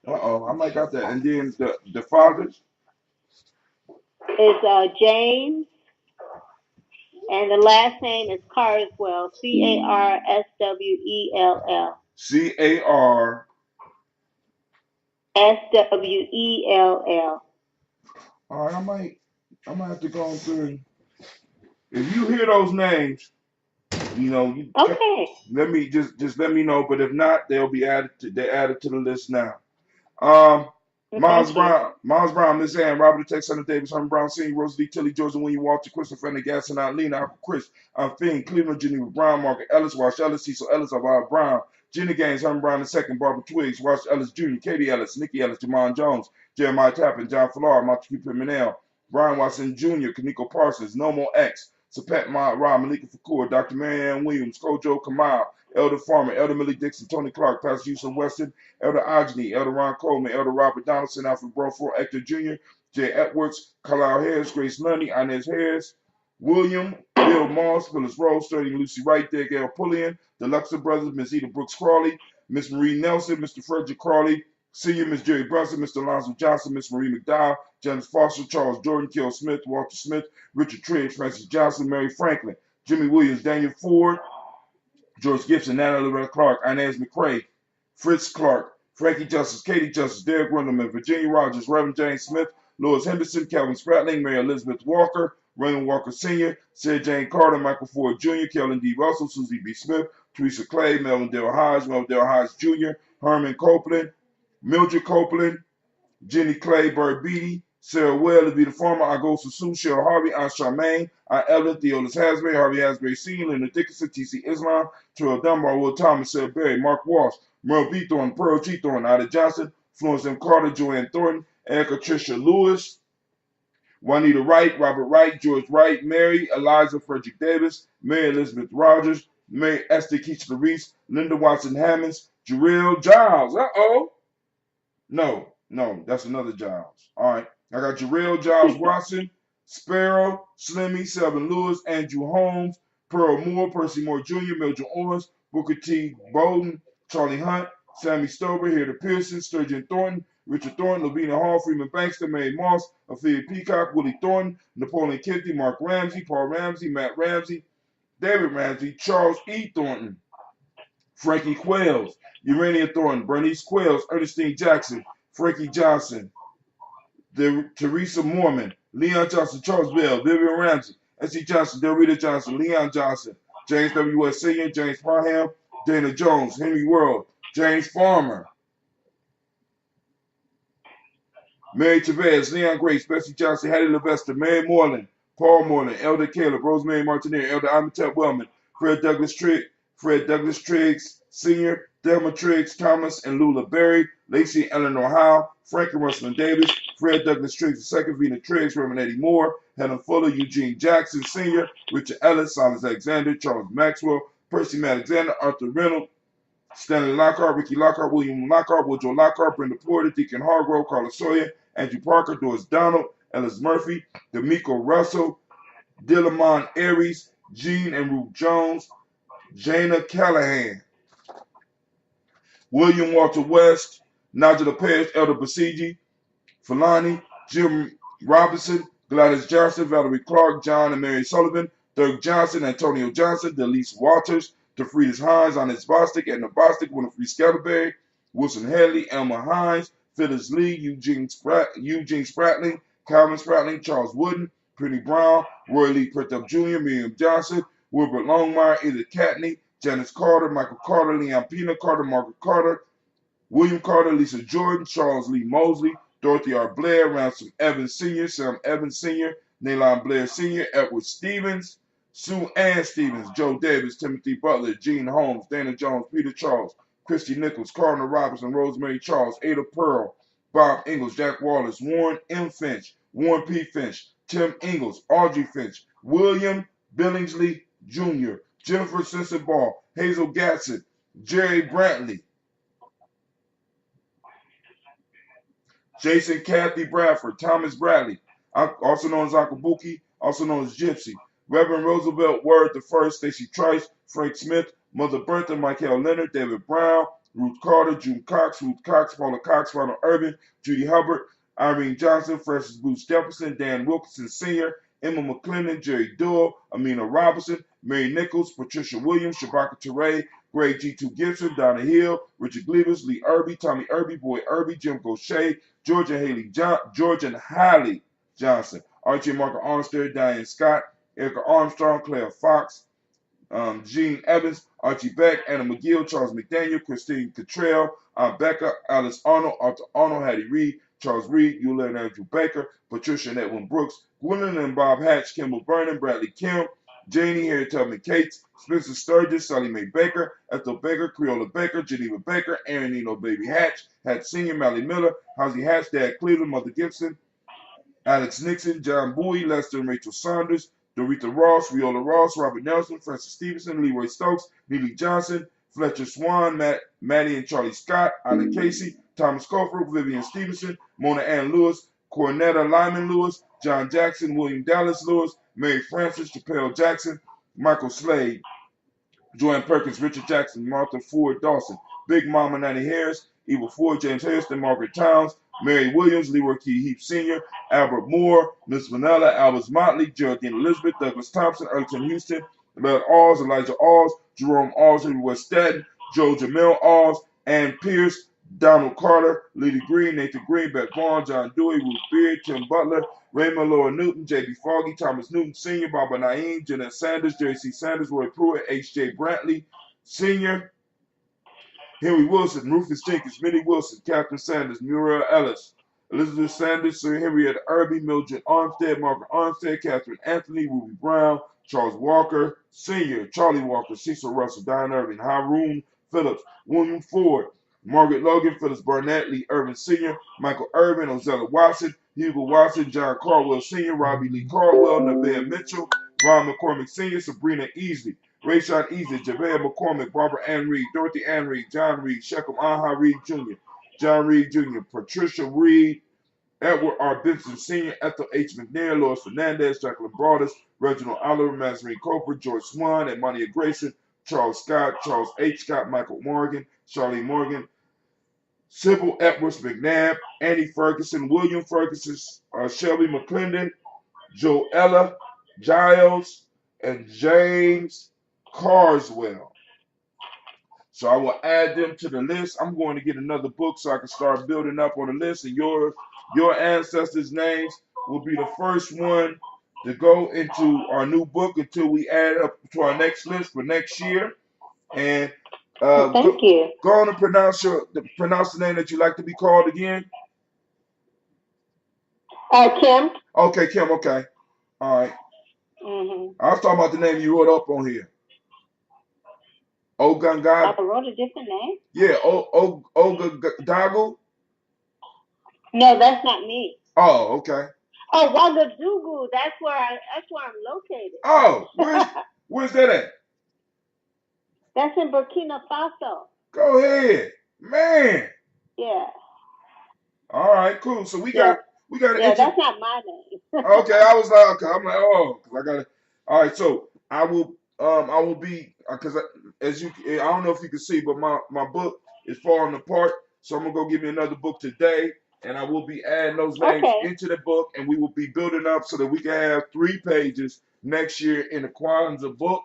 I might got that. And then the fathers? Is James, and the last name is Carswell, Carswell. Carswell. All right, I might have to go through. If you hear those names, Okay. Let me just let me know. But if not, they're added to the list now. Miles Brown, Miss Ann, Robert Tex, Hunter Davis, Herman Brown, Senior, Rose D. Tilly, Georgia, William Walter, Christopher Gas, and Lena, Uncle Chris, Finn, Cleveland, Geneva Brown, Margaret Ellis, Wash Ellis, Cecil Ellis, Alvara Brown, Jenny Gaines, Herman Brown II, Barbara Twiggs, Wash Ellis Jr., Katie Ellis, Nikki Ellis, Jamon Jones, Jeremiah Tappan, John Fallar, Montague Pimenel, Brian Watson Jr., Kaniko Parsons, Nomo X, Sapet Ra, Malika Fakur, Dr. Marianne Williams, Kojo Kamal, Elder Farmer, Elder Millie Dixon, Tony Clark, Pastor Houston Weston, Elder Ajani, Elder Ron Coleman, Elder Robert Donaldson, Alfred Broford, Hector Jr., Jay Edwards, Kyle Harris, Grace Lundy, Inez Harris, William, Bill Moss, Phyllis Rose, Sterling Lucy Wright, Gail Pullian, the Luxor Brothers, Miss Eda Brooks Crawley, Miss Marie Nelson, Mr. Frederick Crawley, Senior, Miss Jerry Brunson, Mr. Alonzo Johnson, Miss Marie McDowell, Janice Foster, Charles Jordan, Kill Smith, Walter Smith, Richard Triggs, Francis Johnson, Mary Franklin, Jimmy Williams, Daniel Ford, George Gibson, Nana Loretta Clark, Inez McCrae, Fritz Clark, Frankie Justice, Katie Justice, Derek Wendelman, Virginia Rogers, Reverend James Smith, Louis Henderson, Calvin Spratling, Mary Elizabeth Walker, Raymond Walker Sr., Sarah Jane Carter, Michael Ford Jr., Kellen D. Russell, Susie B. Smith, Teresa Clay, Melvin Dale Hodge Jr., Herman Copeland, Mildred Copeland, Jenny Clay, Bird Beatty, Sarah Well, Levita Farmer, Agosa Sue, Cheryl Harvey, Aunt Charmaine, Aunt Ellen, Theolis Hasbury, Harvey Hasbury Sr., Linda Dickinson, T.C. Islam, Terrell Dunbar, Will Thomas, Sarah Berry, Mark Walsh, Merle B. Thornton, Pearl G. Thornton, Ida Johnson, Florence M. Carter, Joanne Thornton, Erica Tricia Lewis, Juanita Wright, Robert Wright, George Wright, Mary, Eliza Frederick Davis, Mary Elizabeth Rogers, Mary Esther Keach Larice, Linda Watson Hammonds, Jarrell Giles. No, that's another Giles. All right. I got Jarrell Giles Watson, Sparrow, Slimmy, Selvin Lewis, Andrew Holmes, Pearl Moore, Percy Moore Jr., Mildred Owens, Booker T. Bowden, Charlie Hunt, Sammy Stover, Hilda Pearson, Sturgeon Thornton, Richard Thornton, Lavina Hall, Freeman Bankster, Mary Moss, Ophelia Peacock, Willie Thornton, Napoleon Kennedy, Mark Ramsey, Paul Ramsey, Matt Ramsey, David Ramsey, Charles E. Thornton, Frankie Quails, Urania Thornton, Bernice Quails, Ernestine Jackson, Frankie Johnson, Teresa Mormon, Leon Johnson, Charles Bell, Vivian Ramsey, S.C. Johnson, Delrita Johnson, Leon Johnson, James W.S. Sr., James Parham, Dana Jones, Henry World, James Farmer, Mary Chavez, Leon Grace, Bessie Johnson, Hattie Levester, Mary Moreland, Paul Moreland, Elder Caleb, Rosemary Martineer, Elder Amitab Wellman, Fred Douglas Triggs Sr., Delma Triggs Thomas, and Lula Berry, Lacey Eleanor Howe, Frankie Russell Davis, Fred Douglas Triggs II, Vina Triggs, Reverend Eddie Moore, Helen Fuller, Eugene Jackson Sr., Richard Ellis, Silas Alexander, Charles Maxwell, Percy Alexander, Arthur Reynolds, Stanley Lockhart, Ricky Lockhart, William Lockhart, Woodrow Lockhart, Brenda Porter, Deacon Hargrove, Carla Sawyer, Andrew Parker, Doris Donald, Ellis Murphy, D'Amico Russell, Dillamon Aries, Jean and Ruth Jones, Jana Callahan, William Walter West, Najla Page, Elder Basiji, Fulani, Jim Robinson, Gladys Johnson, Valerie Clark, John and Mary Sullivan, Dirk Johnson, Antonio Johnson, Delise Walters, DeFriedis Hines, Ines Bostic, Edna Bostic, Winifred Scalaberry, Wilson Hadley, Elma Hines, Phyllis Lee, Eugene Spratling, Calvin Spratling, Charles Wooden, Penny Brown, Roy Lee Pertup Jr., Miriam Johnson, Wilbert Longmire, Edith Catney, Janice Carter, Michael Carter, Leon Pina Carter, Margaret Carter, William Carter, Lisa Jordan, Charles Lee Mosley, Dorothy R. Blair, Ransom Evans Sr., Sam Evans Sr., Nalon Blair Sr., Edward Stevens, Sue Ann Stevens, Joe Davis, Timothy Butler, Gene Holmes, Dana Jones, Peter Charles, Christy Nichols, Cardinal Robinson, Rosemary Charles, Ada Pearl, Bob Ingalls, Jack Wallace, Warren M. Finch, Warren P. Finch, Tim Ingalls, Audrey Finch, William Billingsley Jr., Jennifer Simpson Ball, Hazel Gatson, Jerry Brantley, Jason Kathy Bradford, Thomas Bradley, also known as Akabuki, also known as Gypsy, Reverend Roosevelt Word I, Stacey Trice, Frank Smith, Mother Bertha, Michael Leonard, David Brown, Ruth Carter, June Cox, Ruth Cox, Paula Cox, Ronald Irvin, Judy Hubbard, Irene Johnson, Francis Booth Jefferson, Dan Wilkinson Sr., Emma McClendon, Jerry Doyle, Amina Robinson, Mary Nichols, Patricia Williams, Shabaka Teray, Greg G2 Gibson, Donna Hill, Richard Gleavers, Lee Irby, Tommy Irby, Boy Irby, Jim Gaucher, George and Haley Johnson, Archie and Margaret Armstead, Diane Scott, Erica Armstrong, Claire Fox, Gene Evans, Archie Beck, Anna McGill, Charles McDaniel, Christine Cottrell, Becca, Alice Arnold, Arthur Arnold, Hattie Reed, Charles Reed, Eula and Andrew Baker, Patricia and Edwin Brooks, Gwendolyn and Bob Hatch, Kimball Vernon, Bradley Kim, Janie, Harry Tubman Cates, Spencer Sturgis, Sally Mae Baker, Ethel Baker, Creola Baker, Geneva Baker, Aaron Eno Baby Hatch, Hatch Sr., Mally Miller, Hosey Hatch, Dad Cleveland, Mother Gibson, Alex Nixon, John Bowie, Lester and Rachel Saunders, Dorita Ross, Viola Ross, Robert Nelson, Francis Stevenson, Leroy Stokes, Neely Johnson, Fletcher Swan, Maddie and Charlie Scott, Ida Casey, Thomas Cofer, Vivian Stevenson, Mona Ann Lewis, Cornetta Lyman Lewis, John Jackson, William Dallas Lewis, Mary Francis, Chappelle Jackson, Michael Slade, Joanne Perkins, Richard Jackson, Martha Ford Dawson, Big Mama Nanny Harris, Eva Ford, James Harrison, Margaret Towns, Mary Williams, Leroy Key Heap Sr., Albert Moore, Miss Vanilla, Albert Motley, Geraldine Elizabeth, Douglas Thompson, Erton Houston, Bud Alls, Elijah Alls, Jerome Alls, Henry West Staten, Joe Jamil Alls, Ann Pierce, Donald Carter, Liddy Green, Nathan Green, Beth Vaughn, John Dewey, Ruth Beard, Tim Butler, Raymond Laura Newton, J.B. Foggy, Thomas Newton Sr., Baba Naeem, Jeanette Sanders, J.C. Sanders, Roy Pruitt, H.J. Brantley Sr., Henry Wilson, Rufus Jenkins, Minnie Wilson, Catherine Sanders, Muriel Ellis, Elizabeth Sanders, Sir Henrietta Irby, Mildred Armstead, Margaret Armstead, Catherine Anthony, Ruby Brown, Charles Walker Sr., Charlie Walker, Cecil Russell, Diane Irving, Haroon Phillips, William Ford, Margaret Logan, Phyllis Barnett, Lee Irvin Sr., Michael Irvin, Ozella Watson, Hugo Watson, John Caldwell Sr., Robbie Lee Caldwell, Nevaeh Mitchell, Ron McCormick Sr., Sabrina Easley, Rayshawn Easy, Javea McCormick, Barbara Ann Reed, Dorothy Ann Reed, John Reed, Shechem Aha Reed Jr., John Reed Jr., Patricia Reed, Edward R. Benson Sr., Ethel H. McNair, Lois Fernandez, Jacqueline Broadus, Reginald Oliver, Mazarine Coper, George Swan, Emania Grayson, Charles Scott, Charles H. Scott, Michael Morgan, Charlie Morgan, Sybil Edwards McNabb, Annie Ferguson, William Ferguson, Shelby McClendon, Joella Giles, and James Carswell. So I will add them to the list. I'm going to get another book so I can start building up on the list, and your ancestors' names will be the first one to go into our new book until we add up to our next list for next year. And thank you. Go on and pronounce the name that you like to be called again. Kim. Okay, Kim. Okay, all right. Mm-hmm. I was talking about the name you wrote up on here. Ogangad. I wrote a different name. Yeah, Ogadagu. No, that's not me. Oh, okay. Oh, Ouagadougou. That's where I'm located. Oh, where's that at? That's in Burkina Faso. Go ahead, man. Yeah. All right, cool. So we got Yeah, that's not my name. Okay, I was like, okay, I'm like, oh, because I got it. All right, so I will be, because as you, I don't know if you can see, but my book is falling apart. So I'm gonna go get me another book today, and I will be adding those names into the book, and we will be building up so that we can have 3 pages next year in the Kwanzaa book.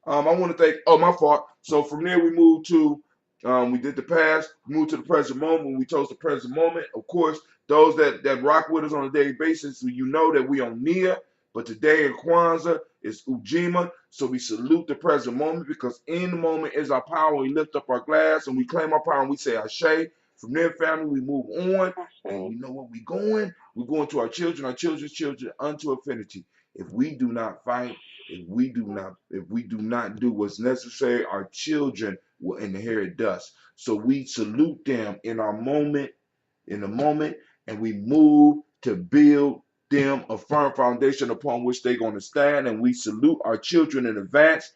I want to thank. Oh, my fault. So from there we moved to. We did the past, moved to the present moment. We chose the present moment. Of course, those that rock with us on a daily basis, so you know that we on Nia, but today in Kwanzaa is Ujima. So we salute the present moment because in the moment is our power. We lift up our glass and we claim our power and we say Ashe. From there, family, we move on. And you know what we going? We're going to our children's children unto infinity. If we do not fight, if we do not do what's necessary, our children will inherit dust. So we salute them in the moment, and we move to build them a firm foundation upon which they're going to stand. And we salute our children in advance.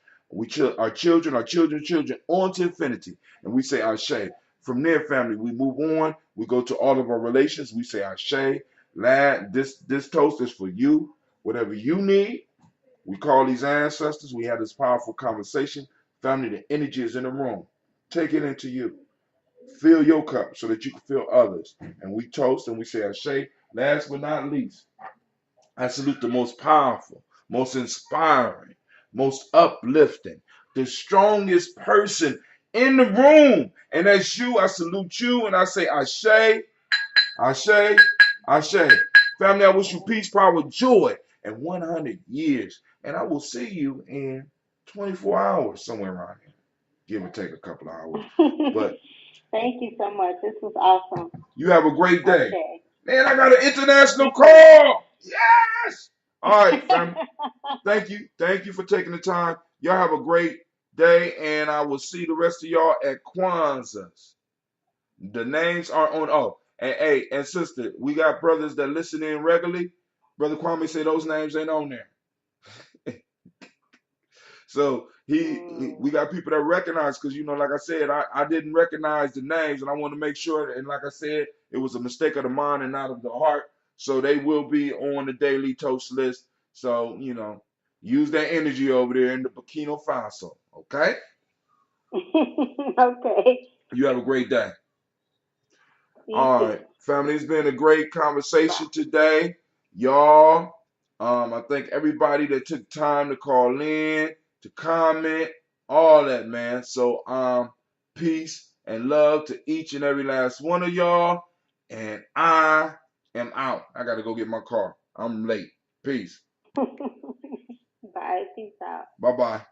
Our children on to infinity. And we say Ashe. From there, family, we move on. We go to all of our relations. We say Ashe. Lad, this toast is for you. Whatever you need, we call these ancestors. We had this powerful conversation. Family, the energy is in the room. Take it into you. Fill your cup so that you can fill others. And we toast and we say Ashe. Last but not least, I salute the most powerful, most inspiring, most uplifting, the strongest person in the room. And that's you. I salute you and I say Ashe, Ashe, Ashe. Family, I wish you peace, power, joy, and 100 years. And I will see you in 24 hours somewhere around here. Give or take a couple of hours. But thank you so much. This was awesome. You have a great day. Okay. Man, I got an international call. Yes. All right, family. Thank you. Thank you for taking the time. Y'all have a great day, and I will see the rest of y'all at Kwanzaa's. The names are on. Oh, and hey, and sister, we got brothers that listen in regularly. Brother Kwame said those names ain't on there. So we got people that recognize, because like I said, I didn't recognize the names, and I want to make sure. And like I said, it was a mistake of the mind and not of the heart. So they will be on the daily toast list. So use that energy over there in the Burkina Faso. Okay. Okay. You have a great day. All right, family. It's been a great conversation today, y'all. I thank everybody that took time to call in, to comment, all that, man. So, peace and love to each and every last one of y'all. And I am out. I got to go get my car. I'm late. Peace. Bye. Peace out. Bye-bye.